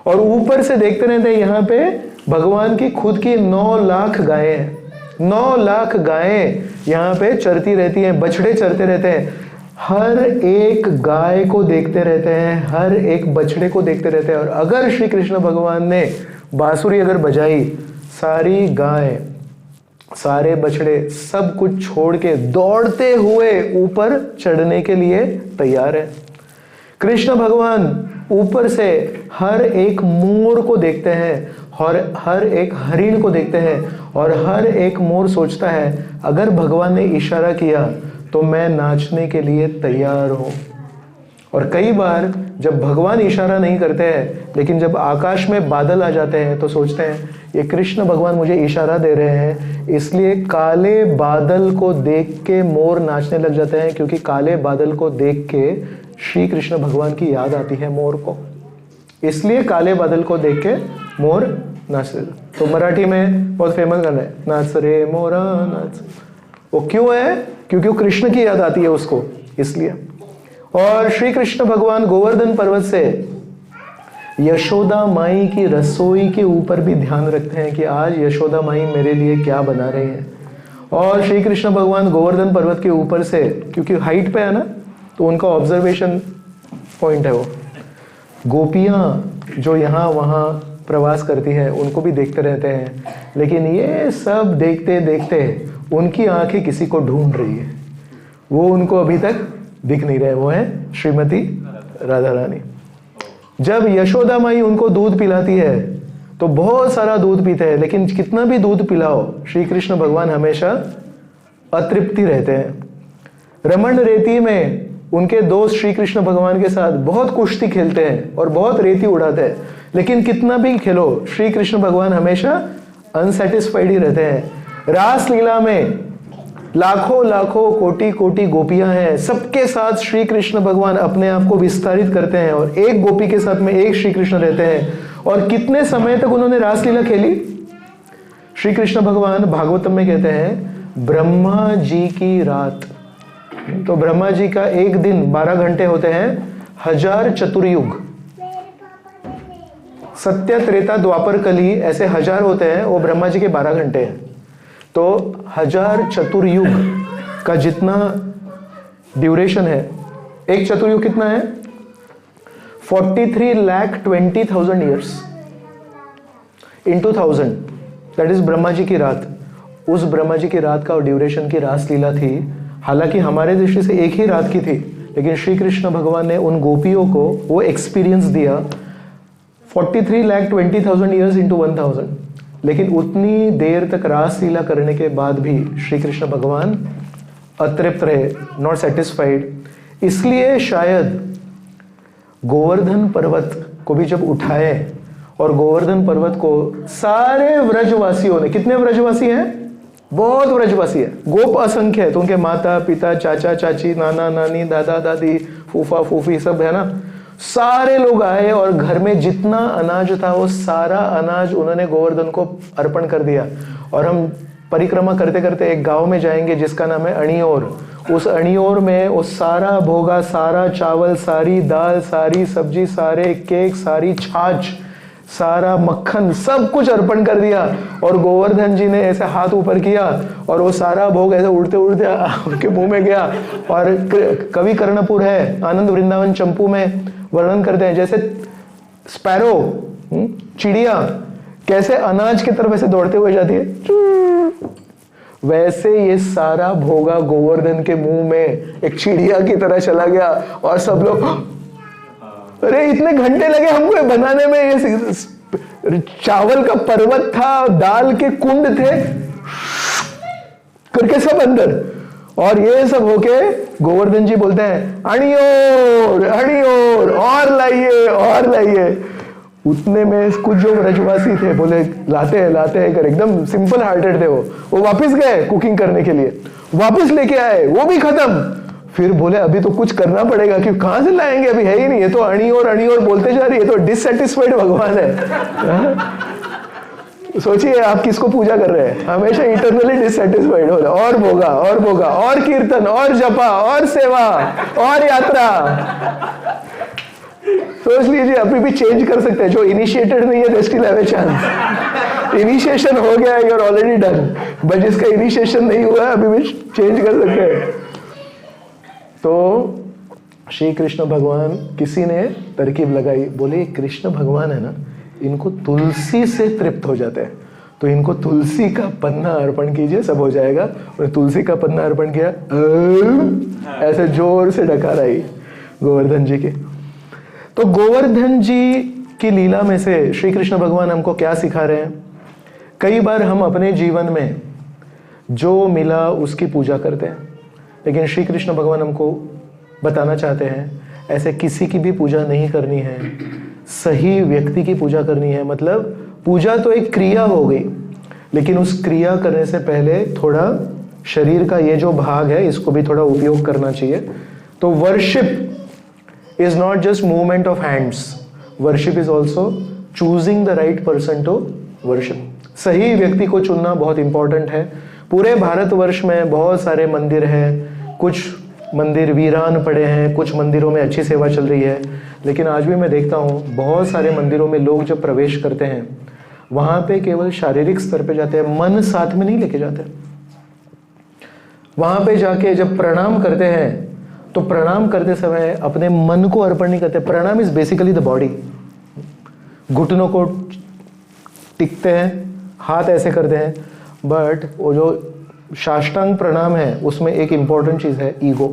A: और ऊपर से देखते रहते हैं। यहाँ पे भगवान की खुद की 9 लाख गायें हैं। 9 लाख गायें यहाँ पे चरती रहती हैं, बछड़े चरते रहते हैं। हर एक गाय को देखते रहते हैं, हर एक बछड़े को देखते रहते हैं। और अगर श्री कृष्ण भगवान ने बांसुरी अगर बजाई, सारी गाय, सारे बछड़े सब कुछ छोड़ के दौड़ते हुए ऊपर चढ़ने के लिए तैयार है। कृष्ण भगवान ऊपर से हर एक मोर को देखते हैं और हर एक हरिण को देखते हैं और हर एक मोर सोचता है अगर भगवान ने इशारा किया तो मैं नाचने के लिए तैयार हूं। और कई बार जब भगवान इशारा नहीं करते हैं, लेकिन जब आकाश में बादल आ जाते हैं तो सोचते हैं ये कृष्ण भगवान मुझे इशारा दे रहे हैं, इसलिए काले बादल को देख के मोर नाचने लग जाते हैं, क्योंकि काले बादल को देख के श्री कृष्ण भगवान की याद आती है मोर को, इसलिए काले बादल को देख के मोर नाचते। तो मराठी में बहुत फेमस गाना है, नाच रे मोरा नाच। वो क्यों है? क्योंकि वो कृष्ण की याद आती है उसको, इसलिए। और श्री कृष्ण भगवान गोवर्धन पर्वत से यशोदा माई की रसोई के ऊपर भी ध्यान रखते हैं कि आज यशोदा माई मेरे लिए क्या बना रही हैं। और श्री कृष्ण भगवान गोवर्धन पर्वत के ऊपर से, क्योंकि हाइट पे है ना, तो उनका ऑब्जर्वेशन पॉइंट है वो, गोपियां जो यहाँ वहाँ प्रवास करती हैं उनको भी देखते रहते हैं, लेकिन ये सब देखते देखते उनकी आंखें किसी को ढूंढ रही है, वो उनको अभी तक दिख नहीं रहे, वो है श्रीमती राधा रानी। जब यशोदा माई उनको दूध पिलाती है तो बहुत सारा दूध पीते हैं, लेकिन कितना भी दूध पिलाओ श्री कृष्ण भगवान हमेशा अतृप्ति रहते हैं। रमण रेती में उनके दोस्त श्री कृष्ण भगवान के साथ बहुत कुश्ती खेलते हैं और बहुत रेती उड़ाते हैं, लेकिन कितना भी खेलो श्री कृष्ण भगवान हमेशा अनसेटिस्फाइड ही रहते हैं। रास लीला में लाखों लाखों कोटि कोटि गोपियां हैं, सबके साथ श्री कृष्ण भगवान अपने आप को विस्तारित करते हैं और एक गोपी के साथ में एक श्री कृष्ण रहते हैं। और कितने समय तक उन्होंने रासलीला खेली? श्री कृष्ण भगवान भागवतम में कहते हैं ब्रह्मा जी की रात, तो ब्रह्मा जी का एक दिन 12 घंटे होते हैं, 1000 चतुर्युग, सत्य त्रेता द्वापर कली ऐसे 1000 होते हैं, वो ब्रह्मा जी के 12 घंटे हैं। तो 1000 चतुर्युग का जितना ड्यूरेशन है, एक चतुर्युग कितना है? 43,20,000 years into 1000, that is Brahma ji की रात। उस ब्रह्मा जी की रात का ड्यूरेशन की रासलीला थी। हालांकि हमारे दृष्टि से एक ही रात की थी, लेकिन श्री कृष्ण भगवान ने उन गोपियों को वो एक्सपीरियंस दिया 43,20,000 ईयर्स इंटू 1000। लेकिन उतनी देर तक रासलीला करने के बाद भी श्री कृष्ण भगवान अतृप्त रहे, नॉट सेटिस्फाइड। इसलिए शायद गोवर्धन पर्वत को भी जब उठाए और गोवर्धन पर्वत को सारे व्रजवासियों ने, कितने व्रजवासी हैं? बहुत व्रजवासी है, गोप असंख्य है, तो उनके माता पिता, चाचा चाची, नाना नानी, दादा दादी, फूफा फूफी सब है ना, सारे लोग आए और घर में जितना अनाज था वो सारा अनाज उन्होंने गोवर्धन को अर्पण कर दिया। और हम परिक्रमा करते करते एक गांव में जाएंगे जिसका नाम है अणियोर। उस अणियोर में वो सारा भोगा, सारा चावल, सारी दाल, सारी सब्जी, सारे केक, सारी छाछ, सारा मक्खन, सब कुछ अर्पण कर दिया। और गोवर्धन जी ने ऐसे हाथ ऊपर किया और वो सारा भोग ऐसे उड़ते उड़ते उनके मुंह में गया। और कवि कर्णपुर है, आनंद वृंदावन चंपू में वर्णन करते हैं, जैसे स्पैरो, चिड़िया कैसे अनाज की तरफ ऐसे दौड़ते हुए जाती है, वैसे ये सारा भोगा गोवर्धन के मुंह में एक चिड़िया की तरह चला गया। और सब लोग, अरे इतने घंटे लगे हमको बनाने में, ये चावल का पर्वत था, दाल के कुंड थे, करके सब अंदर। और ये सब होके गोवर्धन जी बोलते हैं अणियोर अणियोर, और लाइए। उतने में कुछ जो व्रजवासी थे बोले लाते हैं कर, एकदम सिंपल हार्टेड थे वो वापस गए कुकिंग करने के लिए, वापस लेके आए, वो भी खत्म। फिर बोले अभी तो कुछ करना पड़ेगा, क्योंकि कहां से लाएंगे, अभी है ही नहीं, ये तो अणियोर बोलते जा रही है, तो डिससेटिस्फाइड भगवान है। सोचिए आप किसको पूजा कर रहे हैं, हमेशा इटरनली डिससेटिस्फाइड हो रहा, और भोगा और कीर्तन और जपा और सेवा और यात्रा। सोच लीजिए अभी भी चेंज कर सकते हैं, जो इनिशिएटेड नहीं है they still have a chance. Initiation हो गया, you are already done, but जिसका इनिशिएशन नहीं हुआ है अभी भी चेंज कर सकते हैं। तो श्री कृष्ण भगवान, किसी ने तरकीब लगाई, बोले कृष्ण भगवान है ना, इनको तुलसी से तृप्त हो जाते हैं, तो इनको तुलसी का पन्ना अर्पण कीजिए, सब हो जाएगा। और तुलसी का पन्ना अर्पण किया, ऐसे जोर से डकार आई गोवर्धन जी की। तो गोवर्धन जी की लीला में से श्री कृष्ण भगवान हमको क्या सिखा रहे हैं? कई बार हम अपने जीवन में जो मिला उसकी पूजा करते हैं, लेकिन श्री कृष्ण भगवान हमको बताना चाहते हैं ऐसे किसी की भी पूजा नहीं करनी है, सही व्यक्ति की पूजा करनी है। मतलब पूजा तो एक क्रिया हो गई, लेकिन उस क्रिया करने से पहले थोड़ा शरीर का ये जो भाग है इसको भी थोड़ा उपयोग करना चाहिए। तो worship is not just movement of hands, worship is also choosing the right person to worship. सही व्यक्ति को चुनना बहुत इंपॉर्टेंट है। पूरे भारतवर्ष में बहुत सारे मंदिर हैं, कुछ मंदिर वीरान पड़े हैं, कुछ मंदिरों में अच्छी सेवा चल रही है, लेकिन आज भी मैं देखता हूँ बहुत सारे मंदिरों में लोग जब प्रवेश करते हैं वहाँ पे केवल शारीरिक स्तर पे जाते हैं, मन साथ में नहीं लेके जाते। वहाँ पे जाके जब प्रणाम करते हैं तो प्रणाम करते समय अपने मन को अर्पण नहीं करते। प्रणाम इज बेसिकली द बॉडी। घुटनों को टिकते हैं, हाथ ऐसे करते हैं, बट वो जो साष्टांग प्रणाम है उसमें एक इंपॉर्टेंट चीज है ईगो।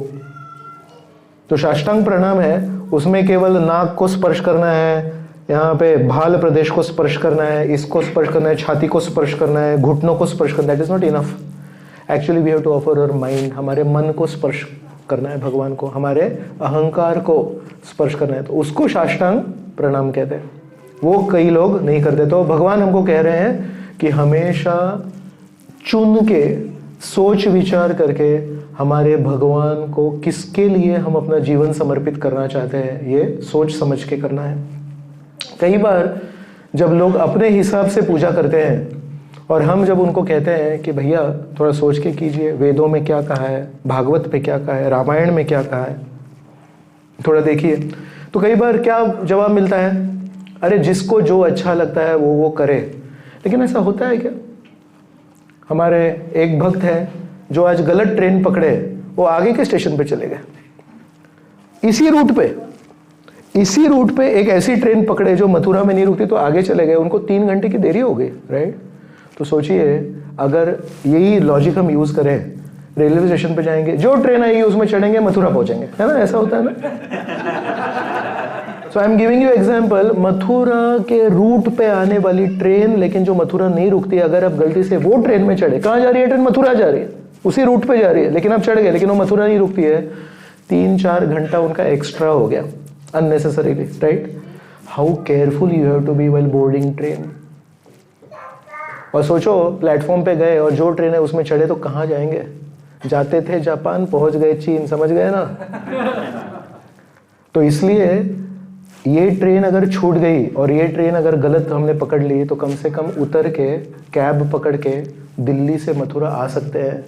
A: तो साष्टांग प्रणाम है उसमें केवल नाक को स्पर्श करना है, यहाँ पे भाल प्रदेश को स्पर्श करना है, इसको स्पर्श करना है, छाती को स्पर्श करना है, घुटनों को स्पर्श करना है। It is not enough. Actually we have to offer our mind. हमारे मन को स्पर्श करना है भगवान को, हमारे अहंकार को स्पर्श करना है, तो उसको साष्टांग प्रणाम कहते हैं। वो कई लोग नहीं करते। तो भगवान हमको कह रहे हैं कि हमेशा चुन के सोच विचार करके हमारे भगवान को किसके लिए हम अपना जीवन समर्पित करना चाहते हैं ये सोच समझ के करना है। कई बार जब लोग अपने हिसाब से पूजा करते हैं और हम जब उनको कहते हैं कि भैया थोड़ा सोच के कीजिए, वेदों में क्या कहा है, भागवत पे क्या कहा है, रामायण में क्या कहा है, थोड़ा देखिए, तो कई बार क्या जवाब मिलता है, अरे जिसको जो अच्छा लगता है वो करे। लेकिन ऐसा होता है क्या? हमारे एक भक्त है जो आज गलत ट्रेन पकड़े, वो आगे के स्टेशन पे चले गए। इसी रूट पे एक ऐसी ट्रेन पकड़े जो मथुरा में नहीं रुकती, तो आगे चले गए, उनको 3 घंटे की देरी हो गई, राइट? तो सोचिए अगर यही लॉजिक हम यूज करें, रेलवे स्टेशन पे जाएंगे, जो ट्रेन आएगी उसमें चढ़ेंगे, मथुरा पहुंचेंगे, है ना? ऐसा होता है ना। So I am giving you example, Mathura के रूट पे आने वाली ट्रेन, लेकिन जो मथुरा नहीं रुकती, अगर आप गलती से वो ट्रेन में चढ़े, कहाँ जा रही है ट्रेन? मथुरा जा रही है, उसी रूट पे जा रही है, लेकिन आप चढ़ गए, लेकिन वो मथुरा नहीं रुकती है, 3-4 घंटा उनका एक्स्ट्रा हो गया unnecessarily, right? How careful you have to be while boarding train. और सोचो प्लेटफॉर्म पे गए और जो ट्रेन है उसमें चढ़े तो कहाँ जाएंगे? जाते थे जापान, पहुंच गए चीन, समझ गए ना? तो इसलिए ये ट्रेन अगर छूट गई और ये ट्रेन अगर गलत हमने पकड़ ली, तो कम से कम उतर के कैब पकड़ के दिल्ली से मथुरा आ सकते हैं।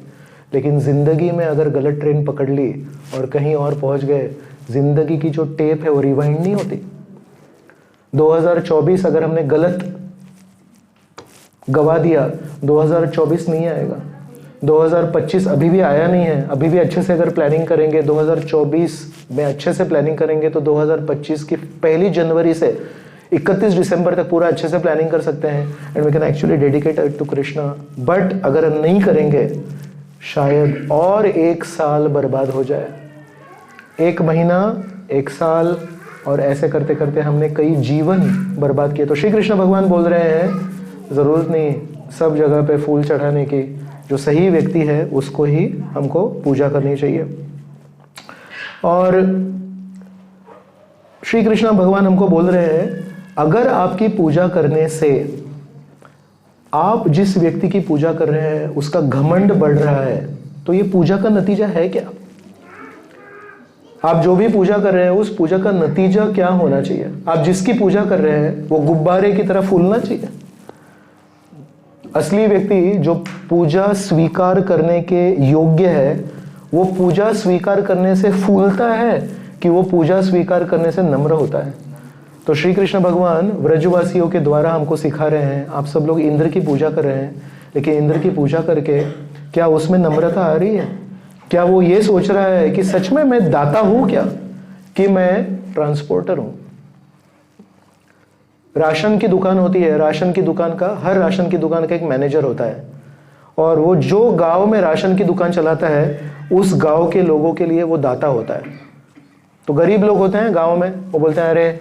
A: लेकिन ज़िंदगी में अगर गलत ट्रेन पकड़ ली और कहीं और पहुंच गए, ज़िंदगी की जो टेप है वो रिवाइंड नहीं होती। 2024 अगर हमने गलत गवा दिया, 2024 नहीं आएगा। 2025 अभी भी आया नहीं है, अभी भी अच्छे से अगर प्लानिंग करेंगे, 2024 में अच्छे से प्लानिंग करेंगे तो 2025 की 1 जनवरी से 31 दिसंबर तक पूरा अच्छे से प्लानिंग कर सकते हैं, and we can actually dedicate it to Krishna. But अगर नहीं करेंगे, शायद और 1 साल बर्बाद हो जाए, 1 महीना, 1 साल, और ऐसे करते करते हमने कई जीवन बर्बाद किए। तो श्री कृष्ण भगवान बोल रहे हैं, ज़रूरत नहीं सब जगह पे फूल चढ़ाने की, जो सही व्यक्ति है उसको ही हमको पूजा करनी चाहिए। और श्री कृष्ण भगवान हमको बोल रहे हैं, अगर आपकी पूजा करने से आप जिस व्यक्ति की पूजा कर रहे हैं उसका घमंड बढ़ रहा है, तो ये पूजा का नतीजा है क्या? आप जो भी पूजा कर रहे हैं उस पूजा का नतीजा क्या होना चाहिए? आप जिसकी पूजा कर रहे हैं वो गुब्बारे की तरह फूलना चाहिए। असली व्यक्ति जो पूजा स्वीकार करने के योग्य है, वो पूजा स्वीकार करने से फूलता है कि वो पूजा स्वीकार करने से नम्र होता है। तो श्री कृष्ण भगवान व्रजवासियों के द्वारा हमको सिखा रहे हैं, आप सब लोग इंद्र की पूजा कर रहे हैं, लेकिन इंद्र की पूजा करके क्या उसमें नम्रता आ रही है? क्या वो ये सोच रहा है कि सच में मैं दाता हूं क्या, कि मैं ट्रांसपोर्टर हूं? राशन की दुकान होती है, राशन की दुकान का, हर राशन की दुकान का एक मैनेजर होता है, और वो जो गांव में राशन की दुकान चलाता है उस गांव के लोगों के लिए वो दाता होता है। तो गरीब लोग होते हैं गांव में, वो बोलते हैं अरे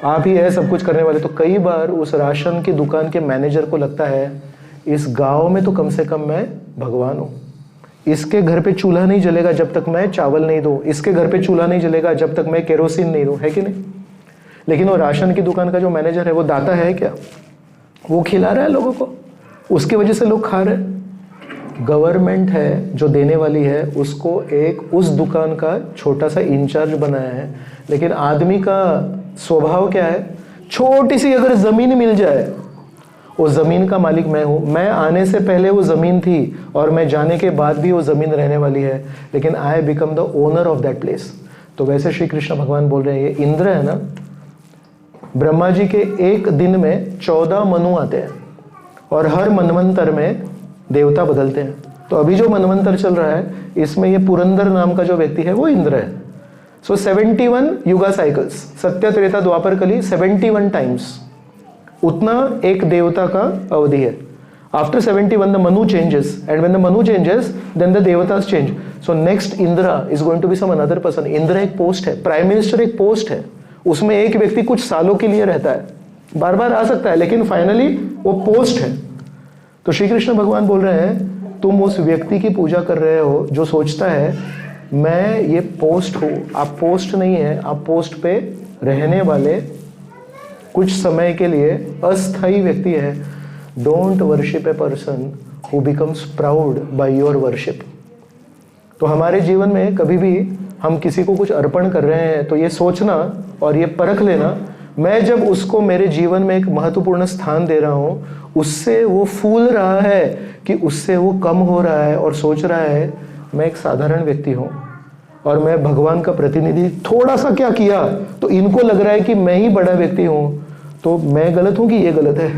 A: आप ही है सब कुछ करने वाले। तो कई बार उस राशन की दुकान के मैनेजर को लगता है इस गांव में तो कम से कम मैं भगवान हूं, इसके घर पे चूल्हा नहीं जलेगा जब तक मैं चावल नहीं दूं, इसके घर पे चूल्हा नहीं जलेगा जब तक मैं केरोसिन नहीं दूं, है कि नहीं? लेकिन वो राशन की दुकान का जो मैनेजर है वो दाता है क्या? वो खिला रहा है लोगों को, उसकी वजह से लोग खा रहे हैं। गवर्नमेंट है जो देने वाली है, उसको एक उस दुकान का छोटा सा इंचार्ज बनाया है। लेकिन आदमी का स्वभाव क्या है? छोटी सी अगर जमीन मिल जाए, वो जमीन का मालिक मैं हूं, मैं आने से पहले वो जमीन थी और मैं जाने के बाद भी वो जमीन रहने वाली है, लेकिन I become the owner of that place. तो वैसे श्री कृष्ण भगवान बोल रहे हैं, ये इंद्र है ना, ब्रह्मा जी के एक दिन में 14 मनु आते हैं और हर मनवंतर में देवता बदलते हैं। तो अभी जो मनवंतर चल रहा है इसमें ये पुरंदर नाम का जो व्यक्ति है वो इंद्र है। सो 71 युगा साइकिल्स, सत्य त्रेता द्वापर कली 71 टाइम्स, उतना एक देवता का अवधि है। After 71 the Manu changes and when the Manu changes then the देवतास change. So next Indra is going to be some another person. Indra एक पोस्ट है, प्राइम मिनिस्टर एक पोस्ट है, उसमें एक व्यक्ति कुछ सालों के लिए रहता है, बार बार आ सकता है, लेकिन फाइनली वो पोस्ट है। तो श्री कृष्ण भगवान बोल रहे हैं, तुम उस व्यक्ति की पूजा कर रहे हो जो सोचता है मैं ये पोस्ट हूं। आप पोस्ट नहीं है, आप पोस्ट पे रहने वाले कुछ समय के लिए अस्थायी व्यक्ति है। Don't worship a person who becomes proud by your worship. तो हमारे जीवन में कभी भी हम किसी को कुछ अर्पण कर रहे हैं तो ये सोचना और ये परख लेना, मैं जब उसको मेरे जीवन में एक महत्वपूर्ण स्थान दे रहा हूं, उससे वो फूल रहा है कि उससे वो कम हो रहा है और सोच रहा है मैं एक साधारण व्यक्ति हूं और मैं भगवान का प्रतिनिधि, थोड़ा सा क्या किया तो इनको लग रहा है कि मैं ही बड़ा व्यक्ति हूं, तो मैं गलत हूं कि ये गलत है।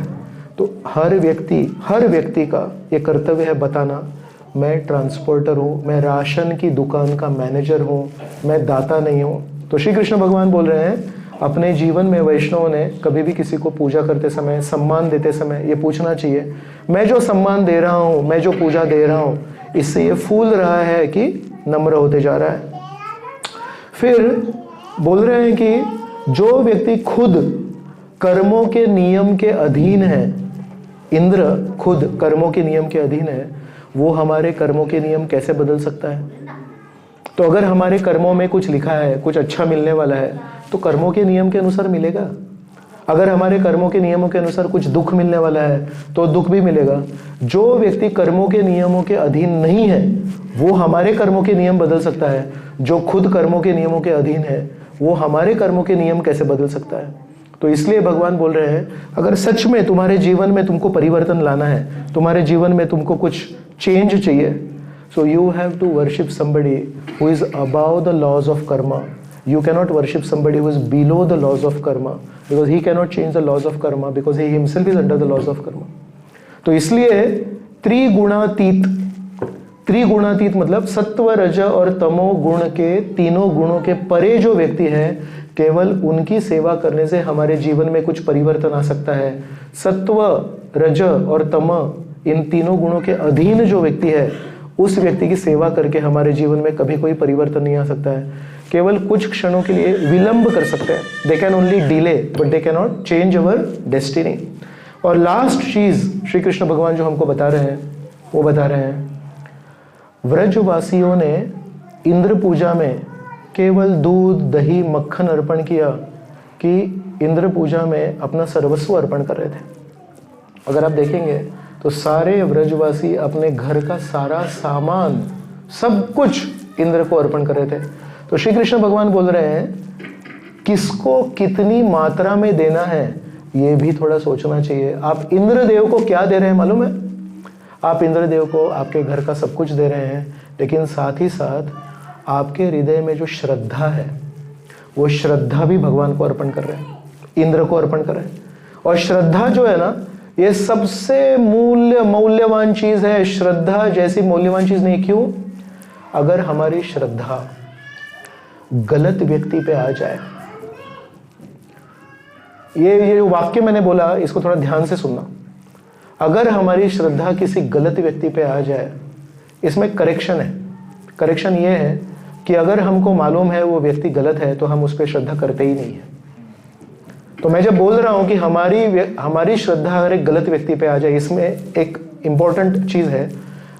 A: तो हर व्यक्ति का ये कर्तव्य है बताना, मैं ट्रांसपोर्टर हूं, मैं राशन की दुकान का मैनेजर हूं, मैं दाता नहीं हूं। तो श्री कृष्ण भगवान बोल रहे हैं, अपने जीवन में वैष्णव ने कभी भी किसी को पूजा करते समय, सम्मान देते समय ये पूछना चाहिए, मैं जो सम्मान दे रहा हूं, मैं जो पूजा दे रहा हूं, इससे ये फूल रहा है कि नम्र होते जा रहा है। फिर बोल रहे हैं कि जो व्यक्ति खुद कर्मों के नियम के अधीन है, इंद्र खुद कर्मों के नियम के अधीन है, वो हमारे कर्मों के नियम कैसे बदल सकता है? तो अगर हमारे कर्मों में कुछ लिखा है, कुछ अच्छा मिलने वाला है, तो कर्मों के नियम के अनुसार मिलेगा। अगर हमारे कर्मों के नियमों के अनुसार कुछ दुख मिलने वाला है तो दुख भी मिलेगा। जो व्यक्ति कर्मों के नियमों के अधीन नहीं है वो हमारे कर्मों के नियम बदल सकता है, जो खुद कर्मों के नियमों के अधीन है वो हमारे कर्मों के नियम कैसे बदल सकता है? तो इसलिए भगवान बोल रहे हैं, अगर सच में तुम्हारे जीवन में तुमको परिवर्तन लाना है, तुम्हारे जीवन में तुमको कुछ चेंज चाहिए, so you have to worship somebody who is above the laws of karma. You cannot worship somebody who is below the laws of karma, because he cannot change the laws of karma, because he himself is under the laws of karma. तो इसलिए त्रिगुणातीत मतलब सत्व, रज और तमो गुण के तीनों गुणों के परे जो व्यक्ति है, केवल उनकी सेवा करने से हमारे जीवन में कुछ परिवर्तन आ सकता है। सत्व, रज और तम इन तीनों गुणों के अधीन जो व्यक्ति है, उस व्यक्ति की सेवा करके हमारे जीवन में कभी कोई परिवर्तन नहीं आ सकता है। केवल कुछ क्षणों के लिए विलंब कर सकते हैं, they can only delay but they can not change our destiny. और लास्ट चीज श्री कृष्ण भगवान जो हमको बता रहे हैं वो बता रहे हैं, व्रजवासियों ने इंद्र पूजा में केवल दूध, दही, मक्खन अर्पण किया कि इंद्र पूजा में अपना सर्वस्व अर्पण कर रहे थे। अगर आप देखेंगे तो सारे व्रजवासी अपने घर का सारा सामान, सब कुछ इंद्र को अर्पण कर रहे थे। तो श्री कृष्ण भगवान बोल रहे हैं, किसको कितनी मात्रा में देना है ये भी थोड़ा सोचना चाहिए। आप इंद्रदेव को क्या दे रहे हैं मालूम है? आप इंद्रदेव को आपके घर का सब कुछ दे रहे हैं, लेकिन साथ ही साथ आपके हृदय में जो श्रद्धा है वो श्रद्धा भी भगवान को अर्पण कर रहे हैं, इंद्र को अर्पण कर रहे हैं। और श्रद्धा जो है ना, ये सबसे मूल्यवान चीज है। श्रद्धा जैसी मूल्यवान चीज नहीं। क्यों? अगर हमारी श्रद्धा गलत व्यक्ति पे आ जाए, ये वाक्य मैंने बोला, इसको थोड़ा ध्यान से सुनना। अगर हमारी श्रद्धा किसी गलत व्यक्ति पे आ जाए, इसमें करेक्शन है। करेक्शन ये है कि अगर हमको मालूम है वो व्यक्ति गलत है तो हम उस पर श्रद्धा करते ही नहीं है। तो मैं जब बोल रहा हूं कि हमारी श्रद्धा अगर एक गलत व्यक्ति पे आ जाए, इसमें एक इंपॉर्टेंट चीज है,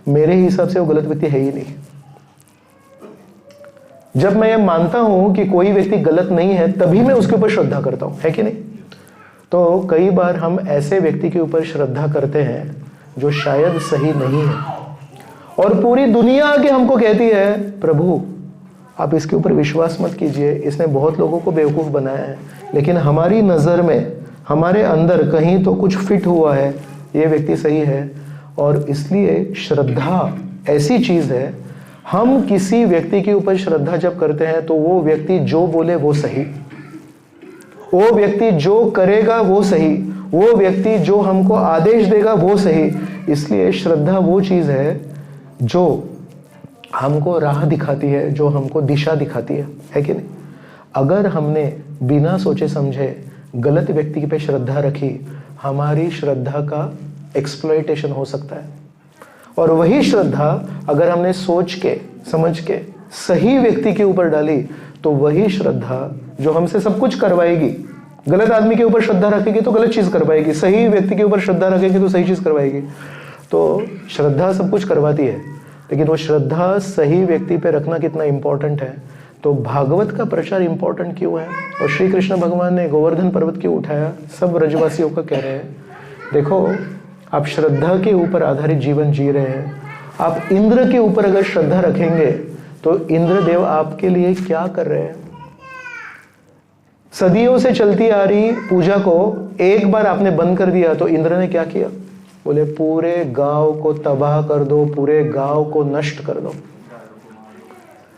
A: मेरे हिसाब से वो गलत व्यक्ति है ही नहीं। जब मैं ये मानता हूं कि कोई व्यक्ति गलत नहीं है, तभी मैं उसके ऊपर श्रद्धा करता हूं, है कि नहीं? तो कई बार हम ऐसे व्यक्ति के ऊपर श्रद्धा करते हैं जो शायद सही नहीं है, और पूरी दुनिया आके हमको कहती है प्रभु आप इसके ऊपर विश्वास मत कीजिए, इसने बहुत लोगों को बेवकूफ़ बनाया है। लेकिन हमारी नज़र में, हमारे अंदर कहीं तो कुछ फिट हुआ है, ये व्यक्ति सही है। और इसलिए श्रद्धा ऐसी चीज़ है, हम किसी व्यक्ति के ऊपर श्रद्धा जब करते हैं तो वो व्यक्ति जो बोले वो सही, वो व्यक्ति जो करेगा वो सही, वो व्यक्ति जो हमको आदेश देगा वो सही। इसलिए श्रद्धा वो चीज़ है जो हमको राह दिखाती है, जो हमको दिशा दिखाती है कि नहीं? अगर हमने बिना सोचे समझे गलत व्यक्ति पे श्रद्धा रखी, हमारी श्रद्धा का एक्सप्लॉयटेशन हो सकता है। और वही श्रद्धा अगर हमने सोच के समझ के सही व्यक्ति के ऊपर डाली, तो वही श्रद्धा जो हमसे सब कुछ करवाएगी। गलत आदमी के ऊपर श्रद्धा रखेगी तो गलत चीज़ करवाएगी, सही व्यक्ति के ऊपर श्रद्धा रखेगी तो सही चीज़ करवाएगी। तो श्रद्धा सब कुछ करवाती है, लेकिन वो श्रद्धा सही व्यक्ति पे रखना कितना इंपॉर्टेंट है। तो भागवत का प्रचार इंपॉर्टेंट क्यों है, और श्री कृष्ण भगवान ने गोवर्धन पर्वत क्यों उठाया? सब ब्रजवासियों का कह रहे हैं, देखो आप श्रद्धा के ऊपर आधारित जीवन जी रहे हैं। आप इंद्र के ऊपर अगर श्रद्धा रखेंगे तो इंद्रदेव आपके लिए क्या कर रहे हैं? सदियों से चलती आ रही पूजा को एक बार आपने बंद कर दिया तो इंद्र ने क्या किया? बोले पूरे गांव को तबाह कर दो, पूरे गांव को नष्ट कर दो।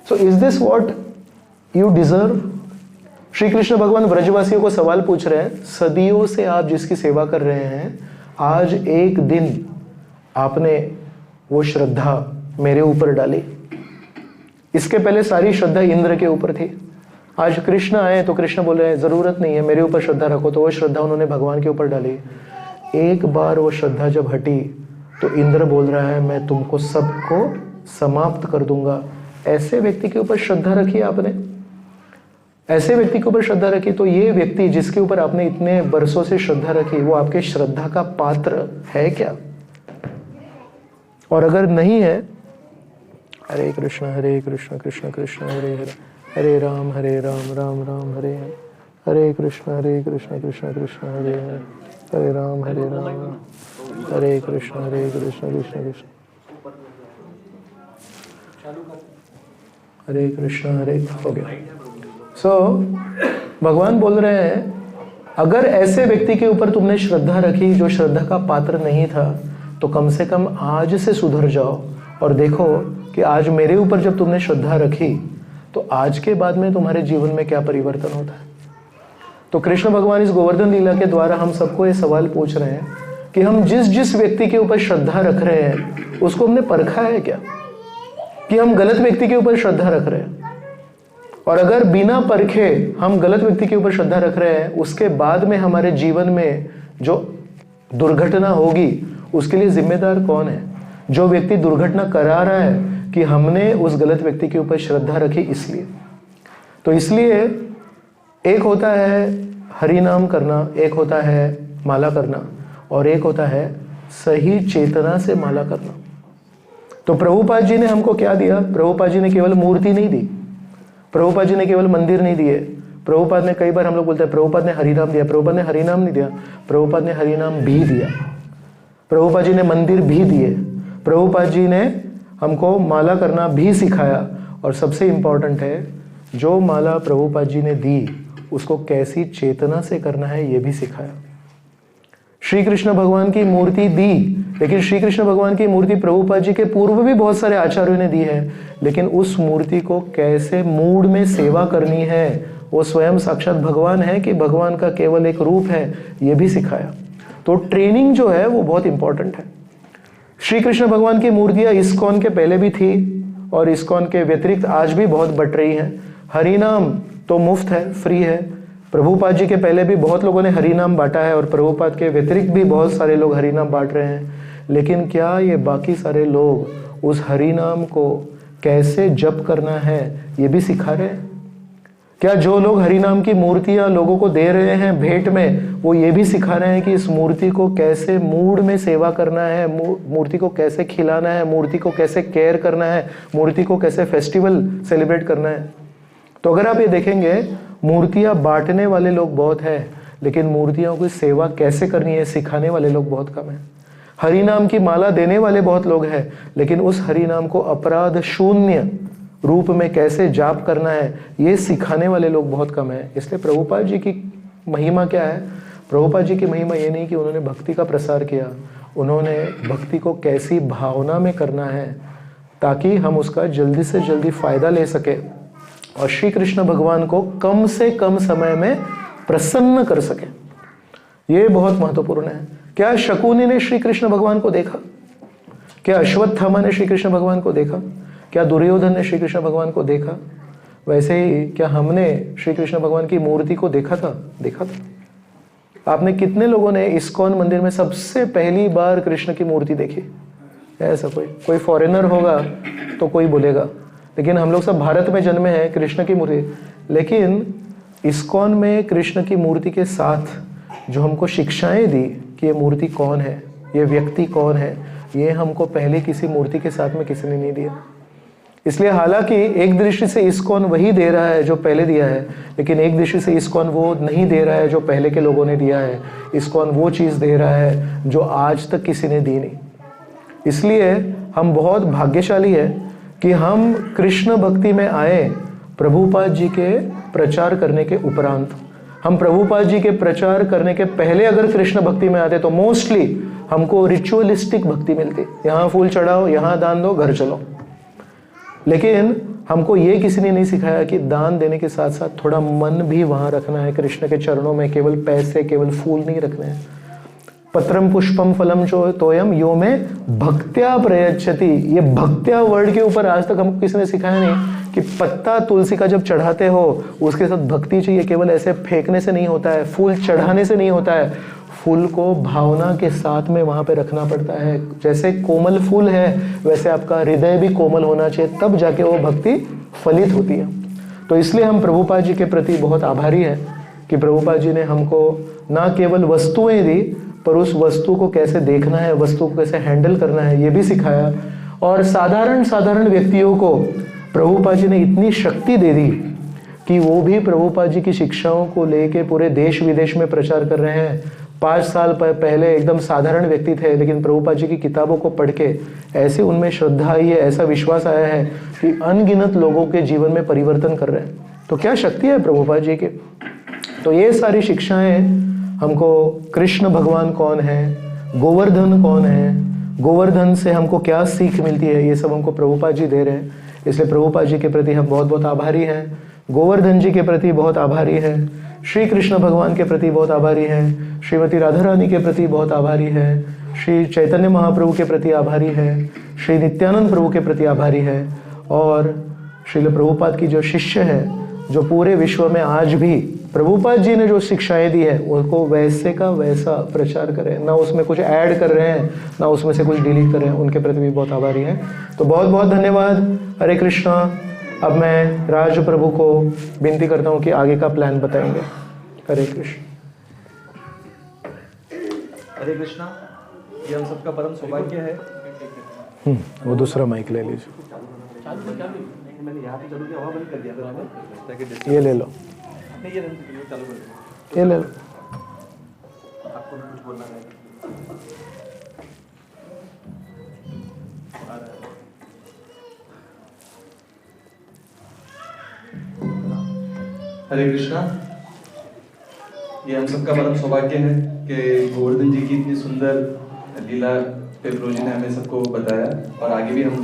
A: So is this what you deserve? Shri Krishna भगवान ब्रजवासियों को सवाल पूछ रहे हैं, सदियों से आप जिसकी सेवा कर रहे हैं, आज एक दिन आपने वो श्रद्धा मेरे ऊपर डाली। इसके पहले सारी श्रद्धा इंद्र के ऊपर थी। आज कृष्ण आए तो कृष्ण बोल रहे हैं जरूरत नहीं है, मेरे ऊपर श्रद्धा रखो, तो वो श्रद्धा उन्होंने भगवान के ऊपर डाली। एक बार वो श्रद्धा जब हटी तो इंद्र बोल रहा है मैं तुमको सबको समाप्त कर दूंगा। ऐसे व्यक्ति के ऊपर श्रद्धा रखी आपने, ऐसे व्यक्ति के ऊपर श्रद्धा रखी, तो ये व्यक्ति जिसके ऊपर आपने इतने बरसों से श्रद्धा रखी, वो आपके श्रद्धा का पात्र है क्या? और अगर नहीं है, हरे कृष्ण कृष्ण कृष्ण हरे हरे, हरे राम राम राम हरे हरे, हरे कृष्ण कृष्ण कृष्ण हरे हरे, हरे राम हरे कृष्ण कृष्ण कृष्ण हरे कृष्ण हरे। हो गया। सो भगवान बोल रहे हैं अगर ऐसे व्यक्ति के ऊपर तुमने श्रद्धा रखी जो श्रद्धा का पात्र नहीं था, तो कम से कम आज से सुधर जाओ और देखो कि आज मेरे ऊपर जब तुमने श्रद्धा रखी तो आज के बाद में तुम्हारे जीवन में क्या परिवर्तन होता है। तो कृष्ण भगवान इस गोवर्धन लीला के द्वारा हम सबको ये सवाल पूछ रहे हैं कि हम जिस जिस व्यक्ति के ऊपर श्रद्धा रख रहे हैं उसको हमने परखा है क्या, कि हम गलत व्यक्ति के ऊपर श्रद्धा रख रहे हैं। और अगर बिना परखे हम गलत व्यक्ति के ऊपर श्रद्धा रख रहे हैं, उसके बाद में हमारे जीवन में जो दुर्घटना होगी उसके लिए जिम्मेदार कौन है? जो व्यक्ति दुर्घटना करा रहा है कि हमने उस गलत व्यक्ति के ऊपर श्रद्धा रखी इसलिए। तो इसलिए एक होता है हरि नाम करना, एक होता है माला करना, और एक होता है सही चेतना से माला करना। तो प्रभुपाद जी ने हमको क्या दिया? प्रभुपाद जी ने केवल मूर्ति नहीं दी, प्रभुपाद जी ने केवल मंदिर नहीं दिए। प्रभुपाद ने, कई बार हम लोग बोलते हैं प्रभुपाद ने हरिनाम दिया, प्रभुपाद ने हरिनाम नहीं दिया, प्रभुपाद ने हरिनाम भी दिया। प्रभुपाद जी ने मंदिर भी दिए, प्रभुपाद जी ने हमको माला करना भी सिखाया, और सबसे इंपॉर्टेंट है जो माला प्रभुपाद जी ने दी उसको कैसी चेतना से करना है ये भी सिखाया। श्री कृष्ण भगवान की मूर्ति दी, लेकिन श्री कृष्ण भगवान की मूर्ति प्रभुपाद जी के पूर्व भी बहुत सारे आचार्यों ने दी है, लेकिन उस मूर्ति को कैसे मूड में सेवा करनी है, वो स्वयं साक्षात भगवान है कि भगवान का केवल एक रूप है, ये भी सिखाया। तो ट्रेनिंग जो है वो बहुत इंपॉर्टेंट है। श्री कृष्ण भगवान की मूर्तियां इस्कॉन के पहले भी थी और इस्कॉन के व्यतिरिक्त आज भी बहुत बढ़ रही हैं। हरिनाम तो मुफ्त है, फ्री है। प्रभुपाद जी के पहले भी बहुत लोगों ने हरिनाम बांटा है और प्रभुपाद के व्यतिरिक्त भी बहुत सारे लोग हरिनाम बांट रहे हैं। लेकिन क्या ये बाकी सारे लोग उस हरिनाम को कैसे जप करना है ये भी सिखा रहे हैं? क्या जो लोग हरि नाम की मूर्तियां लोगों को दे रहे हैं भेंट में, वो ये भी सिखा रहे हैं कि इस मूर्ति को कैसे मूड में सेवा करना है, मूर्ति को कैसे खिलाना है, मूर्ति को कैसे केयर करना है, मूर्ति को कैसे फेस्टिवल सेलिब्रेट करना है? तो अगर आप ये देखेंगे, मूर्तियां बांटने वाले लोग बहुत हैं, लेकिन मूर्तियों की सेवा कैसे करनी है सिखाने वाले लोग बहुत कम हैं। हरि नाम की माला देने वाले बहुत लोग हैं, लेकिन उस हरि नाम को अपराध शून्य रूप में कैसे जाप करना है ये सिखाने वाले लोग बहुत कम हैं। इसलिए प्रभुपाद जी की महिमा क्या है? प्रभुपाद जी की महिमा ये नहीं कि उन्होंने भक्ति का प्रसार किया, उन्होंने भक्ति को कैसी भावना में करना है ताकि हम उसका जल्दी से जल्दी फायदा ले सके और श्री कृष्ण भगवान को कम से कम समय में प्रसन्न कर सके। ये बहुत महत्वपूर्ण है। क्या शकुनी ने श्री कृष्ण भगवान को देखा? क्या अश्वत्थामा ने श्री कृष्ण भगवान को देखा? क्या दुर्योधन ने श्री कृष्ण भगवान को देखा? वैसे ही क्या हमने श्री कृष्ण भगवान की मूर्ति को देखा था? देखा था। आपने कितने लोगों ने इस्कॉन मंदिर में सबसे पहली बार कृष्ण की मूर्ति देखी? ऐसा कोई फॉरेनर होगा तो कोई बोलेगा, लेकिन हम लोग सब भारत में जन्मे हैं, कृष्ण की मूर्ति। लेकिन इस्कॉन में कृष्ण की मूर्ति के साथ जो हमको शिक्षाएं दी कि ये मूर्ति कौन है, ये व्यक्ति कौन है, ये हमको पहले किसी मूर्ति के साथ में किसी ने नहीं दिया। इसलिए हालांकि एक दृष्टि से इस्कॉन वही दे रहा है जो पहले दिया है, लेकिन एक दृष्टि से इस्कॉन वो नहीं दे रहा है जो पहले के लोगों ने दिया है। इस्कॉन वो चीज़ दे रहा है जो आज तक किसी ने दी नहीं। इसलिए हम बहुत भाग्यशाली है कि हम कृष्ण भक्ति में आए प्रभुपाद जी के प्रचार करने के उपरांत। हम प्रभुपाद जी के प्रचार करने के पहले अगर कृष्ण भक्ति में आते तो मोस्टली हमको रिचुअलिस्टिक भक्ति मिलती, यहाँ फूल चढ़ाओ, यहाँ दान दो, घर चलो। लेकिन हमको ये किसी ने नहीं सिखाया कि दान देने के साथ साथ थोड़ा मन भी वहां रखना है कृष्ण के चरणों में। केवल पैसे, केवल फूल नहीं रखने हैं। पत्रम पुष्पम फलम जो तोयम यो में भक्त्या प्रयच्छति, ये भक्त्या वर्ड के ऊपर आज तक हमको किसी ने सिखाया नहीं कि पत्ता तुलसी का जब चढ़ाते हो उसके साथ भक्ति चाहिए। केवल ऐसे फेंकने से नहीं होता है, फूल चढ़ाने से नहीं होता है, फूल को भावना के साथ में वहां पे रखना पड़ता है। जैसे कोमल फूल है वैसे आपका हृदय भी कोमल होना चाहिए, तब जाके वो भक्ति फलित होती है। तो इसलिए हम प्रभुपाद जी के प्रति बहुत आभारी हैं कि प्रभुपाद जी ने हमको ना केवल वस्तुएं दी, पर उस वस्तु को कैसे देखना है, वस्तु को कैसे हैंडल करना है ये भी सिखाया। और साधारण व्यक्तियों को प्रभुपाद जी ने इतनी शक्ति दे दी कि वो भी प्रभुपाद जी की शिक्षाओं को लेके पूरे देश विदेश में प्रचार कर रहे हैं। 5 साल पहले एकदम साधारण व्यक्ति थे, लेकिन प्रभुपाद जी की किताबों को पढ़ के ऐसे उनमें श्रद्धा आई है, ऐसा विश्वास आया है कि अनगिनत लोगों के जीवन में परिवर्तन कर रहे हैं। तो क्या शक्ति है प्रभुपाद जी की। तो ये सारी शिक्षाएं हमको, कृष्ण भगवान कौन है, गोवर्धन कौन है, गोवर्धन से हमको क्या सीख मिलती है, ये सब हमको प्रभुपाद जी दे रहे हैं। इसलिए प्रभुपाद जी के प्रति हम बहुत बहुत आभारी हैं, गोवर्धन जी के प्रति बहुत आभारी हैं, श्री कृष्ण भगवान के प्रति बहुत आभारी हैं, श्रीमती राधा रानी के प्रति बहुत आभारी है, श्री चैतन्य महाप्रभु के प्रति आभारी है, श्री नित्यानंद प्रभु के प्रति आभारी है, और श्रील प्रभुपाद की जो शिष्य है जो पूरे विश्व में आज भी प्रभुपाद जी ने जो शिक्षाएं दी है उनको वैसे का वैसा प्रचार करें, ना उसमें कुछ ऐड कर रहे हैं ना उसमें से कुछ डिलीट कर रहे हैं, उनके प्रति भी बहुत आभारी हैं। तो बहुत बहुत धन्यवाद। हरे कृष्णा। अब मैं राज प्रभु को विनती करता हूँ कि आगे का प्लान बताएंगे। हरे कृष्ण।
B: हरे कृष्णा। ये हम सबका परम सौभाग्य है।
A: वो दूसरा माइक ले लीजिए।
B: मैंने यहाँ पे चालू किया, वहाँ बंद कर दिया था ताकि
A: ये ले लो,
B: नहीं ये चालू कर दो।
A: ये ले लो।
B: आपको कुछ बोलना है? हरे कृष्णा। ये हम सबका परम सौभाग्य है कि गोवर्धन जी की इतनी सुंदर लीला पे प्रभु जी ने हमें सबको बताया, और आगे भी हम